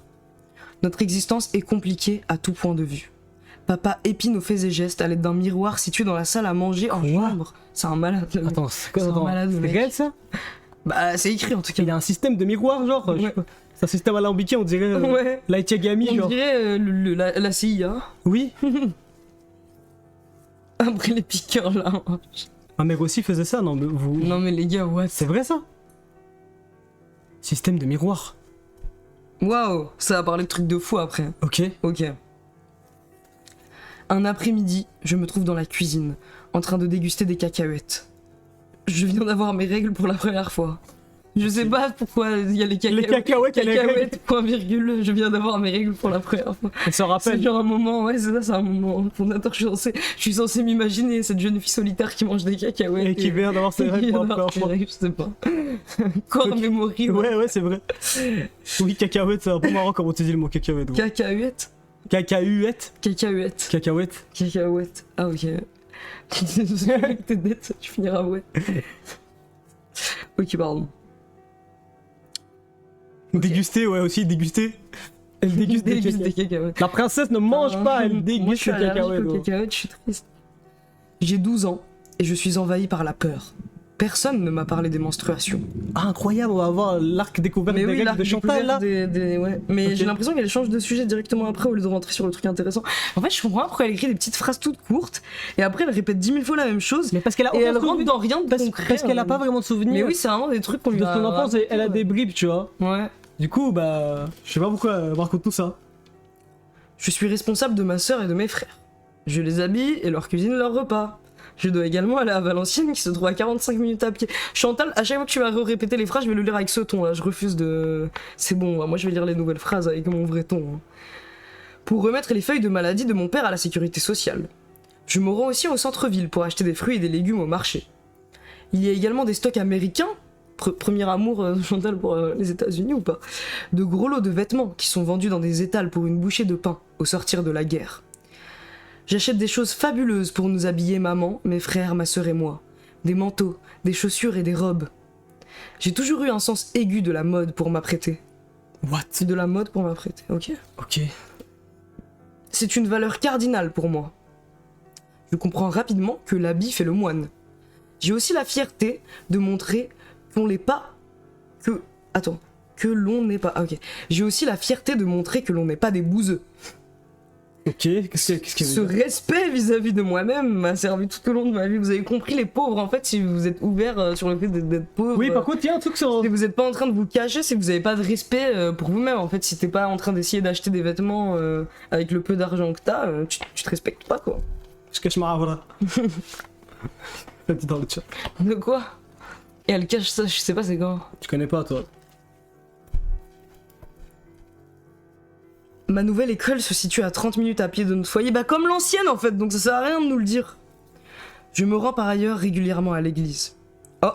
Speaker 2: Notre existence est compliquée à tout point de vue. Papa épie nos faits et gestes à l'aide d'un miroir situé dans la salle à manger en
Speaker 3: Quoi
Speaker 2: chambre. C'est un malade. le mec.
Speaker 3: Attends, c'est quoi?
Speaker 2: C'est un
Speaker 3: Attends,
Speaker 2: malade, le
Speaker 3: c'est
Speaker 2: mec.
Speaker 3: réel, ça?
Speaker 2: Bah, c'est écrit en tout cas.
Speaker 3: Il y a un système de miroir, genre?
Speaker 2: Ouais.
Speaker 3: C'est un système alambiqué, on dirait.
Speaker 2: Ouais.
Speaker 3: Light Yagami,
Speaker 2: On
Speaker 3: genre.
Speaker 2: dirait la CIA.
Speaker 3: Oui.
Speaker 2: Après les piqueurs là.
Speaker 3: Ma mère aussi faisait ça, non? Mais vous.
Speaker 2: Non mais les gars, what?
Speaker 3: C'est vrai, ça? Système de miroir.
Speaker 2: Waouh, ça va parler de trucs de fou après.
Speaker 3: Ok.
Speaker 2: Ok. Un après-midi, je me trouve dans la cuisine, en train de déguster des cacahuètes. Je viens d'avoir mes règles pour la première fois. Je sais pas pourquoi il y a les cacahuètes.
Speaker 3: Les cacahuètes, il y a les règles.
Speaker 2: Cacahuètes, point virgule, je viens d'avoir mes règles pour la première fois.
Speaker 3: Elle s'en
Speaker 2: C'est
Speaker 3: rappelle.
Speaker 2: genre un moment, ouais, c'est ça, c'est un moment fondateur. Je suis censé m'imaginer cette jeune fille solitaire qui mange des cacahuètes.
Speaker 3: Et qui vient d'avoir ses règles
Speaker 2: qui
Speaker 3: pour la
Speaker 2: vient d'avoir
Speaker 3: première fois.
Speaker 2: ses règles, je sais pas. Corps memory,
Speaker 3: Ouais, ouais, c'est vrai. Oui, cacahuète, c'est un peu marrant comment tu dis le mot cacahuète. gros.
Speaker 2: Cacahuètes.
Speaker 3: Cacahuète.
Speaker 2: Cacahuètes.
Speaker 3: Cacahuète.
Speaker 2: Cacahuètes. Ah, ok. Avec tes dettes, tu finiras, ouais. Ok, pardon.
Speaker 3: Déguster, ouais, aussi, déguster. Elle déguste des
Speaker 2: Déguste
Speaker 3: cacahuètes.
Speaker 2: des cacahuètes.
Speaker 3: La princesse ne mange pas, elle
Speaker 2: Moi, je
Speaker 3: déguste
Speaker 2: suis
Speaker 3: des
Speaker 2: allergique
Speaker 3: cacahuètes.
Speaker 2: aux
Speaker 3: gros.
Speaker 2: cacahuètes, je suis triste. J'ai 12 ans et je suis envahi par la peur. Personne ne m'a parlé des menstruations.
Speaker 3: Ah, incroyable, on va avoir l'arc découvert
Speaker 2: Mais
Speaker 3: des
Speaker 2: oui,
Speaker 3: règles
Speaker 2: l'arc
Speaker 3: de Chantal, là.
Speaker 2: ouais. Mais
Speaker 3: Ok.
Speaker 2: j'ai l'impression qu'elle change de sujet directement après au lieu de rentrer sur le truc intéressant. En fait, je comprends pas pourquoi elle écrit des petites phrases toutes courtes et après elle répète 10 000 fois la même chose
Speaker 3: Mais parce qu'elle a
Speaker 2: et
Speaker 3: aucun
Speaker 2: elle rentre
Speaker 3: souvenir.
Speaker 2: dans rien de
Speaker 3: Parce,
Speaker 2: concret.
Speaker 3: parce qu'elle a pas vraiment de souvenirs
Speaker 2: Mais oui, c'est vraiment des trucs qu'on lui
Speaker 3: de
Speaker 2: a
Speaker 3: son enfance et elle a des bribes, tu vois.
Speaker 2: Ouais.
Speaker 3: Du coup, bah, je sais pas pourquoi elle raconte tout ça.
Speaker 2: Je suis responsable de ma sœur et de mes frères. Je les habille et leur cuisine leur repas. Je dois également aller à Valenciennes qui se trouve à 45 minutes à pied. Chantal, à chaque fois que tu vas répéter les phrases, je vais le lire avec ce ton là. Je refuse de. C'est bon, moi je vais lire les nouvelles phrases avec mon vrai ton. Hein. Pour remettre les feuilles de maladie de mon père à la sécurité sociale. Je me rends aussi au centre-ville pour acheter des fruits et des légumes au marché. Il y a également des stocks américains. Premier amour de Chantal pour les États-Unis ou pas? De gros lots de vêtements qui sont vendus dans des étals pour une bouchée de pain au sortir de la guerre. J'achète des choses fabuleuses pour nous habiller maman, mes frères, ma sœur et moi. Des manteaux, des chaussures et des robes. J'ai toujours eu un sens aigu de la mode pour m'apprêter.
Speaker 3: What?
Speaker 2: De la mode pour m'apprêter, ok.
Speaker 3: Ok.
Speaker 2: C'est une valeur cardinale pour moi. Je comprends rapidement que l'habit fait le moine. J'ai aussi la fierté de montrer qu'on l'est pas... que l'on n'est pas... Ah, ok. J'ai aussi la fierté de montrer que l'on n'est pas des bouseux.
Speaker 1: Ok, qu'est-ce que
Speaker 2: Ce respect vis-à-vis de moi-même m'a servi tout au long de ma vie. Vous avez compris, les pauvres, en fait, si vous êtes ouverts sur le fait d'être pauvre.
Speaker 1: Oui, par contre, il y a un truc sur.
Speaker 2: Si vous n'êtes pas en train de vous cacher, c'est que vous n'avez pas de respect pour vous-même. En fait, si t'es pas en train d'essayer d'acheter des vêtements avec le peu d'argent que t'as, tu te respectes pas, quoi.
Speaker 1: Je cache ma voilà. Dans le chat.
Speaker 2: De quoi? Et elle cache ça, je sais pas c'est quand.
Speaker 1: Tu connais pas, toi.
Speaker 2: Ma nouvelle école se situe à 30 minutes à pied de notre foyer, bah comme l'ancienne en fait, donc ça sert à rien de nous le dire. Je me rends par ailleurs régulièrement à l'église. Oh,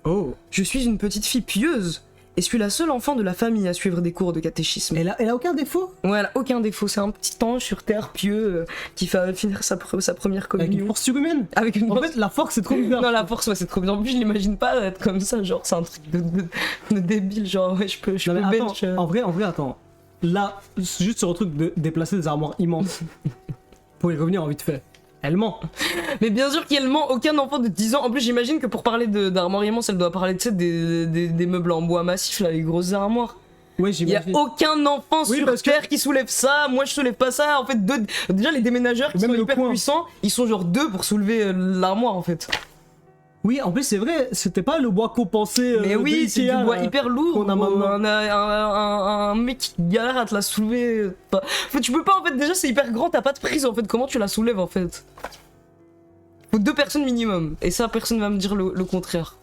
Speaker 1: Oh.
Speaker 2: je suis une petite fille pieuse et suis la seule enfant de la famille à suivre des cours de catéchisme.
Speaker 1: Elle a aucun défaut.
Speaker 2: Ouais, elle a aucun défaut, c'est un petit ange sur terre pieux qui fait finir sa première
Speaker 1: Avec une
Speaker 2: communion.
Speaker 1: force surhumaine.
Speaker 2: Avec une
Speaker 1: En
Speaker 2: force-
Speaker 1: fait, la force, c'est trop bizarre.
Speaker 2: Non, la force, ouais, c'est trop bien. En plus, je l'imagine pas être comme ça, genre, c'est un truc de débile, genre, ouais, je peux
Speaker 1: Non, mais
Speaker 2: bench.
Speaker 1: attends, en vrai, attends. Là, juste sur le truc de déplacer des armoires immenses. Pour y revenir en vite fait. Elle ment.
Speaker 2: Mais bien sûr qu'elle ment, aucun enfant de 10 ans. En plus, j'imagine que pour parler d'armoire immense, elle doit parler, tu sais, des meubles en bois massif, là, les grosses armoires.
Speaker 1: Ouais,
Speaker 2: Il y a
Speaker 1: j'imagine.
Speaker 2: aucun enfant
Speaker 1: Oui,
Speaker 2: sur
Speaker 1: parce que-
Speaker 2: Terre qui soulève ça. Moi, je soulève pas ça. En fait, déjà, les déménageurs qui
Speaker 1: Même
Speaker 2: sont
Speaker 1: le
Speaker 2: hyper
Speaker 1: coin.
Speaker 2: puissants, ils sont genre 2 pour soulever l'armoire, en fait.
Speaker 1: Oui, en plus, c'est vrai, c'était pas le bois compensé.
Speaker 2: Mais oui,
Speaker 1: de
Speaker 2: c'est du
Speaker 1: Ikea,
Speaker 2: bois
Speaker 1: là.
Speaker 2: hyper lourd.
Speaker 1: qu'on a
Speaker 2: gros.
Speaker 1: maintenant.
Speaker 2: Un mec qui galère à te la soulever. En fait, tu peux pas, en fait, déjà, c'est hyper grand, t'as pas de prise, en fait. Comment tu la soulèves, en fait? Faut 2 personnes minimum. Et ça, personne va me dire le contraire.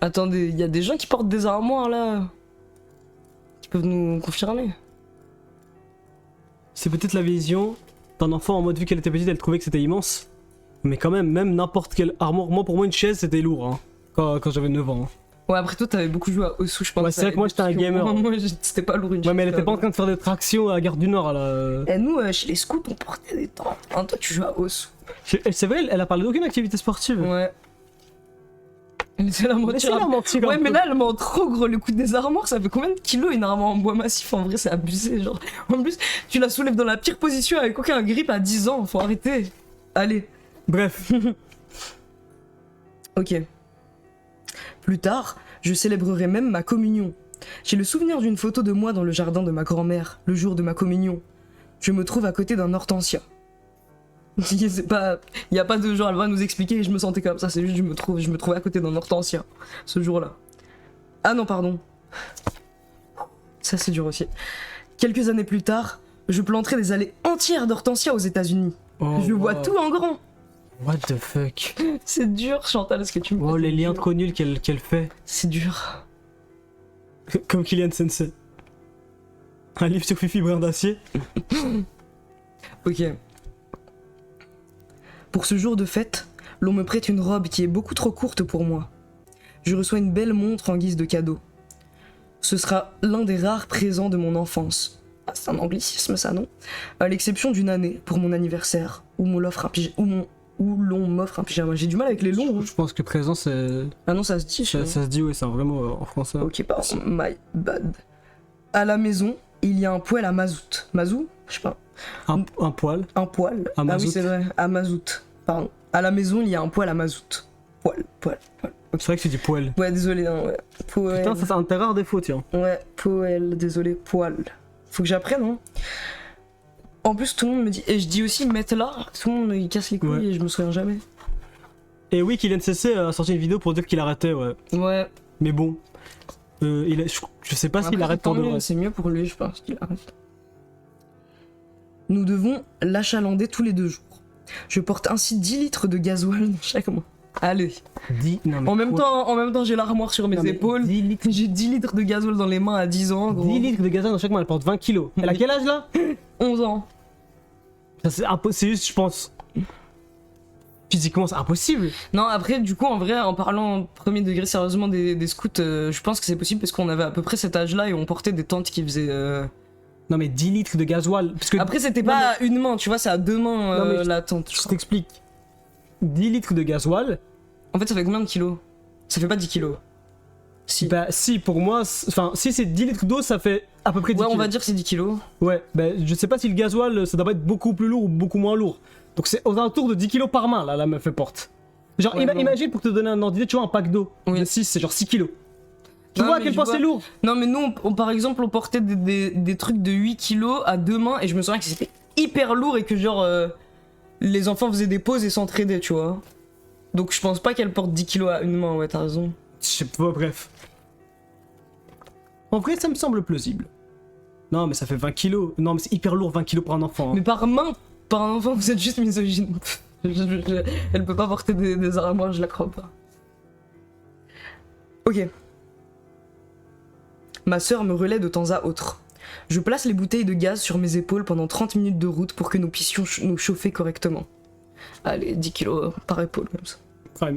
Speaker 2: Attendez, il y a des gens qui portent des armoires, là. Qui peuvent nous confirmer.
Speaker 1: C'est peut-être la vision d'un enfant en mode, vu qu'elle était petite, elle trouvait que c'était immense. Mais quand même n'importe quelle armoire. Moi, pour moi, une chaise, c'était lourd, hein. Quand j'avais 9 ans. Hein.
Speaker 2: Ouais, après toi, t'avais beaucoup joué à Osu, je pense.
Speaker 1: Ouais, c'est vrai que moi, j'étais un gamer.
Speaker 2: Moi, c'était pas lourd une
Speaker 1: Ouais, mais elle
Speaker 2: chaise,
Speaker 1: était pas en
Speaker 2: quoi.
Speaker 1: train de faire des tractions à la gare du Nord, là.
Speaker 2: Et nous, chez les scouts, on portait des tentes. Hein, toi, tu joues à Osu.
Speaker 1: C'est vrai, elle a parlé d'aucune activité sportive.
Speaker 2: Ouais. C'est la
Speaker 1: Laissez-la
Speaker 2: mentir.
Speaker 1: mentir un
Speaker 2: Ouais, mais
Speaker 1: peu.
Speaker 2: là, elle ment trop gros. Le coup des armoires, ça fait combien de kilos une armoire en bois massif? En vrai, c'est abusé. Genre, en plus, tu la soulèves dans la pire position avec aucun grip à 10 ans. Faut arrêter. Allez.
Speaker 1: Bref.
Speaker 2: Ok. Plus tard, je célébrerai même ma communion. J'ai le souvenir d'une photo de moi dans le jardin de ma grand-mère, le jour de ma communion. Je me trouve à côté d'un hortensia. C'est pas, y a pas de genre, elle va nous expliquer et je me sentais comme ça, c'est juste je me trouvais à côté d'un hortensia ce jour-là. Ah non, pardon. Ça c'est dur aussi. Quelques années plus tard, je planterai des allées entières d'hortensia aux États-Unis.
Speaker 1: Oh,
Speaker 2: Je vois
Speaker 1: wow.
Speaker 2: tout en grand.
Speaker 1: What the fuck.
Speaker 2: C'est dur, Chantal, est-ce que tu me
Speaker 1: Oh,
Speaker 2: fais,
Speaker 1: les
Speaker 2: c'est
Speaker 1: liens
Speaker 2: dur.
Speaker 1: trop nuls qu'elle fait.
Speaker 2: C'est dur.
Speaker 1: Comme Kylian Sensei. Un livre sur Fifi Brin d'Acier.
Speaker 2: Ok. Pour ce jour de fête, l'on me prête une robe qui est beaucoup trop courte pour moi. Je reçois une belle montre en guise de cadeau. Ce sera l'un des rares présents de mon enfance. Ah, c'est un anglicisme ça, non? À l'exception d'une année, pour mon anniversaire, où l'on m'offre un pyjama. Où l'on m'offre un pyjama. J'ai du mal avec les longs. Hein.
Speaker 1: Je pense que présent, c'est.
Speaker 2: Ah non, ça se dit.
Speaker 1: Ça se dit, ouais, c'est un vrai mot en français.
Speaker 2: Ok, pardon, my bad. À la maison, il y a un poêle à mazout. Mazout? Je sais pas.
Speaker 1: Un poil.
Speaker 2: Un poêle.
Speaker 1: À
Speaker 2: Ah oui,
Speaker 1: mazout.
Speaker 2: c'est vrai. À mazout. Pardon. À la maison, il y a un poêle à mazout. Poêle.
Speaker 1: C'est vrai que tu dis poil.
Speaker 2: Ouais, désolé, hein, ouais. Poêle.
Speaker 1: Putain, ça c'est un de tes rares défauts, tiens.
Speaker 2: Ouais, poêle, désolé, poêle. Faut que j'apprenne, hein. En plus, tout le monde me dit. Et je dis aussi, mettre là. Tout le monde il casse les couilles
Speaker 1: Ouais.
Speaker 2: et je me souviens jamais.
Speaker 1: Et oui, Kylian Sensei a sorti une vidéo pour dire qu'il arrêtait, ouais.
Speaker 2: Ouais.
Speaker 1: Mais bon. Je sais pas s'il
Speaker 2: Après,
Speaker 1: arrête
Speaker 2: tant
Speaker 1: pour de
Speaker 2: mieux,
Speaker 1: vrai.
Speaker 2: c'est mieux pour lui, je pense qu'il arrête. Nous devons l'achalander tous les 2 jours. Je porte ainsi 10 litres de gasoil dans chaque mois. Allez.
Speaker 1: Non, mais
Speaker 2: En même temps, j'ai l'armoire sur mes
Speaker 1: Non, mais
Speaker 2: épaules.
Speaker 1: 10 litres.
Speaker 2: J'ai 10 litres de gasoil dans les mains à 10 ans, gros.
Speaker 1: 10 litres de gazole dans chaque main, elle porte 20 kilos. Elle a quel âge là?
Speaker 2: 11 ans.
Speaker 1: Ça, c'est juste, je pense. Physiquement, c'est impossible.
Speaker 2: Non, après, du coup, en vrai, en parlant premier degré sérieusement des scouts, je pense que c'est possible parce qu'on avait à peu près cet âge-là et on portait des tentes qui faisaient.
Speaker 1: Non, mais 10 litres de gasoil. Parce que
Speaker 2: Après, c'était
Speaker 1: Non,
Speaker 2: pas à une main, tu vois, c'est à 2 mains
Speaker 1: Non, mais
Speaker 2: la tente.
Speaker 1: je t'explique. 10 litres de gasoil,
Speaker 2: En fait, ça fait combien de kilos? Ça fait pas 10 kilos. Si.
Speaker 1: bah si, pour moi, enfin, si c'est 10 litres d'eau, ça fait à peu près 10
Speaker 2: Ouais, on
Speaker 1: kilos.
Speaker 2: va dire que c'est 10 kilos.
Speaker 1: Ouais, bah je sais pas si le gasoil, ça doit pas être beaucoup plus lourd ou beaucoup moins lourd. Donc c'est aux alentours de 10 kilos par main, là, la meuf elle porte. Genre,
Speaker 2: Ouais, non.
Speaker 1: imagine pour te donner un ordre d'idée, tu vois, un pack d'eau
Speaker 2: Oui.
Speaker 1: de 6, c'est genre 6 kilos. Tu
Speaker 2: Non,
Speaker 1: vois à
Speaker 2: mais
Speaker 1: quel
Speaker 2: je
Speaker 1: point
Speaker 2: vois.
Speaker 1: c'est lourd?
Speaker 2: Non, mais nous, par exemple, on portait des trucs de 8 kilos à 2 mains et je me souviens que c'était hyper lourd et que, genre, les enfants faisaient des pauses et s'entraidaient, tu vois. Donc, je pense pas qu'elle porte 10 kilos à une main, ouais, t'as raison.
Speaker 1: Je sais pas, bref. En vrai, ça me semble plausible. Non, mais ça fait 20 kilos. Non, mais c'est hyper lourd, 20 kilos pour un enfant. hein.
Speaker 2: Mais par main, par un enfant, vous êtes juste misogyne. Elle peut pas porter des armes à main, je la crois pas. Ok. Ma sœur me relaie de temps à autre. Je place les bouteilles de gaz sur mes épaules pendant 30 minutes de route pour que nous puissions nous chauffer correctement. Allez, 10 kilos par épaule, comme ça.
Speaker 1: Enfin,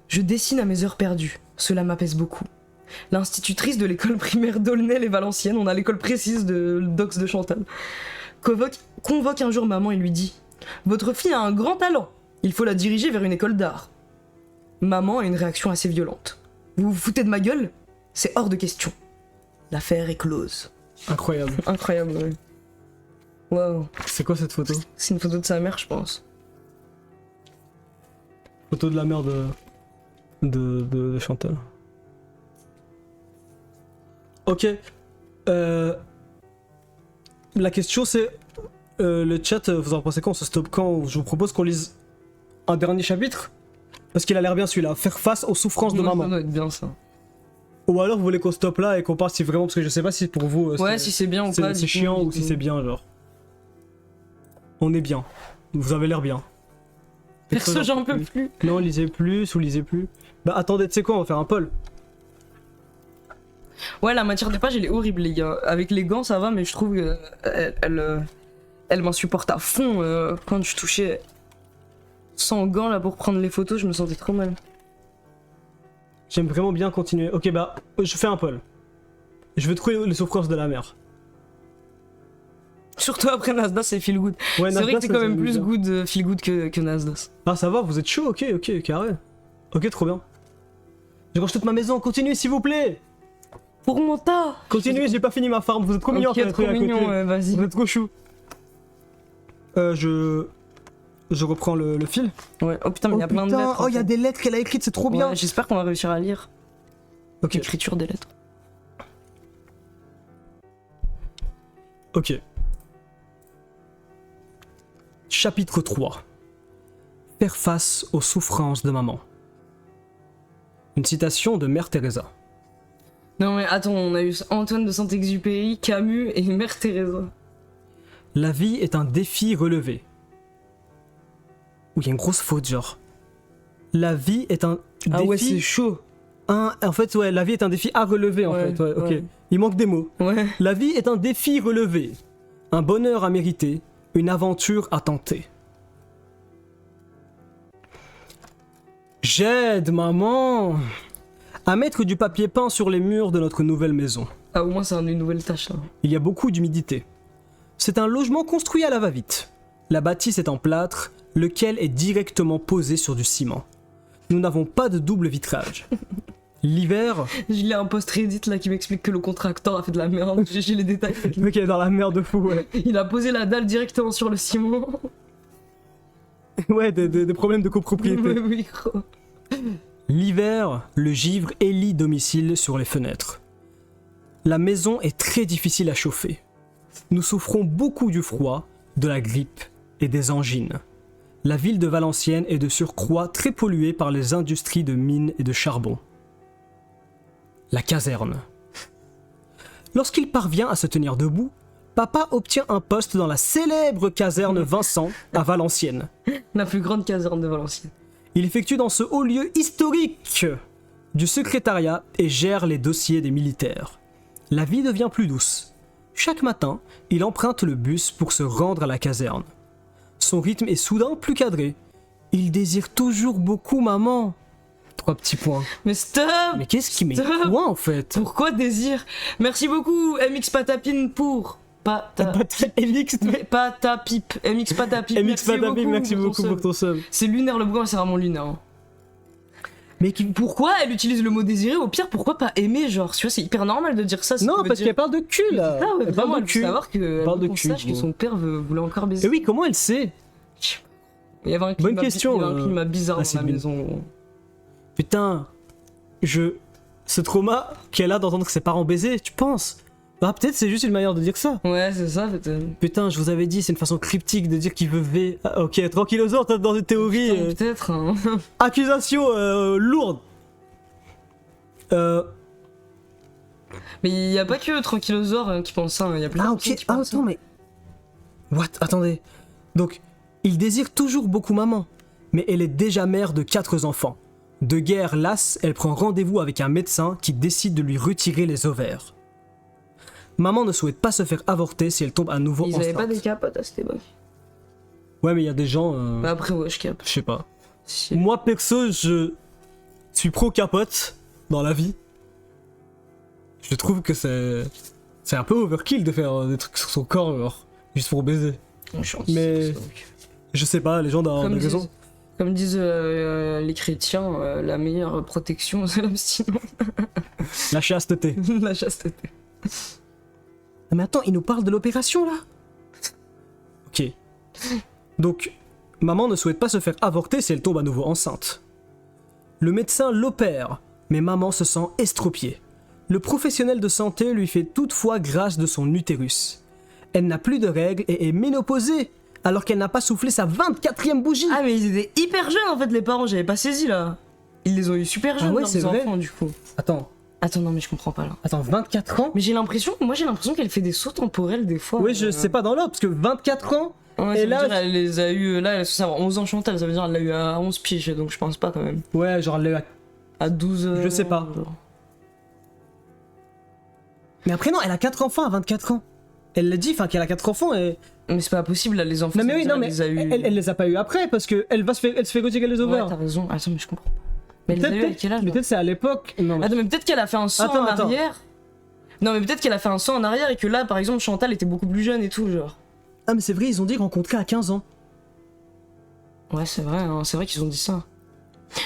Speaker 2: Je dessine à mes heures perdues. Cela m'apaise beaucoup. L'institutrice de l'école primaire d'Aulnay et Valenciennes, on a l'école précise de Dox de Chantal, convoque un jour maman et lui dit « Votre fille a un grand talent. Il faut la diriger vers une école d'art. » Maman a une réaction assez violente. « Vous vous foutez de ma gueule ? C'est hors de question. » L'affaire est close.
Speaker 1: incroyable.
Speaker 2: Incroyable, ouais. Waouh.
Speaker 1: C'est quoi cette photo?
Speaker 2: C'est une photo de sa mère, je pense.
Speaker 1: Photo de la mère de Chantal. Ok. La question c'est... le chat, vous en pensez quand on se stoppe quand? Je vous propose qu'on lise un dernier chapitre. Parce qu'il a l'air bien celui-là. Faire face aux souffrances de
Speaker 2: Ouais,
Speaker 1: maman.
Speaker 2: Ça doit être bien, ça.
Speaker 1: Ou alors vous voulez qu'on stoppe là et qu'on parle si vraiment... Parce que je sais pas si pour vous...
Speaker 2: Ouais, si c'est bien ou pas.
Speaker 1: c'est chiant ou si c'est bien genre. On est bien. Vous avez l'air bien.
Speaker 2: Perso, j'en peux plus.
Speaker 1: Non, lisez plus ou lisez plus. Bah attendez, tu sais quoi, on va faire un poll.
Speaker 2: Ouais, la matière de page, elle est horrible, les gars. Avec les gants, ça va, mais je trouve que elle m'insupporte à fond. Quand je touchais sans gants là pour prendre les photos, je me sentais trop mal.
Speaker 1: J'aime vraiment bien continuer. Ok, bah, je fais un poll. Je veux trouver les souffrances de la mère.
Speaker 2: Surtout après Nasdaq, c'est feel good.
Speaker 1: Ouais,
Speaker 2: C'est vrai
Speaker 1: Nasdaq,
Speaker 2: que c'est
Speaker 1: ça,
Speaker 2: quand
Speaker 1: ça
Speaker 2: même
Speaker 1: me
Speaker 2: plus
Speaker 1: bien.
Speaker 2: good, feel good que Nasdaq.
Speaker 1: Ah, ça va, vous êtes chaud, ok, carré. Ok, trop bien. Je range toute ma maison, continuez s'il vous plaît.
Speaker 2: Pour mon tas.
Speaker 1: Continuez, j'ai pas fini ma farm, vous êtes trop mignons à
Speaker 2: Ok,
Speaker 1: faire des
Speaker 2: trop
Speaker 1: trucs à côté.
Speaker 2: mignon, ouais, vas-y.
Speaker 1: Vous êtes trop chou. Je reprends le fil.
Speaker 2: Ouais. Oh putain, mais il y a plein de lettres.
Speaker 1: Oh, il y a des lettres qu'elle a écrites, c'est trop bien.
Speaker 2: Ouais, j'espère qu'on va réussir à lire
Speaker 1: Ok,
Speaker 2: l'écriture des lettres.
Speaker 1: ok. Chapitre 3. Faire face aux souffrances de maman. Une citation de Mère Teresa.
Speaker 2: Non mais attends, on a eu Antoine de Saint-Exupéry, Camus et Mère Teresa.
Speaker 1: La vie est un défi relevé. Où il y a une grosse faute, genre. La vie est un défi...
Speaker 2: Ah ouais, c'est chaud.
Speaker 1: En fait, ouais, la vie est un défi à relever, en
Speaker 2: Ouais,
Speaker 1: fait. Ouais, ok.
Speaker 2: ouais.
Speaker 1: Il manque des mots.
Speaker 2: Ouais.
Speaker 1: La vie est un défi relevé. Un bonheur à mériter. Une aventure à tenter. J'aide, maman, à mettre du papier peint sur les murs de notre nouvelle maison.
Speaker 2: Ah au moins c'est une nouvelle tâche là.
Speaker 1: Il y a beaucoup d'humidité. C'est un logement construit à la va-vite. La bâtisse est en plâtre, lequel est directement posé sur du ciment. Nous n'avons pas de double vitrage. L'hiver,
Speaker 2: J'ai lu un post Reddit là qui m'explique que le contracteur a fait de la merde. J'ai les détails.
Speaker 1: le mec est dans la merde de fou, ouais.
Speaker 2: Il a posé la dalle directement sur le ciment.
Speaker 1: Ouais, des problèmes de copropriété.
Speaker 2: Oui, gros.
Speaker 1: L'hiver, le givre élit domicile sur les fenêtres. La maison est très difficile à chauffer. Nous souffrons beaucoup du froid, de la grippe et des angines. La ville de Valenciennes est de surcroît très polluée par les industries de mines et de charbon. La caserne. Lorsqu'il parvient à se tenir debout, papa obtient un poste dans la célèbre caserne Vincent à Valenciennes.
Speaker 2: La plus grande caserne de Valenciennes.
Speaker 1: Il effectue dans ce haut lieu historique du secrétariat et gère les dossiers des militaires. La vie devient plus douce. Chaque matin, il emprunte le bus pour se rendre à la caserne. Son rythme est soudain plus cadré. Il désire toujours beaucoup maman. 3 petits points.
Speaker 2: Mais stop.
Speaker 1: Mais qu'est-ce qui met
Speaker 2: Stop.
Speaker 1: quoi en fait?
Speaker 2: Pourquoi désir? Merci beaucoup MX Patapine pour
Speaker 1: MX
Speaker 2: Patapip. MX Patapip.
Speaker 1: merci beaucoup pour ton sub.
Speaker 2: C'est lunaire le bouquin, c'est vraiment lunaire. Hein.
Speaker 1: Mais
Speaker 2: Pourquoi elle utilise le mot désiré? Au pire, pourquoi pas aimer? Genre, tu vois, c'est hyper normal de dire ça. si
Speaker 1: non,
Speaker 2: tu veux
Speaker 1: parce
Speaker 2: dire-
Speaker 1: qu'elle parle de cul là.
Speaker 2: Ah ouais,
Speaker 1: Elle
Speaker 2: vraiment,
Speaker 1: parle
Speaker 2: elle
Speaker 1: de
Speaker 2: veut
Speaker 1: cul.
Speaker 2: savoir que
Speaker 1: parle de
Speaker 2: qu'on
Speaker 1: cul,
Speaker 2: sache que
Speaker 1: gros.
Speaker 2: son père voulait encore baiser.
Speaker 1: Et oui, comment elle sait?
Speaker 2: Il y avait un
Speaker 3: Bonne
Speaker 2: climat,
Speaker 3: question,
Speaker 2: il y avait un climat bizarre
Speaker 3: ah,
Speaker 2: dans
Speaker 3: c'est
Speaker 2: la
Speaker 3: bien.
Speaker 2: maison. Gros.
Speaker 1: Putain, ce trauma qu'elle a d'entendre ses parents baiser, tu penses? Bah peut-être c'est juste une manière de dire ça.
Speaker 2: Ouais, c'est ça, peut-être.
Speaker 1: Putain, je vous avais dit, c'est une façon cryptique de dire qu'il veut V. Ah, ok, tranquillosaure, t'es dans une théorie.
Speaker 2: Putain, peut-être. Hein.
Speaker 1: Accusation lourde.
Speaker 2: Mais il y a pas que Tranquillosaure qui pense ça, il y a plein
Speaker 1: Ah
Speaker 2: de
Speaker 1: ok,
Speaker 2: personnes qui
Speaker 1: ah
Speaker 2: pensent ça.
Speaker 1: attends mais... What? Attendez. Donc, il désire toujours beaucoup maman, mais elle est déjà mère de 4 enfants. De guerre lasse, elle prend rendez-vous avec un médecin qui décide de lui retirer les ovaires. Maman ne souhaite pas se faire avorter si elle tombe à nouveau
Speaker 2: Ils
Speaker 1: enceinte.
Speaker 2: avaient pas des capotes à cette époque.
Speaker 1: Ouais mais il y a des gens...
Speaker 2: Bah après, ouais, je capte.
Speaker 1: Je sais pas.
Speaker 2: Si.
Speaker 1: Moi perso, je suis pro capote dans la vie. Je trouve que c'est un peu overkill de faire des trucs sur son corps, genre, juste pour baiser.
Speaker 2: Je suis
Speaker 1: Mais-
Speaker 2: anti-sexe, donc.
Speaker 1: Je sais pas, les gens doivent avoir des raisons.
Speaker 2: Comme disent les chrétiens, la meilleure protection c'est l'abstinence,
Speaker 1: La chasteté.
Speaker 2: la chasteté.
Speaker 1: Ah, mais attends, il nous parle de l'opération là? Ok. Donc, maman ne souhaite pas se faire avorter si elle tombe à nouveau enceinte. Le médecin l'opère, mais maman se sent estropiée. Le professionnel de santé lui fait toutefois grâce de son utérus. Elle n'a plus de règles et est ménopausée, alors qu'elle n'a pas soufflé sa 24e bougie.
Speaker 2: Ah mais ils étaient hyper jeunes en fait les parents, j'avais pas saisi là. Ils les ont eu super jeunes
Speaker 1: Ah ouais,
Speaker 2: leurs
Speaker 1: c'est vrai.
Speaker 2: enfants du coup.
Speaker 1: Attends,
Speaker 2: Attends non mais je comprends pas là.
Speaker 1: 24 ans?
Speaker 2: Mais j'ai l'impression qu'elle fait des sauts temporels des fois.
Speaker 1: Oui, je sais pas dans l'ordre, parce que 24 ans?
Speaker 2: Ouais,
Speaker 1: Et
Speaker 2: ça veut
Speaker 1: là,
Speaker 2: dire, elle les a eu là, elle est censée avoir 11 ans Chantal, ça veut dire elle l'a eu à 11 piges donc je pense pas quand même.
Speaker 1: Ouais, genre
Speaker 2: À 12
Speaker 1: Je sais pas.
Speaker 2: genre.
Speaker 1: Mais après non, elle a 4 enfants à 24 ans. Elle l'a dit, enfin qu'elle a 4 enfants et...
Speaker 2: Mais c'est pas possible là les enfants.
Speaker 1: Non mais
Speaker 2: ça
Speaker 1: oui,
Speaker 2: veut
Speaker 1: non
Speaker 2: dire,
Speaker 1: mais
Speaker 2: elle les a eu.
Speaker 1: elle les a pas eu après parce que elle se fait retirer les
Speaker 2: Ouais,
Speaker 1: ovaires.
Speaker 2: t'as raison. Attends mais je comprends pas. Mais elle les a eu à quel âge
Speaker 1: mais
Speaker 2: genre
Speaker 1: peut-être c'est à l'époque. Non, mais...
Speaker 2: Attends, mais peut-être qu'elle a fait un saut en
Speaker 1: Attends.
Speaker 2: arrière. Non, mais peut-être qu'elle a fait un saut en arrière et que là, par exemple, Chantal était beaucoup plus jeune et tout, genre.
Speaker 1: Ah mais c'est vrai, ils ont dit rencontrer à 15 ans.
Speaker 2: Ouais, c'est vrai, hein, c'est vrai qu'ils ont dit ça.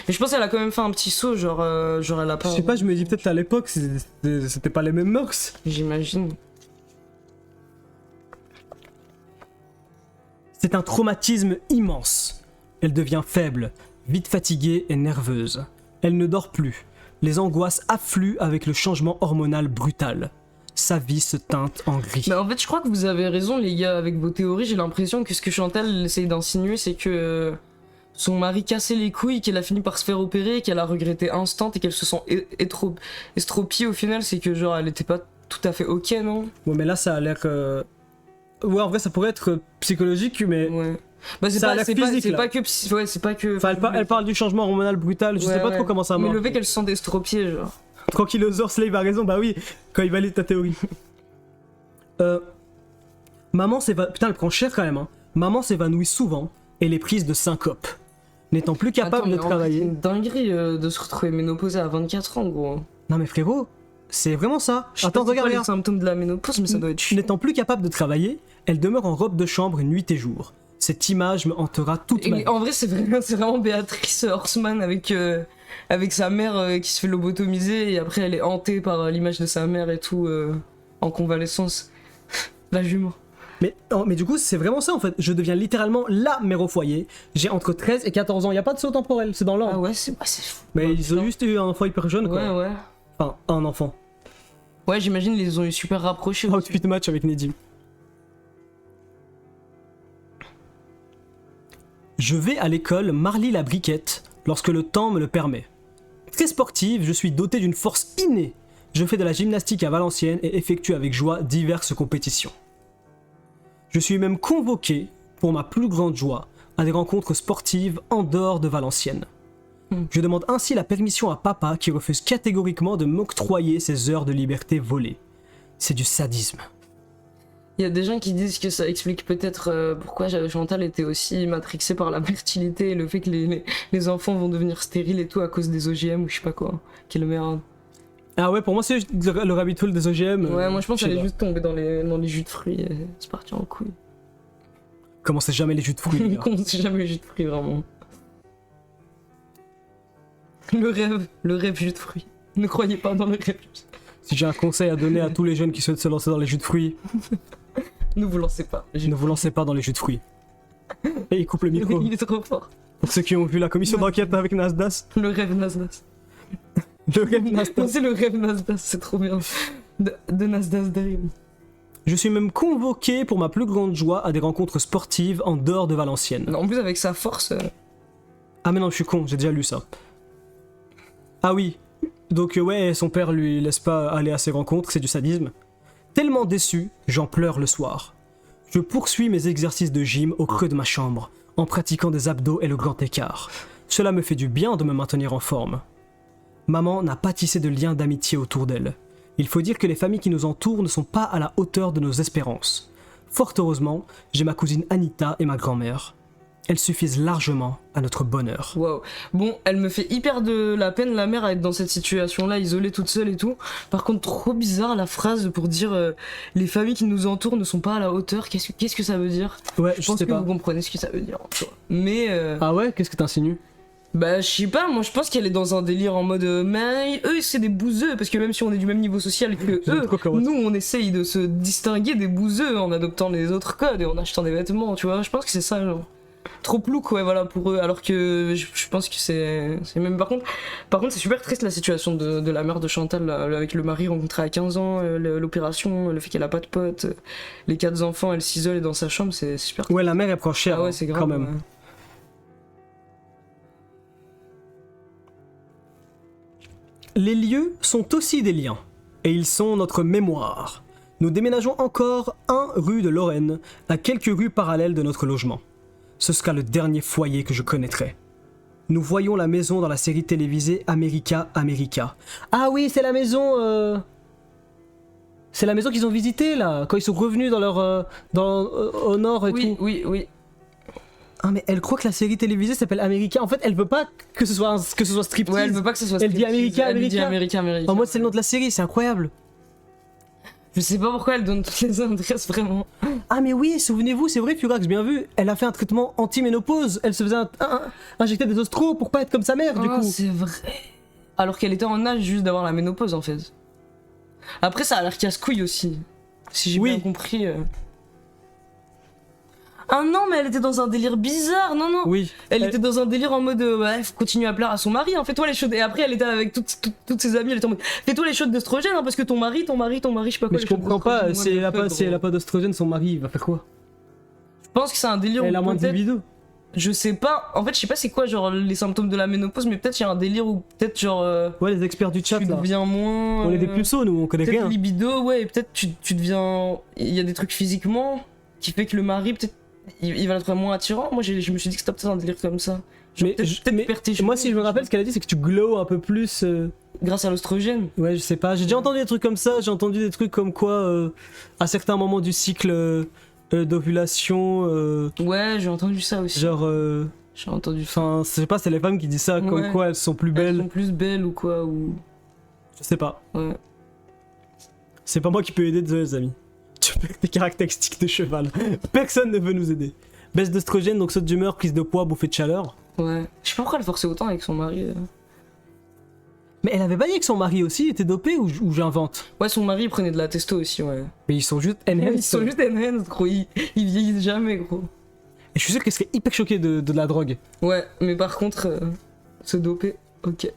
Speaker 2: Mais je pense qu'elle a quand même fait un petit saut, genre elle a pas.
Speaker 1: Je sais pas, je me dis peut-être à l'époque c'était pas les mêmes mœurs.
Speaker 2: J'imagine.
Speaker 1: C'est un traumatisme immense. Elle devient faible, vite fatiguée et nerveuse. Elle ne dort plus. Les angoisses affluent avec le changement hormonal brutal. Sa vie se teinte en gris.
Speaker 2: Mais en fait, je crois que vous avez raison, les gars, avec vos théories. J'ai l'impression que ce que Chantal essaye d'insinuer, c'est que son mari cassait les couilles, qu'elle a fini par se faire opérer, qu'elle a regretté instant et qu'elle se sent estropiée au final. C'est que, genre, elle était pas tout à fait ok, non?
Speaker 1: Ouais mais là ça a l'air... Ouais en vrai ça pourrait être psychologique mais...
Speaker 2: Ouais. Bah c'est
Speaker 1: Ça a
Speaker 2: pas,
Speaker 1: l'air
Speaker 2: c'est pas,
Speaker 1: physique,
Speaker 2: c'est
Speaker 1: là.
Speaker 2: pas que ouais, c'est pas que.
Speaker 1: Enfin elle parle du changement hormonal brutal, je sais
Speaker 2: Ouais,
Speaker 1: pas
Speaker 2: ouais.
Speaker 1: trop comment ça
Speaker 2: Mais
Speaker 1: marche.
Speaker 2: le fait qu'elle se sente estropiée, genre.
Speaker 1: Tranquillosaure Slave a raison, bah oui, quand il valide ta théorie. Maman s'évanouit... Putain, elle prend cher quand même, hein. Maman s'évanouit souvent et les prises de syncope. N'étant plus capable
Speaker 2: Attends, mais
Speaker 1: de
Speaker 2: en fait,
Speaker 1: travailler...
Speaker 2: C'est une dinguerie de se retrouver ménopausée à 24 ans, gros.
Speaker 1: Non mais frérot, c'est vraiment ça.
Speaker 2: Je sais
Speaker 1: Attends,
Speaker 2: pas c'est
Speaker 1: regarde,
Speaker 2: quoi les
Speaker 1: regarde.
Speaker 2: symptômes de la ménopause, mais ça doit être chiant.
Speaker 1: N'étant plus capable de travailler, elle demeure en robe de chambre nuit et jour. Cette image me hantera toute ma vie.
Speaker 2: Et en vrai, c'est vraiment Béatrice Horseman avec sa mère qui se fait lobotomiser et après elle est hantée par l'image de sa mère et tout en convalescence. La jument.
Speaker 1: Mais du coup, c'est vraiment ça en fait. Je deviens littéralement la mère au foyer. J'ai entre 13 et 14 ans. Il y a pas de saut temporel, c'est dans l'ordre.
Speaker 2: Ah ouais, c'est fou.
Speaker 1: Mais
Speaker 2: Ouais,
Speaker 1: ils ont
Speaker 2: putain.
Speaker 1: juste eu un enfant hyper jeune quoi.
Speaker 2: Ouais, ouais.
Speaker 1: Enfin, un enfant.
Speaker 2: Ouais, j'imagine ils les ont eu super rapprochés. aussi.
Speaker 1: Outfit match avec Nedim. Je vais à l'école Marly la briquette lorsque le temps me le permet. Très sportive, je suis doté d'une force innée. Je fais de la gymnastique à Valenciennes et effectue avec joie diverses compétitions. Je suis même convoqué, pour ma plus grande joie, à des rencontres sportives en dehors de Valenciennes. Je demande ainsi la permission à papa qui refuse catégoriquement de m'octroyer ces heures de liberté volées. C'est du sadisme.
Speaker 2: Il y a des gens qui disent que ça explique peut-être pourquoi Chantal était aussi matrixée par la fertilité et le fait que les enfants vont devenir stériles et tout à cause des OGM ou je sais pas quoi. Quelle merde.
Speaker 1: Ah ouais, pour moi c'est juste le rabbit hole des OGM.
Speaker 2: Ouais, moi je pense
Speaker 1: sais
Speaker 2: qu'elle est
Speaker 1: pas.
Speaker 2: juste tombée dans les jus de fruits et c'est parti en couille.
Speaker 1: Comment c'est jamais les jus de fruits, les gars.
Speaker 2: On sait jamais les jus de fruits vraiment. Le rêve jus de fruits. Ne croyez pas dans le rêve.
Speaker 1: Si j'ai un conseil à donner à tous les jeunes qui souhaitent se lancer dans les jus de fruits,
Speaker 2: Ne vous lancez pas.
Speaker 1: ne vous lancez pas dans les jus de fruits. Et il coupe le micro.
Speaker 2: Il est trop fort.
Speaker 1: Pour ceux qui ont vu la commission d'enquête avec Nasdas.
Speaker 2: Le rêve Nasdas.
Speaker 1: Le rêve Nasdas.
Speaker 2: C'est le rêve Nasdas, c'est trop bien. De Nasdas Dream.
Speaker 1: Je suis même convoqué pour ma plus grande joie à des rencontres sportives en dehors de Valenciennes.
Speaker 2: En plus, avec sa force.
Speaker 1: Ah mais non, je suis con, j'ai déjà lu ça. Ah oui, donc ouais, son père lui laisse pas aller à ses rencontres, c'est du sadisme. Tellement déçu, j'en pleure le soir. Je poursuis mes exercices de gym au creux de ma chambre, en pratiquant des abdos et le grand écart. Cela me fait du bien de me maintenir en forme. Maman n'a pas tissé de lien d'amitié autour d'elle. Il faut dire que les familles qui nous entourent ne sont pas à la hauteur de nos espérances. Fort heureusement, j'ai ma cousine Anita et ma grand-mère. Elles suffisent largement à notre bonheur.
Speaker 2: Waouh. Bon, elle me fait hyper de la peine, la mère, à être dans cette situation-là, isolée toute seule et tout. Par contre, trop bizarre la phrase pour dire les familles qui nous entourent ne sont pas à la hauteur. Qu'est-ce que ça veut dire?
Speaker 1: Ouais,
Speaker 2: Je pense
Speaker 1: sais
Speaker 2: que
Speaker 1: pas.
Speaker 2: vous comprenez ce que ça veut dire. En soi. Mais
Speaker 1: Ah ouais, qu'est-ce que t'insinues?
Speaker 2: bah je sais pas, moi je pense qu'elle est dans un délire en mode mais eux c'est des bouseux, parce que même si on est du même niveau social que
Speaker 1: J'aime trop
Speaker 2: eux,
Speaker 1: comment-
Speaker 2: nous on essaye de se distinguer des bouseux en adoptant les autres codes et en achetant des vêtements, tu vois. Je pense que c'est ça, genre. Trop plouc, ouais, voilà, pour eux, alors que je pense que c'est même. Par contre c'est super triste la situation de la mère de Chantal, là, avec le mari rencontré à 15 ans, l'opération, le fait qu'elle a pas de potes, les 4 enfants, elle s'isole dans sa chambre, c'est super.
Speaker 1: Ouais, la mère elle prend cher,
Speaker 2: Ah ouais,
Speaker 1: hein,
Speaker 2: c'est grave.
Speaker 1: quand même.
Speaker 2: Ouais.
Speaker 1: Les lieux sont aussi des liens, et ils sont notre mémoire. Nous déménageons encore 1 rue de Lorraine, à quelques rues parallèles de notre logement. Ce sera le dernier foyer que je connaîtrai. Nous voyons la maison dans la série télévisée America America. Ah oui, c'est la maison... C'est la maison qu'ils ont visitée, là, quand ils sont revenus dans leur... au nord et
Speaker 2: Oui,
Speaker 1: tout.
Speaker 2: oui.
Speaker 1: Ah mais elle croit que la série télévisée s'appelle America. En fait, elle veut pas que ce soit striptease.
Speaker 2: Ouais, elle veut pas que ce soit
Speaker 1: Elle dit
Speaker 2: striptease.
Speaker 1: America,
Speaker 2: Elle dit
Speaker 1: America.
Speaker 2: America.
Speaker 1: En mode c'est le nom de la série, c'est incroyable.
Speaker 2: Je sais pas pourquoi elle donne toutes les adresses, vraiment.
Speaker 1: Ah mais oui, souvenez-vous, c'est vrai Furax, bien vu, elle a fait un traitement anti-ménopause, elle se faisait injecter des ostros pour pas être comme sa mère du
Speaker 2: Ah,
Speaker 1: coup.
Speaker 2: c'est vrai. Alors qu'elle était en âge juste d'avoir la ménopause, en fait. Après, ça a l'air casse-couille aussi. Si j'ai
Speaker 1: Oui.
Speaker 2: bien compris. Ah non, mais elle était dans un délire bizarre, non.
Speaker 1: Oui.
Speaker 2: Elle était dans un délire en mode ouais, faut continuer à plaire à son mari, hein, fais-toi les shots. Et après, elle était avec toutes ses amies, elle était en mode fais-toi les shots d'œstrogène, hein, parce que ton mari, je sais pas quoi.
Speaker 1: Mais
Speaker 2: les
Speaker 1: je
Speaker 2: shots
Speaker 1: comprends pas,
Speaker 2: d'œstrogène,
Speaker 1: si elle a
Speaker 2: ouais,
Speaker 1: pas, si elle a pas d'ostrogène, son mari il va faire quoi?
Speaker 2: Je pense que c'est un délire
Speaker 1: Elle
Speaker 2: où
Speaker 1: a moins de
Speaker 2: peut-être-
Speaker 1: libido.
Speaker 2: Je sais pas, en fait, je sais pas c'est quoi genre les symptômes de la ménopause, mais peut-être il y a un délire où peut-être genre
Speaker 1: Ouais, les experts du chat
Speaker 2: tu
Speaker 1: là.
Speaker 2: deviens moins.
Speaker 1: On est des puceaux nous, on connaît
Speaker 2: Peut-être
Speaker 1: rien.
Speaker 2: libido, ouais, et peut-être tu deviens. Il y a des trucs physiquement qui fait que le mari, peut-être, il va le trouver moins attirant. Moi, je me suis dit que c'était peut-être un délire comme ça. Genre,
Speaker 1: Mais,
Speaker 2: peut-être
Speaker 1: mais
Speaker 2: perdre tes cheveux,
Speaker 1: moi si je me rappelle ce qu'elle a dit c'est que tu glows un peu plus.
Speaker 2: grâce à l'ostrogène.
Speaker 1: Ouais, je sais pas, j'ai déjà entendu des trucs comme ça, j'ai entendu des trucs comme quoi à certains moments du cycle d'ovulation,
Speaker 2: Ouais, j'ai entendu ça aussi.
Speaker 1: genre...
Speaker 2: J'ai entendu ça.
Speaker 1: Enfin, je sais pas, c'est les femmes qui disent ça, comme
Speaker 2: Ouais.
Speaker 1: quoi elles sont plus
Speaker 2: Elles
Speaker 1: belles.
Speaker 2: sont plus belles ou quoi, ou.
Speaker 1: Je sais pas.
Speaker 2: Ouais.
Speaker 1: C'est pas moi qui peux aider, désolé les amis. Tu perds tes caractéristiques de cheval. Personne ne veut nous aider. Baisse d'œstrogène, donc saute d'humeur, prise de poids, bouffée de chaleur.
Speaker 2: Ouais. Je sais pas pourquoi elle forçait autant avec son mari.
Speaker 1: Mais elle avait pas dit que son mari aussi était dopé ou j'invente?
Speaker 2: Ouais, son mari il prenait de la testo aussi, ouais.
Speaker 1: Mais ils sont juste
Speaker 2: Ils
Speaker 1: enhanced.
Speaker 2: sont juste enhanced, gros. Ils vieillissent jamais, gros.
Speaker 1: Et je suis sûr qu'elle serait hyper choquée de la drogue.
Speaker 2: Ouais, mais par contre, se doper, ok.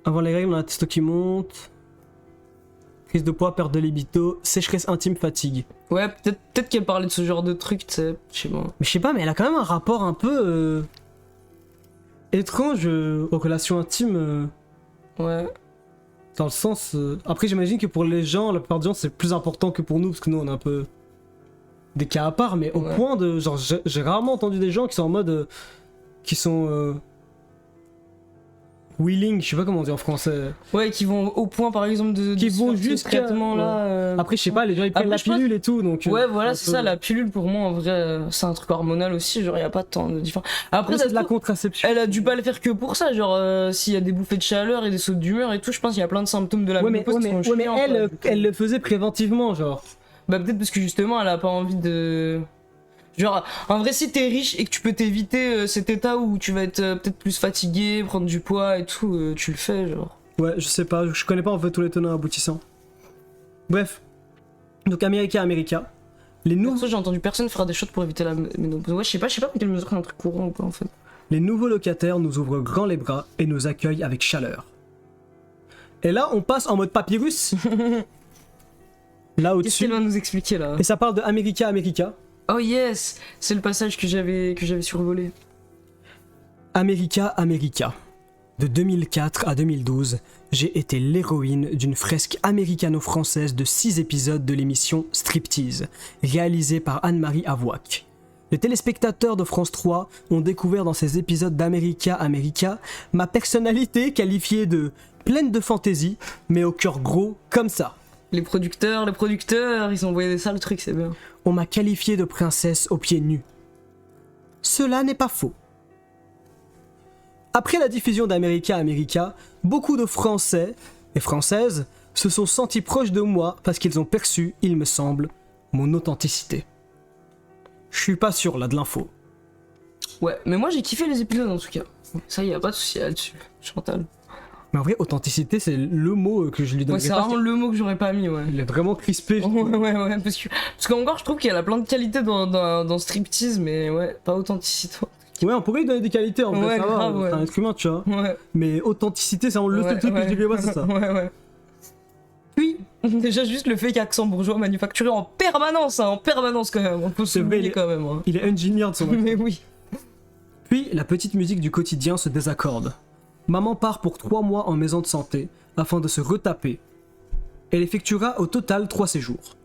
Speaker 1: Avant les règles, on a la testo qui monte. Prise de poids, perte de libido, sécheresse intime, fatigue.
Speaker 2: Ouais, peut-être qu'elle parlait de ce genre de truc, tu sais, je sais pas.
Speaker 1: Mais je sais pas, mais elle a quand même un rapport un peu étrange aux relations intimes.
Speaker 2: Ouais.
Speaker 1: Dans le sens. Après, j'imagine que pour les gens, la plupart des gens, c'est plus important que pour nous, parce que nous, on a un peu des cas à part, mais au
Speaker 2: Ouais.
Speaker 1: point de. Genre, j'ai rarement entendu des gens qui sont en mode. Qui sont. Willing, je sais pas comment on dit en français.
Speaker 2: Ouais, qui vont au point, par exemple, de
Speaker 1: Qui
Speaker 2: se
Speaker 1: vont
Speaker 2: faire ce
Speaker 1: jusqu'à-
Speaker 2: traitement là.
Speaker 1: Après, je sais pas, les gens ils prennent
Speaker 2: Après,
Speaker 1: la
Speaker 2: je pense-
Speaker 1: pilule et tout, donc.
Speaker 2: Ouais, voilà,
Speaker 1: un
Speaker 2: c'est
Speaker 1: peu-
Speaker 2: ça, la pilule pour moi, en vrai, c'est un truc hormonal aussi, genre, y a pas tant de différence. Après,
Speaker 1: Après,
Speaker 2: ça
Speaker 1: c'est de la
Speaker 2: se trouve,
Speaker 1: contraception.
Speaker 2: elle a dû pas le faire que pour ça, genre, s'il y a des bouffées de chaleur et des sautes d'humeur et tout, je pense qu'il y a plein de symptômes de la
Speaker 1: Ouais, mais,
Speaker 2: ménopause qui sont
Speaker 1: ouais, mais
Speaker 2: chiants,
Speaker 1: elle,
Speaker 2: quoi, du coup.
Speaker 1: elle le faisait préventivement, genre.
Speaker 2: Bah, peut-être parce que justement, elle a pas envie de. Genre, en vrai, si t'es riche et que tu peux t'éviter cet état où tu vas être peut-être plus fatigué, prendre du poids et tout, tu le fais, genre.
Speaker 1: Ouais, je sais pas, je connais pas en fait tous les tenants aboutissants. Bref. Donc America. Les,
Speaker 2: Perso, j'ai entendu personne faire des shots pour éviter la ménopause. Ouais, je sais pas pour quelle mesure c'est un truc courant ou pas en fait.
Speaker 1: les nouveaux locataires nous ouvrent grand les bras et nous accueillent avec chaleur. Et là, on passe en mode papyrus. Là
Speaker 2: Qu'est-ce
Speaker 1: au-dessus.
Speaker 2: qu'elle va nous expliquer là?
Speaker 1: Et ça parle de America.
Speaker 2: Oh yes! C'est le passage que j'avais survolé.
Speaker 1: America. De 2004 à 2012, j'ai été l'héroïne d'une fresque américano-française de 6 épisodes de l'émission Striptease, réalisée par Anne-Marie Avouac. Les téléspectateurs de France 3 ont découvert dans ces épisodes d'America ma personnalité qualifiée de pleine de fantaisie, mais au cœur gros comme ça.
Speaker 2: Les producteurs, ils ont envoyé des sales trucs, c'est bien.
Speaker 1: On m'a qualifié de princesse aux pieds nus. Cela n'est pas faux. Après la diffusion d'America, beaucoup de Français et Françaises se sont sentis proches de moi parce qu'ils ont perçu, il me semble, mon authenticité. Je suis pas sûr là de l'info.
Speaker 2: Ouais, mais moi j'ai kiffé les épisodes en tout cas. Ça y a pas de souci là-dessus, Chantal.
Speaker 1: Mais en vrai, authenticité, c'est le mot que je lui donnerais.
Speaker 2: Ouais, c'est vraiment le mot que j'aurais pas mis, ouais.
Speaker 1: Il est vraiment crispé.
Speaker 2: Ouais, parce qu'encore je trouve qu'il y a plein de qualités dans Striptease, mais ouais, pas authenticité.
Speaker 1: Ouais, on pourrait lui donner des qualités en vrai,
Speaker 2: Ouais,
Speaker 1: ça
Speaker 2: grave,
Speaker 1: va,
Speaker 2: ouais.
Speaker 1: c'est un être humain, tu vois.
Speaker 2: Ouais.
Speaker 1: Mais authenticité, c'est vraiment le seul truc que je dirais pas, c'est ça.
Speaker 2: Ouais. Puis, déjà juste le fait qu'Accent Bourgeois manufacturé en permanence quand même. On peut se
Speaker 1: C'est vrai,
Speaker 2: souligner quand même. Hein.
Speaker 1: Il est engineered son
Speaker 2: Mais oui.
Speaker 1: Puis, la petite musique du quotidien se désaccorde. Maman part pour 3 mois en maison de santé afin de se retaper. Elle effectuera au total 3 séjours.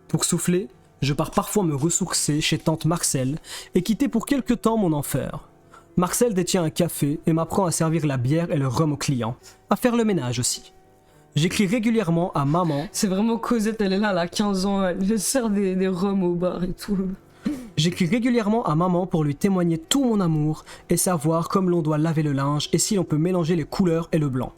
Speaker 1: Pour souffler, je pars parfois me ressourcer chez tante Marcel et quitter pour quelque temps mon enfer. Marcel détient un café et m'apprend à servir la bière et le rhum aux clients, à faire le ménage aussi. J'écris régulièrement à maman.
Speaker 2: C'est vraiment Cosette, elle est là, elle a 15 ans, elle sert des rhums au bar et tout.
Speaker 1: J'écris régulièrement à maman pour lui témoigner tout mon amour et savoir comme l'on doit laver le linge et si l'on peut mélanger les couleurs et le blanc.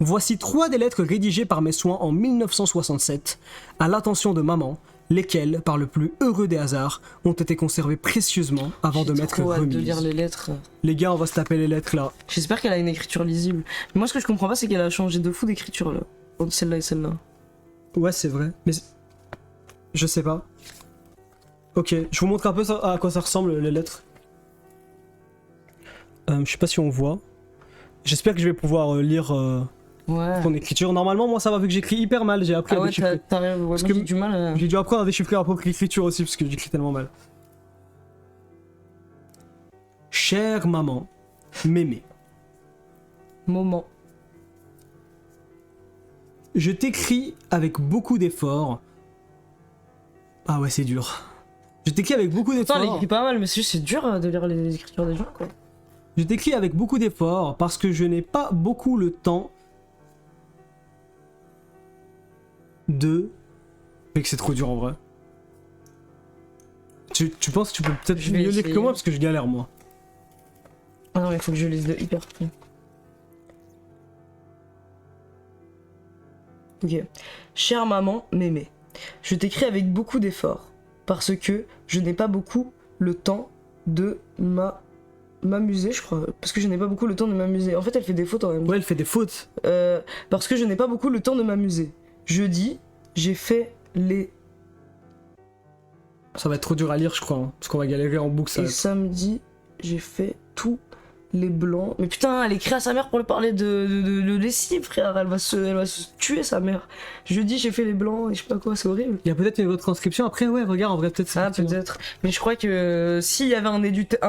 Speaker 1: Voici 3 des lettres rédigées par mes soins en 1967 à l'attention de maman, lesquelles, par le plus heureux des hasards, ont été conservées précieusement avant de m'être
Speaker 2: J'ai trop hâte de
Speaker 1: remises.
Speaker 2: lire les lettres.
Speaker 1: Les gars, on va se taper les lettres là.
Speaker 2: J'espère qu'elle a une écriture lisible. Mais moi ce que je comprends pas c'est qu'elle a changé de fou d'écriture là. Entre celle-là et celle-là.
Speaker 1: Ouais, c'est vrai, mais je sais pas. Ok, je vous montre un peu à quoi ça ressemble les lettres. Je sais pas si on voit. J'espère que je vais pouvoir lire
Speaker 2: Ouais.
Speaker 1: ton écriture. Normalement, moi ça va vu que j'écris hyper mal, j'ai appris
Speaker 2: Ah
Speaker 1: à
Speaker 2: ouais,
Speaker 1: déchiffrer.
Speaker 2: t'as ouais,
Speaker 1: Parce
Speaker 2: moi,
Speaker 1: que-
Speaker 2: j'ai du mal à...
Speaker 1: J'ai dû apprendre à déchiffrer ma propre écriture aussi parce que j'écris tellement mal. Chère maman, mémé,
Speaker 2: Moment.
Speaker 1: je t'écris avec beaucoup d'efforts. Ah ouais, c'est dur. Je t'écris avec beaucoup
Speaker 2: Pourtant elle
Speaker 1: d'efforts.
Speaker 2: écrit pas mal mais c'est juste c'est dur de lire les écritures des gens quoi.
Speaker 1: Je t'écris avec beaucoup d'efforts parce que je n'ai pas beaucoup le temps de... Mais que c'est trop dur en vrai. Tu penses que tu peux peut-être
Speaker 2: Je vais
Speaker 1: mieux lire
Speaker 2: essayer.
Speaker 1: que moi parce que je galère moi.
Speaker 2: Ah non mais faut que je lise de hyper près. Ok. Chère maman, mémé, je t'écris avec beaucoup d'efforts parce que je n'ai pas beaucoup le temps de m'amuser, je crois. Parce que je n'ai pas beaucoup le temps de m'amuser. En fait, elle fait des fautes en même temps.
Speaker 1: Ouais, elle fait des fautes.
Speaker 2: Parce que je n'ai pas beaucoup le temps de m'amuser. Jeudi, j'ai fait les...
Speaker 1: Ça va être trop dur à lire je crois. Hein, parce qu'on va galérer en boucle ça.
Speaker 2: Et samedi, j'ai fait tous les blancs. Mais putain, elle écrit à sa mère pour lui parler de lessive, frère. Elle va se tuer, sa mère. Jeudi, j'ai fait les blancs et je sais pas quoi, c'est horrible.
Speaker 1: Il y a peut-être une retranscription après, ouais, regarde, en vrai, peut-être.
Speaker 2: Ah,
Speaker 1: effectivement.
Speaker 2: peut-être. Mais je crois que s'il y avait un éditeur,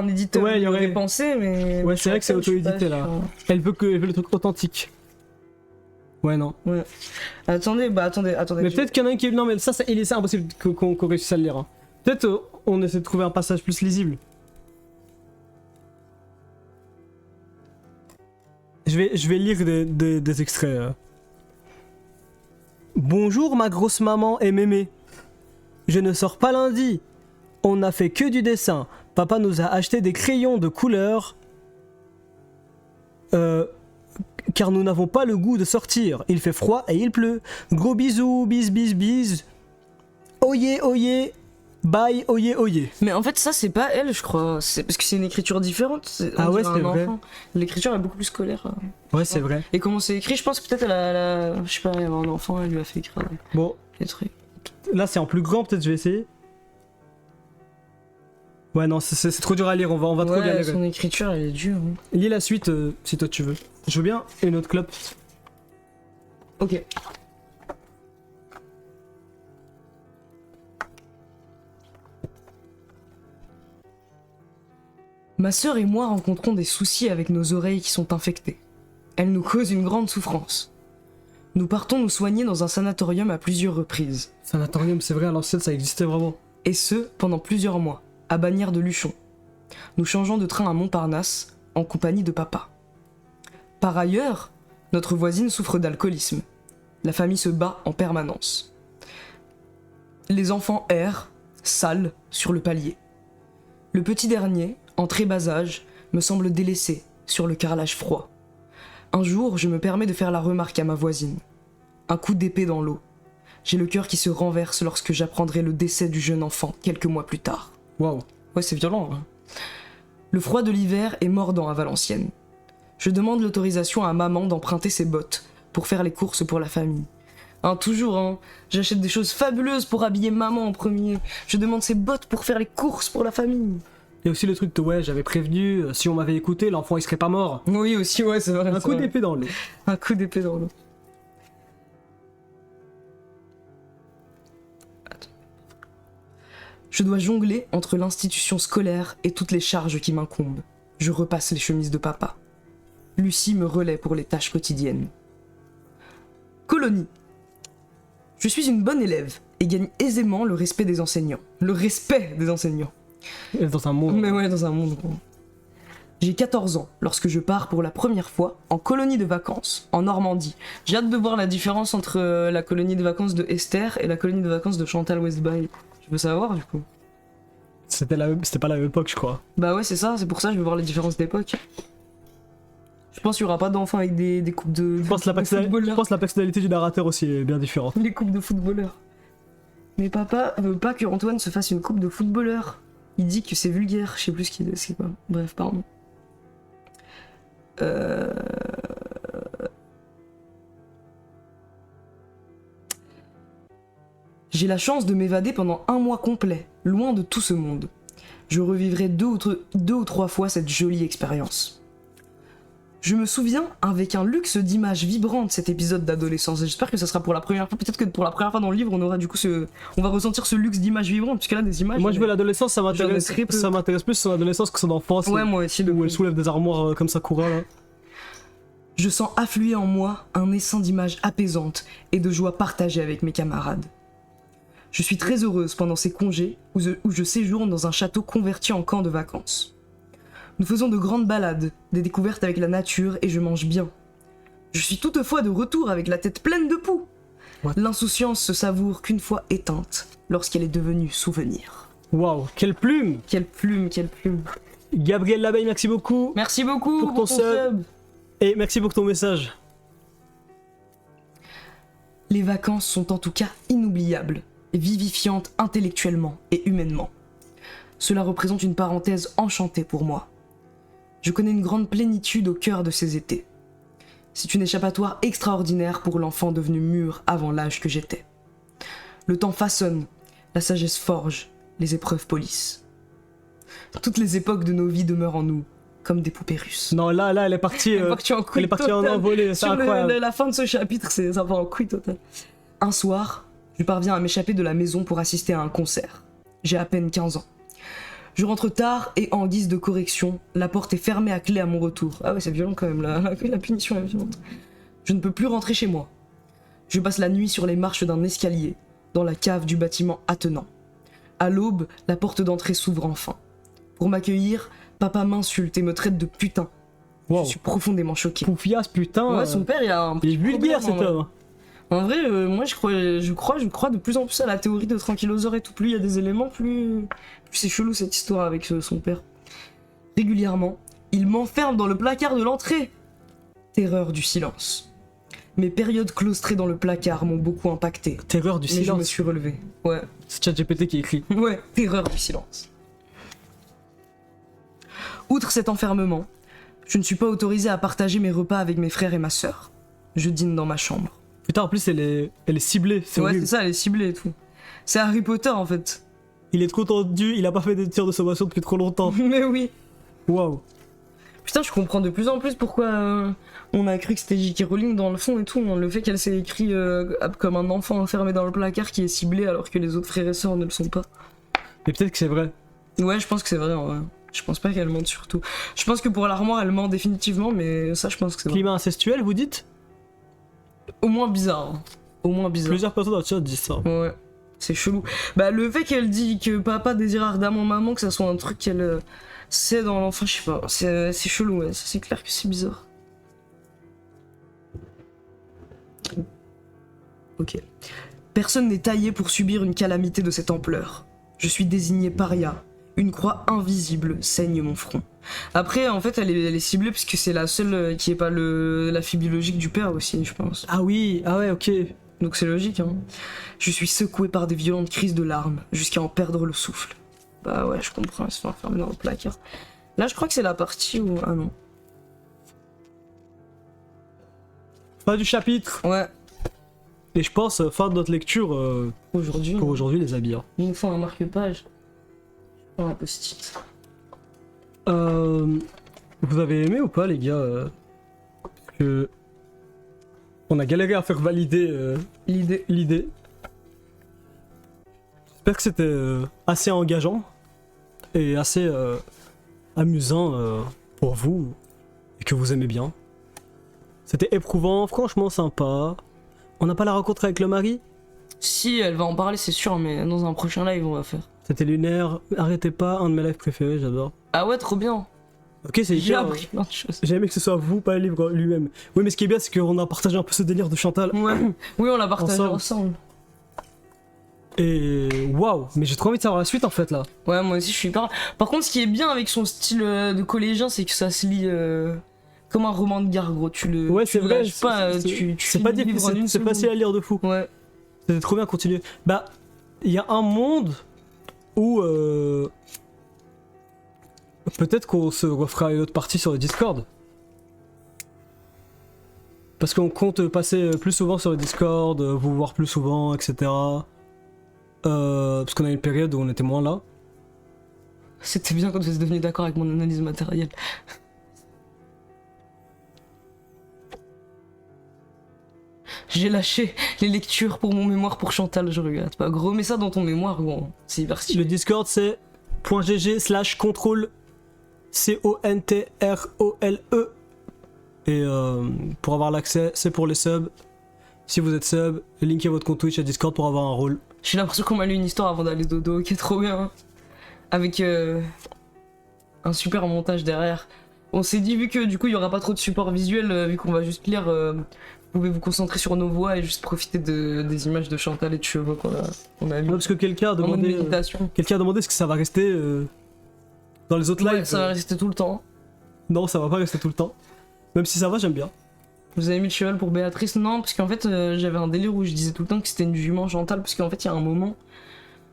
Speaker 1: Ouais, il y aurait-
Speaker 2: pensé, mais.
Speaker 1: Ouais, c'est vrai que c'est
Speaker 2: je suis pas
Speaker 1: auto-édité, là.
Speaker 2: sûre.
Speaker 1: Elle veut le truc authentique. Ouais, non.
Speaker 2: Attendez.
Speaker 1: Mais peut-être qu'il y en a un qui. Non, mais ça, c'est impossible qu'on réussisse à le lire. Hein. Peut-être on essaie de trouver un passage plus lisible. Je vais lire des extraits. Bonjour ma grosse maman et mémé. Je ne sors pas lundi. On n'a fait que du dessin. Papa nous a acheté des crayons de couleur. Car nous n'avons pas le goût de sortir. Il fait froid et il pleut. Gros bisous, bis. Oyez, oyez. Bye, oyez, oyez.
Speaker 2: Mais en fait, ça, c'est pas elle, je crois. C'est parce que c'est une écriture différente.
Speaker 1: Ah ouais,
Speaker 2: c'est
Speaker 1: c'est vrai.
Speaker 2: L'écriture est beaucoup plus scolaire.
Speaker 1: Ouais, c'est vrai.
Speaker 2: Et comment c'est écrit, je pense que peut-être elle a. Je sais pas, elle a un enfant, elle lui a fait écrire
Speaker 1: Bon,
Speaker 2: des trucs.
Speaker 3: Là, c'est en plus grand, peut-être, je vais essayer. Ouais, non, c'est trop dur à lire, on va trop
Speaker 2: Ouais,
Speaker 3: galérer.
Speaker 2: son écriture, elle est dure. Hein.
Speaker 3: Lis la suite si toi tu veux. Je veux bien une autre clope.
Speaker 2: Ok. Ma sœur et moi rencontrons des soucis avec nos oreilles qui sont infectées. Elles nous causent une grande souffrance. Nous partons nous soigner dans un sanatorium à plusieurs reprises.
Speaker 3: Sanatorium, c'est vrai, à l'ancienne, ça existait vraiment.
Speaker 2: Et ce, pendant plusieurs mois, à Bagnères de Luchon. Nous changeons de train à Montparnasse, en compagnie de papa. Par ailleurs, notre voisine souffre d'alcoolisme. La famille se bat en permanence. Les enfants errent, sales, sur le palier. Le petit dernier, en très bas âge, me semble délaissé, sur le carrelage froid. Un jour, je me permets de faire la remarque à ma voisine. Un coup d'épée dans l'eau. J'ai le cœur qui se renverse lorsque j'apprendrai le décès du jeune enfant quelques mois plus tard.
Speaker 3: Waouh.
Speaker 2: Ouais, c'est violent. Hein. Le froid de l'hiver est mordant à Valenciennes. Je demande l'autorisation à maman d'emprunter ses bottes pour faire les courses pour la famille. Hein, toujours, hein, j'achète des choses fabuleuses pour habiller maman en premier. Je demande ses bottes pour faire les courses pour la famille.
Speaker 3: Il y a aussi le truc de ouais, j'avais prévenu, si on m'avait écouté, l'enfant il serait pas mort.
Speaker 2: Oui, aussi, ouais, c'est vrai.
Speaker 3: Un
Speaker 2: c'est
Speaker 3: coup
Speaker 2: vrai.
Speaker 3: d'épée dans l'eau.
Speaker 2: Un coup d'épée dans l'eau. Je dois jongler entre l'institution scolaire et toutes les charges qui m'incombent. Je repasse les chemises de papa. Lucie me relaie pour les tâches quotidiennes. Colonie. Je suis une bonne élève et gagne aisément le respect des enseignants. Le respect des enseignants.
Speaker 3: Dans un monde.
Speaker 2: Mais ouais, dans un monde. Gros. J'ai 14 ans lorsque je pars pour la première fois en colonie de vacances en Normandie. J'ai hâte de voir la différence entre la colonie de vacances de Esther et la colonie de vacances de Chantal Westby. Je veux savoir du coup.
Speaker 3: C'était pas la même époque, je crois.
Speaker 2: Bah ouais, c'est ça, c'est pour ça que je veux voir les différences d'époque. Je pense qu'il y aura pas d'enfants avec des coupes de.
Speaker 3: Je pense la personnalité du narrateur aussi est bien différente.
Speaker 2: Les coupes de footballeurs. Mais papa veut pas que Antoine se fasse une coupe de footballeur. Il dit que c'est vulgaire, je sais plus ce qu'il c'est quoi. Bref, pardon. J'ai la chance de m'évader pendant un mois complet, loin de tout ce monde. Je revivrai deux ou trois fois cette jolie expérience. Je me souviens avec un luxe d'images vibrantes cet épisode d'adolescence. J'espère que ça sera pour la première fois. Peut-être que pour la première fois dans le livre, on aura du coup on va ressentir ce luxe d'images vibrantes, puisque là des images.
Speaker 3: Moi je veux l'adolescence, ça m'intéresse.
Speaker 2: très peu.
Speaker 3: Ça m'intéresse plus son adolescence que son enfance.
Speaker 2: Ouais, moi aussi.
Speaker 3: Où elle soulève des armoires comme Sakura là.
Speaker 2: Je sens affluer en moi un essaim d'images apaisantes et de joie partagée avec mes camarades. Je suis très heureuse pendant ces congés où je séjourne dans un château converti en camp de vacances. Nous faisons de grandes balades, des découvertes avec la nature et je mange bien. Je suis toutefois de retour avec la tête pleine de poux.
Speaker 3: What?
Speaker 2: L'insouciance se savoure qu'une fois éteinte, lorsqu'elle est devenue souvenir.
Speaker 3: Waouh, quelle plume!
Speaker 2: Quelle plume, quelle plume.
Speaker 3: Gabriel Labeille, merci beaucoup.
Speaker 2: Merci beaucoup
Speaker 3: Pour ton sub. Et merci pour ton message.
Speaker 2: Les vacances sont en tout cas inoubliables, vivifiantes intellectuellement et humainement. Cela représente une parenthèse enchantée pour moi. Je connais une grande plénitude au cœur de ces étés. C'est une échappatoire extraordinaire pour l'enfant devenu mûr avant l'âge que j'étais. Le temps façonne, la sagesse forge, les épreuves polissent. Toutes les époques de nos vies demeurent en nous, comme des poupées russes.
Speaker 3: Non, là, elle est partie.
Speaker 2: Elle est partie
Speaker 3: en envolée, c'est
Speaker 2: Sur
Speaker 3: incroyable.
Speaker 2: la fin de ce chapitre, ça part en couille totale. Un soir, je parviens à m'échapper de la maison pour assister à un concert. J'ai à peine 15 ans. Je rentre tard et en guise de correction, la porte est fermée à clé à mon retour. Ah ouais, c'est violent quand même, la punition est violente. Je ne peux plus rentrer chez moi. Je passe la nuit sur les marches d'un escalier, dans la cave du bâtiment attenant. À l'aube, la porte d'entrée s'ouvre enfin. Pour m'accueillir, papa m'insulte et me traite de putain.
Speaker 3: Wow.
Speaker 2: Je suis profondément choqué.
Speaker 3: Poufias, putain.
Speaker 2: Ouais, son père, il a un
Speaker 3: Il est vulgaire
Speaker 2: problème,
Speaker 3: cet
Speaker 2: en vrai.
Speaker 3: homme.
Speaker 2: En vrai, moi je crois de plus en plus à la théorie de Tranquillosaure et tout. Plus il y a des éléments, plus c'est chelou cette histoire avec son père. Régulièrement, il m'enferme dans le placard de l'entrée. Terreur du silence. Mes périodes claustrées dans le placard m'ont beaucoup impacté.
Speaker 3: Terreur du
Speaker 2: Mais je me
Speaker 3: silence.
Speaker 2: suis relevé. Ouais,
Speaker 3: C'est ChatGPT qui écrit.
Speaker 2: ouais, terreur du silence. Outre cet enfermement, je ne suis pas autorisé à partager mes repas avec mes frères et ma sœur. Je dîne dans ma chambre.
Speaker 3: Putain, en plus, elle est ciblée. C'est
Speaker 2: Ouais,
Speaker 3: horrible.
Speaker 2: c'est ça, elle est ciblée et tout. C'est Harry Potter en fait.
Speaker 3: Il est trop tendu, il a pas fait de tir de sommation depuis trop longtemps.
Speaker 2: Mais oui.
Speaker 3: Waouh.
Speaker 2: Putain, je comprends de plus en plus pourquoi on a cru que c'était J.K. Rowling dans le fond et tout. Hein. Le fait qu'elle s'est écrit comme un enfant enfermé dans le placard qui est ciblé alors que les autres frères et sœurs ne le sont pas.
Speaker 3: Mais peut-être que c'est vrai.
Speaker 2: Ouais, je pense que c'est vrai en vrai. Je pense pas qu'elle mente surtout. Je pense que pour l'armoire, elle ment définitivement, mais ça, je pense que c'est vrai.
Speaker 3: Climat incestuel, vous dites?
Speaker 2: Au moins bizarre. Hein. Au moins bizarre.
Speaker 3: Plusieurs personnes dans le chat disent ça.
Speaker 2: Ouais, c'est chelou. Bah, le fait qu'elle dit que papa désire ardemment maman, que ça soit un truc qu'elle sait dans l'enfant, je sais pas. C'est chelou, ouais. Ça, c'est clair que c'est bizarre. Ok. Personne n'est taillé pour subir une calamité de cette ampleur. Je suis désigné paria. Une croix invisible saigne mon front. Après, en fait, elle est ciblée parce que c'est la seule qui est pas la fille biologique du père aussi, je pense.
Speaker 3: Ah oui, ah ouais, ok.
Speaker 2: Donc c'est logique, hein. Je suis secoué par des violentes crises de larmes, jusqu'à en perdre le souffle. Bah ouais, je comprends, elle se fait enfermer dans le placard. Là, je crois que c'est la partie où... Ah non.
Speaker 3: Fin du chapitre.
Speaker 2: Ouais,
Speaker 3: Et je pense, fin de notre lecture
Speaker 2: aujourd'hui,
Speaker 3: pour aujourd'hui, les habits. Hein.
Speaker 2: il nous faut un marque-page. Oh, un post-it.
Speaker 3: Vous avez aimé ou pas, les gars que on a galéré à faire valider
Speaker 2: L'idée.
Speaker 3: J'espère que c'était assez engageant et assez amusant pour vous et que vous aimez bien. C'était éprouvant, franchement sympa. On n'a pas la rencontre avec le mari?
Speaker 2: Si, elle va en parler, c'est sûr, mais dans un prochain live, on va faire.
Speaker 3: C'était lunaire, arrêtez pas, un de mes lives préférés, j'adore.
Speaker 2: Ah ouais, trop bien.
Speaker 3: Ok, c'est
Speaker 2: J'ai
Speaker 3: hyper...
Speaker 2: appris plein de choses.
Speaker 3: J'ai aimé que ce soit vous, pas le livre lui-même. Oui, mais ce qui est bien, c'est qu'on a partagé un peu ce délire de Chantal.
Speaker 2: Ouais, oui, on l'a partagé
Speaker 3: Ensemble.
Speaker 2: ensemble.
Speaker 3: Et waouh, mais j'ai trop envie de savoir la suite en fait là.
Speaker 2: Ouais, moi aussi, je suis hyper... Par contre, ce qui est bien avec son style de collégien, c'est que ça se lit comme un roman de gare, gros. Tu le
Speaker 3: Ouais,
Speaker 2: tu
Speaker 3: c'est
Speaker 2: le
Speaker 3: vrai.
Speaker 2: lâches pas, tu
Speaker 3: C'est
Speaker 2: finis
Speaker 3: pas
Speaker 2: le
Speaker 3: difficile,
Speaker 2: livre en une
Speaker 3: c'est
Speaker 2: seconde.
Speaker 3: facile à lire de fou.
Speaker 2: Ouais.
Speaker 3: C'était trop bien, continuer. Bah, il y a un monde où peut-être qu'on se refera une autre partie sur le Discord. Parce qu'on compte passer plus souvent sur le Discord, vous voir plus souvent, etc. Parce qu'on a une période où on était moins là.
Speaker 2: C'était bien quand vous êtes devenu d'accord avec mon analyse matérielle. J'ai lâché les lectures pour mon mémoire pour Chantal, je regrette pas. Gros, mets ça dans ton mémoire, gros. C'est hyper
Speaker 3: Le
Speaker 2: stylé.
Speaker 3: Discord c'est .gg/contrôle CONTROLE. Et pour avoir l'accès, c'est pour les subs. Si vous êtes sub, linkez votre compte Twitch et Discord pour avoir un rôle.
Speaker 2: J'ai l'impression qu'on m'a lu une histoire avant d'aller dodo, qui est trop bien. Avec un super montage derrière. On s'est dit, vu que du coup il y aura pas trop de support visuel, vu qu'on va juste lire, vous pouvez vous concentrer sur nos voix et juste profiter des images de Chantal et de cheveux qu'on a
Speaker 3: Ouais,
Speaker 2: vu.
Speaker 3: parce que quelqu'un a
Speaker 2: En mode
Speaker 3: demandé,
Speaker 2: méditation.
Speaker 3: est-ce que ça va rester dans les autres
Speaker 2: Ouais,
Speaker 3: lives.
Speaker 2: ça va rester tout le temps.
Speaker 3: Non, ça va pas rester tout le temps. Même si ça va, j'aime bien.
Speaker 2: Vous avez mis le cheval pour Béatrice? Non, parce qu'en fait j'avais un délire où je disais tout le temps que c'était une jument Chantal, parce qu'en fait il y a un moment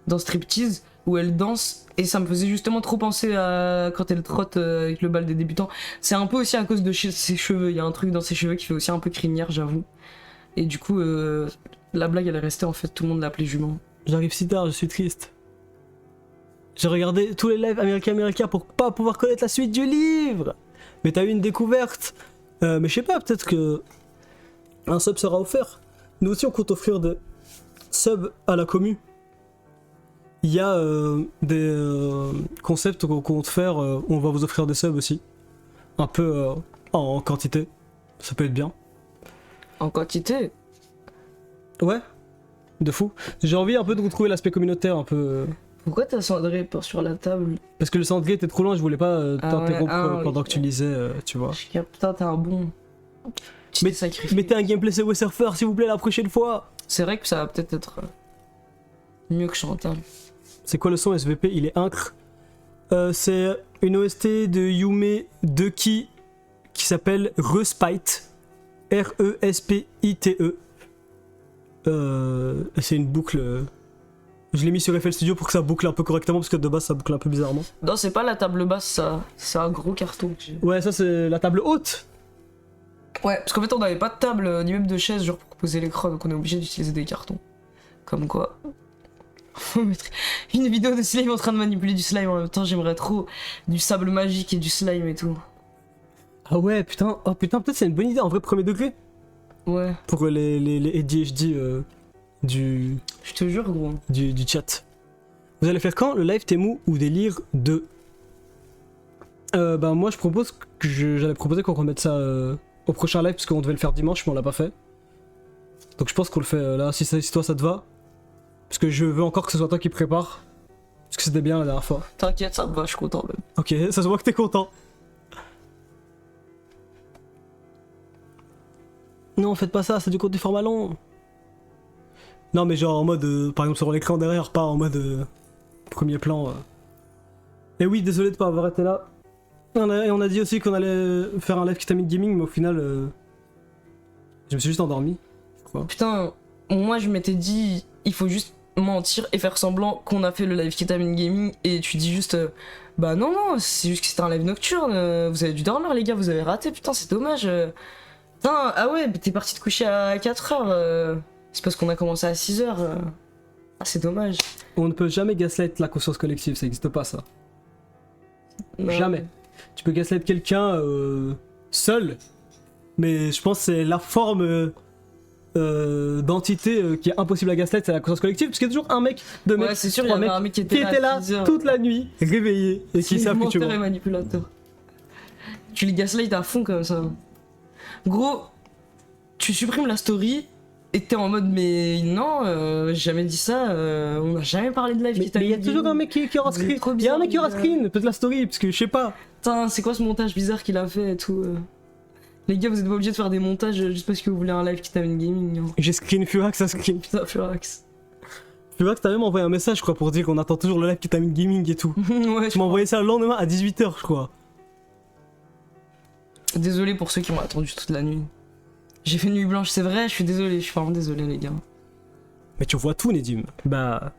Speaker 2: dans Striptease où elle danse et ça me faisait justement trop penser à quand elle trotte avec le bal des débutants. C'est un peu aussi à cause de ses cheveux, il y a un truc dans ses cheveux qui fait aussi un peu crinière, j'avoue. Et du coup la blague elle est restée, en fait tout le monde l'appelait jument.
Speaker 3: J'arrive si tard, je suis triste. J'ai regardé tous les lives américains pour pas pouvoir connaître la suite du livre. Mais t'as eu une découverte. Mais je sais pas, peut-être que un sub sera offert. Nous aussi on compte offrir des subs à la commu. Il y a des concepts qu'on compte faire où on va vous offrir des subs aussi. Un peu en quantité. Ça peut être bien.
Speaker 2: En quantité?
Speaker 3: Ouais, de fou. J'ai envie un peu de retrouver l'aspect communautaire un peu.
Speaker 2: Pourquoi t'as cendré sur la table?
Speaker 3: Parce que le cendrier était trop loin, je voulais pas t'interrompre
Speaker 2: oui,
Speaker 3: pendant que tu lisais, tu vois.
Speaker 2: Je capte, putain t'es un bon. Tu
Speaker 3: Mais-
Speaker 2: t'es sacrifié.
Speaker 3: Mettez un gameplay Subway Surfer s'il vous plaît la prochaine fois.
Speaker 2: C'est vrai que ça va peut-être être mieux que Chantal.
Speaker 3: C'est quoi le son SVP? Il est incre. C'est une OST de Yume Deki qui s'appelle Respite. RESPITE. C'est une boucle. Je l'ai mis sur FL Studio pour que ça boucle un peu correctement parce que de base ça boucle un peu bizarrement.
Speaker 2: Non, c'est pas la table basse, ça. C'est un gros carton que j'ai.
Speaker 3: Ouais, ça c'est la table haute.
Speaker 2: Ouais, parce qu'en fait, on n'avait pas de table ni même de chaise genre pour poser l'écran, donc on est obligé d'utiliser des cartons. Comme quoi. faut mettre une vidéo de Slime en train de manipuler du slime en même temps. J'aimerais trop du sable magique et du slime et tout.
Speaker 1: Ah ouais, putain, oh putain, peut-être c'est une bonne idée en vrai, premier degré.
Speaker 2: Ouais,
Speaker 1: Pour les ADHD du
Speaker 2: je te jure, gros.
Speaker 1: du chat. Vous allez faire quand le live Temu ou délire 2? Bah moi je propose que j'allais proposer qu'on remette ça au prochain live parce qu'on devait le faire dimanche mais on l'a pas fait. Donc je pense qu'on le fait là si toi ça te va. Parce que je veux encore que ce soit toi qui prépare. Parce que c'était bien la dernière fois.
Speaker 2: T'inquiète, ça me va, je suis content même.
Speaker 1: Ok, ça se voit que t'es content. Non, faites pas ça, c'est du contenu format long. Non mais genre en mode, par exemple sur l'écran derrière, pas en mode premier plan. Et oui, désolé de pas avoir été là. Et on a dit aussi qu'on allait faire un live Ketamine Gaming, mais au final, je me suis juste endormi. Je crois.
Speaker 2: Putain, moi je m'étais dit, il faut juste mentir et faire semblant qu'on a fait le live Ketamine Gaming et tu dis juste, bah non, non, c'est juste que c'était un live nocturne, vous avez dû dormir les gars, vous avez raté, putain, c'est dommage. Putain, ah ouais, t'es parti te coucher à 4h, c'est parce qu'on a commencé à 6h. Ah, c'est dommage.
Speaker 1: On ne peut jamais gaslight la conscience collective, ça n'existe pas ça.
Speaker 2: Non.
Speaker 1: Jamais. Tu peux gaslight quelqu'un seul, mais je pense que c'est la forme d'entité qui est impossible à gaslight, c'est la conscience collective, parce qu'il y a toujours un mec, deux mecs,
Speaker 2: Ouais, c'est sûr, il y
Speaker 1: trois
Speaker 2: avait
Speaker 1: mecs
Speaker 2: un mec qui
Speaker 1: qui
Speaker 2: était
Speaker 1: était là
Speaker 2: à 6 heures.
Speaker 1: toute la nuit, réveillé, et qui savent que tu
Speaker 2: menteur et
Speaker 1: vois.
Speaker 2: manipulateur. Tu les gaslight à fond comme ça. Gros, tu supprimes la story et t'es en mode mais non, j'ai jamais dit ça, on n'a jamais parlé de live
Speaker 1: Mais il y a toujours un mec qui aura
Speaker 2: Vous êtes
Speaker 1: screen.
Speaker 2: trop
Speaker 1: Il y a un mec qui aura
Speaker 2: bizarre,
Speaker 1: screen, peut-être la story, parce que je sais pas.
Speaker 2: Putain, c'est quoi ce montage bizarre qu'il a fait et tout Les gars, vous êtes pas obligés de faire des montages juste parce que vous voulez un live qui t'amène gaming. Hein.
Speaker 1: J'ai screen Furax, ça screen.
Speaker 2: Putain, Furax.
Speaker 1: Furax, t'as même envoyé un message, je crois, pour dire qu'on attend toujours le live qui Ketamine Gaming et tout.
Speaker 2: Ouais,
Speaker 1: Tu m'as envoyé ça le lendemain à 18h, je crois.
Speaker 2: désolé pour ceux qui ont attendu toute la nuit. J'ai fait nuit blanche, c'est vrai, je suis désolé, je suis vraiment désolé les gars.
Speaker 1: Mais tu vois tout, Nedim. Bah.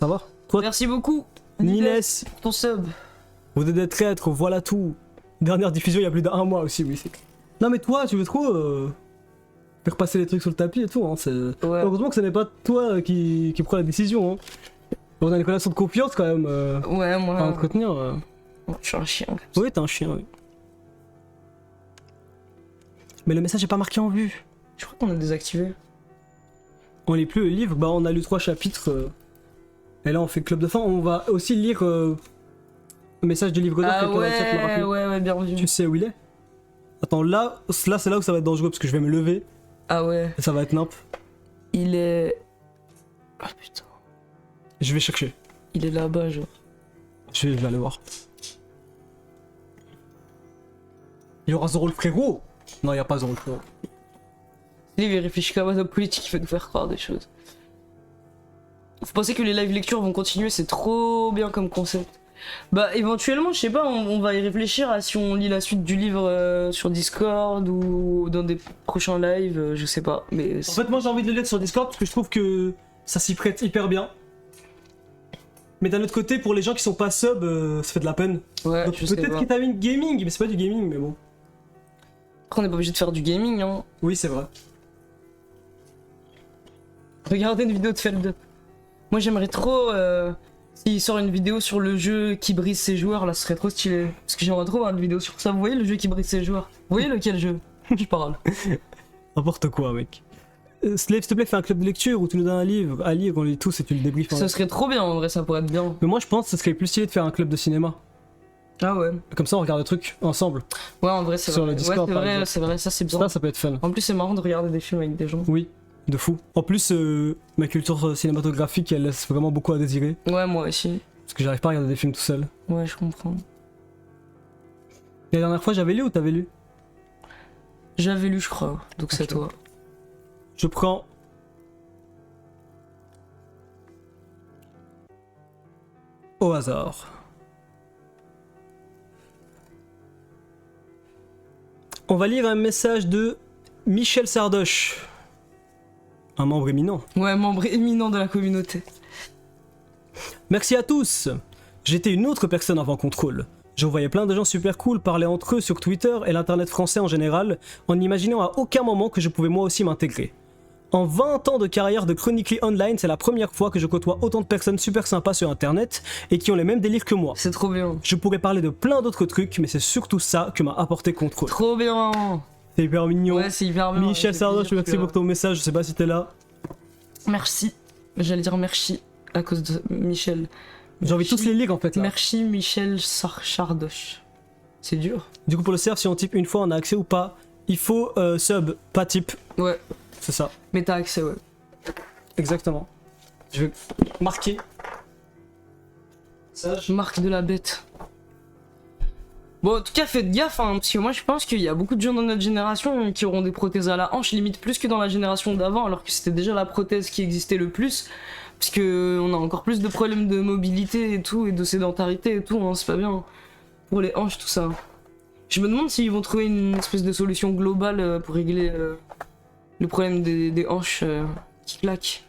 Speaker 1: Ça va? Toi,
Speaker 2: Merci beaucoup,
Speaker 1: Nines,
Speaker 2: pour ton sub.
Speaker 1: vous êtes des traîtres, voilà tout. Dernière diffusion il y a plus d'1 mois aussi, oui. Non, mais toi, tu veux trop faire passer les trucs sur le tapis et tout. Hein,
Speaker 2: Ouais.
Speaker 1: Heureusement que ce n'est pas toi qui prend la décision. Hein. On a une relation de confiance quand même
Speaker 2: Ouais,
Speaker 1: à
Speaker 2: moi,
Speaker 1: entretenir.
Speaker 2: je suis un chien.
Speaker 1: Oui, t'es un chien, oui. Mais le message est pas marqué en vue.
Speaker 2: Je crois qu'on a désactivé.
Speaker 1: On lit plus le livre, bah on a lu 3 chapitres. Et là on fait club de fin. On va aussi lire le message du livre d'or.
Speaker 2: Ah
Speaker 1: quelqu'un dans le chat m'a rappelé.
Speaker 2: ouais, bien vu.
Speaker 1: Tu sais où il est? Attends, là c'est là où ça va être dangereux parce que je vais me lever
Speaker 2: Ah ouais,
Speaker 1: et ça va être nimp.
Speaker 2: il est... Ah putain,
Speaker 1: Je vais chercher.
Speaker 2: il est là-bas genre.
Speaker 1: Je vais aller voir. Il y aura Zoro le frérot? Non, il y a pas Zoro le frérot.
Speaker 2: Lui, il réfléchit comme un homme politique, il veut nous faire croire des choses. Vous pensez que les live lectures vont continuer, c'est trop bien comme concept. Bah éventuellement, je sais pas, on va y réfléchir à si on lit la suite du livre sur Discord ou dans des prochains lives, je sais pas. Mais
Speaker 1: En fait, moi j'ai envie de le lire sur Discord parce que je trouve que ça s'y prête hyper bien. Mais d'un autre côté, pour les gens qui sont pas sub, ça fait de la peine.
Speaker 2: ouais,
Speaker 1: Donc
Speaker 2: je sais
Speaker 1: peut-être
Speaker 2: pas.
Speaker 1: qu'il t'a mis gaming, mais c'est pas du gaming, mais bon.
Speaker 2: Après, on n'est pas obligé de faire du gaming, hein.
Speaker 1: Oui, c'est vrai.
Speaker 2: Regardez une vidéo de Feld. Moi j'aimerais trop s'il sort une vidéo sur le jeu qui brise ses joueurs, là ce serait trop stylé. Parce que j'aimerais trop voir une vidéo sur ça. Vous voyez le jeu qui brise ses joueurs? Vous voyez lequel jeu? Je parle.
Speaker 1: N'importe quoi, mec. Slave, s'il te plaît, fais un club de lecture où tu nous donnes un livre à lire, on lit tous et tu le débriefes.
Speaker 2: Ça serait trop bien en vrai, ça pourrait être bien.
Speaker 1: Mais moi je pense que ce serait plus stylé de faire un club de cinéma.
Speaker 2: Ah ouais.
Speaker 1: Comme ça on regarde le truc ensemble.
Speaker 2: Ouais, en vrai, c'est
Speaker 1: Sur
Speaker 2: vrai.
Speaker 1: le Discord,
Speaker 2: ouais, c'est
Speaker 1: par
Speaker 2: vrai,
Speaker 1: exemple.
Speaker 2: c'est vrai, ça c'est bien.
Speaker 1: Ça peut être fun.
Speaker 2: En plus, c'est marrant de regarder des films avec des gens.
Speaker 1: Oui, de fou. En plus, ma culture cinématographique elle laisse vraiment beaucoup à désirer.
Speaker 2: Ouais, moi aussi.
Speaker 1: Parce que j'arrive pas à regarder des films tout seul.
Speaker 2: Ouais, je comprends.
Speaker 1: La dernière fois j'avais lu ou t'avais lu?
Speaker 2: J'avais lu, je crois, donc c'est
Speaker 1: Ok.
Speaker 2: toi.
Speaker 1: Je prends. Au hasard. On va lire un message de Michel Sardoche. Un membre éminent.
Speaker 2: Ouais, membre éminent de la communauté.
Speaker 1: Merci à tous. J'étais une autre personne avant Contrôle. Je voyais plein de gens super cool parler entre eux sur Twitter et l'internet français en général, en imaginant à aucun moment que je pouvais moi aussi m'intégrer. En 20 ans de carrière de Chronically Online, c'est la première fois que je côtoie autant de personnes super sympas sur internet et qui ont les mêmes délires que moi.
Speaker 2: C'est trop bien.
Speaker 1: Je pourrais parler de plein d'autres trucs, mais c'est surtout ça que m'a apporté Contrôle.
Speaker 2: Trop bien.
Speaker 1: C'est hyper mignon.
Speaker 2: Ouais, c'est hyper bien.
Speaker 1: Michel
Speaker 2: C'est
Speaker 1: Sardoche,
Speaker 2: plaisir,
Speaker 1: merci pour ton message, je sais pas si t'es là.
Speaker 2: Merci. J'allais dire merci à cause de Michel.
Speaker 1: J'ai envie de tous
Speaker 2: Merci.
Speaker 1: les lire en fait là.
Speaker 2: Merci Michel Chardoche. C'est dur.
Speaker 1: Du coup pour le serve, si on type une fois, on a accès ou pas? Il faut sub, pas type.
Speaker 2: Ouais,
Speaker 1: C'est ça,
Speaker 2: mais t'as accès, ouais.
Speaker 1: exactement. Je vais marquer. Ça,
Speaker 2: Marque de la bête. Bon, en tout cas, faites gaffe, hein, parce que moi je pense qu'il y a beaucoup de gens dans notre génération qui auront des prothèses à la hanche, limite plus que dans la génération d'avant, alors que c'était déjà la prothèse qui existait le plus. Parce que on a encore plus de problèmes de mobilité et tout, et de sédentarité et tout, hein, c'est pas bien. Pour les hanches, tout ça. Je me demande s'ils vont trouver une espèce de solution globale pour régler le problème des hanches qui claquent.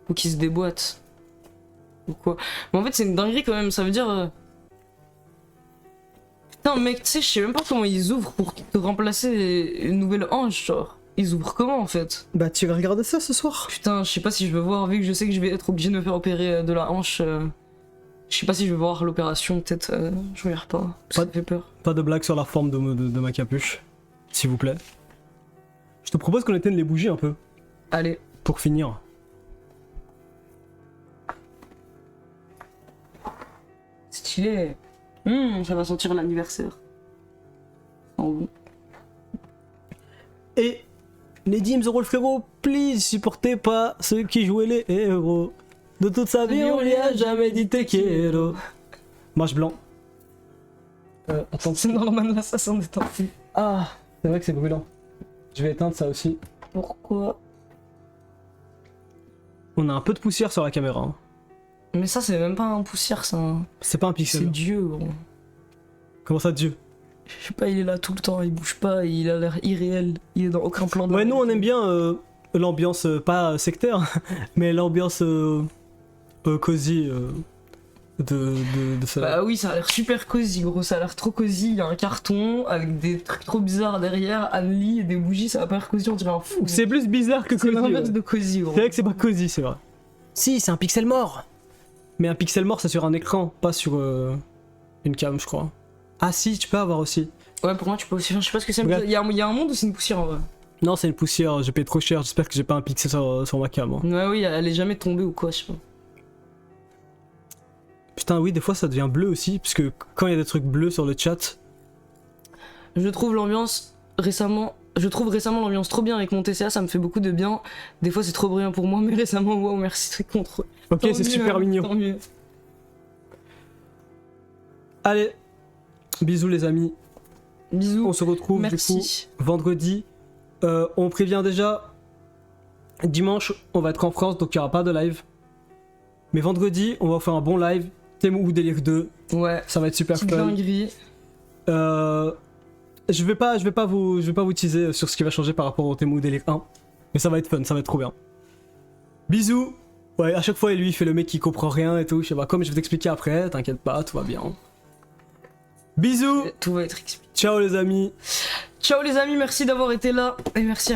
Speaker 2: Ou qui se déboîtent. Ou quoi. Mais en fait, c'est une dinguerie quand même, ça veut dire. Putain, mec, tu sais, je sais même pas comment ils ouvrent pour te remplacer une nouvelle hanche, genre. Ils ouvrent comment en fait?
Speaker 1: Bah tu vas regarder ça ce soir.
Speaker 2: Putain, je sais pas si je veux voir, vu que je sais que je vais être obligé de me faire opérer de la hanche. Je sais pas si je vais voir l'opération, peut-être. Je regarde pas. Ça me fait peur.
Speaker 1: Pas de blague sur la forme de ma capuche, s'il vous plaît. Je te propose qu'on éteigne les bougies un peu,
Speaker 2: Allez.
Speaker 1: pour finir.
Speaker 2: Stylé. Ça va sentir l'anniversaire. Oh, bon.
Speaker 1: Et Nedim The Roll frérot, please, supportez pas ceux qui jouaient les héros. De toute sa vie, on lui a jamais dit te quiero. Mâche blanc. Attends,
Speaker 2: C'est Norman l'assassin des temps.
Speaker 1: ah, c'est vrai que c'est brûlant. Je vais éteindre ça aussi.
Speaker 2: Pourquoi?
Speaker 1: On a un peu de poussière sur la caméra. Hein.
Speaker 2: Mais ça, c'est même pas un poussière, ça.
Speaker 1: C'est pas un
Speaker 2: C'est
Speaker 1: pixel.
Speaker 2: Dieu, gros.
Speaker 1: Comment ça, Dieu?
Speaker 2: Je sais pas, il est là tout le temps, il bouge pas, il a l'air irréel. Il est dans aucun plan de.
Speaker 1: Ouais, nous on aime bien l'ambiance, pas sectaire, mais l'ambiance cosy de ça.
Speaker 2: Bah oui, ça a l'air super cosy, gros. Ça a l'air trop cosy. Il y a un carton avec des trucs trop bizarres derrière, un lit et des bougies. Ça va pas l'air cosy, on dirait un fou.
Speaker 1: C'est plus bizarre que
Speaker 2: C'est
Speaker 1: cosy.
Speaker 2: l'inverse
Speaker 1: Ouais.
Speaker 2: de cosy, gros.
Speaker 1: C'est vrai que c'est pas cosy, c'est vrai. Si, c'est un pixel mort. Mais un pixel mort, c'est sur un écran, pas sur une cam, je crois. Ah si, tu peux avoir aussi.
Speaker 2: Ouais, pour moi, tu peux aussi. Je sais pas ce que c'est.
Speaker 1: Bref.
Speaker 2: Il y a un monde où c'est une poussière en vrai.
Speaker 1: Non, c'est une poussière, j'ai payé trop cher, j'espère que j'ai pas un pixel sur ma cam. Hein.
Speaker 2: Ouais, oui, elle est jamais tombée ou quoi, je sais pas.
Speaker 1: Putain, oui, des fois ça devient bleu aussi, parce que quand il y a des trucs bleus sur le chat.
Speaker 2: Je trouve récemment l'ambiance trop bien avec mon TCA, ça me fait beaucoup de bien. Des fois c'est trop bruyant pour moi, mais récemment, wow, merci, très contre.
Speaker 1: Ok,
Speaker 2: Tant
Speaker 1: c'est
Speaker 2: mieux,
Speaker 1: super mignon.
Speaker 2: Tant mieux.
Speaker 1: Allez, bisous les amis.
Speaker 2: Bisous.
Speaker 1: On se retrouve du coup
Speaker 2: Merci.
Speaker 1: vendredi. On prévient déjà, dimanche on va être en France donc il n'y aura pas de live. Mais vendredi on va faire un bon live. Thème ou délire 2,
Speaker 2: Ouais.
Speaker 1: ça va être super
Speaker 2: Petite
Speaker 1: fun.
Speaker 2: dinguerie.
Speaker 1: Je vais pas vous teaser sur ce qui va changer par rapport au thème ou délire 1. Mais ça va être fun, ça va être trop bien. Bisous. Ouais, à chaque fois lui il fait le mec qui comprend rien et tout. Je sais pas, comme je vais t'expliquer après, t'inquiète pas, tout va bien. Bisous.
Speaker 2: Tout va être expliqué.
Speaker 1: Ciao les amis.
Speaker 2: Ciao les amis, merci d'avoir été là. Et merci à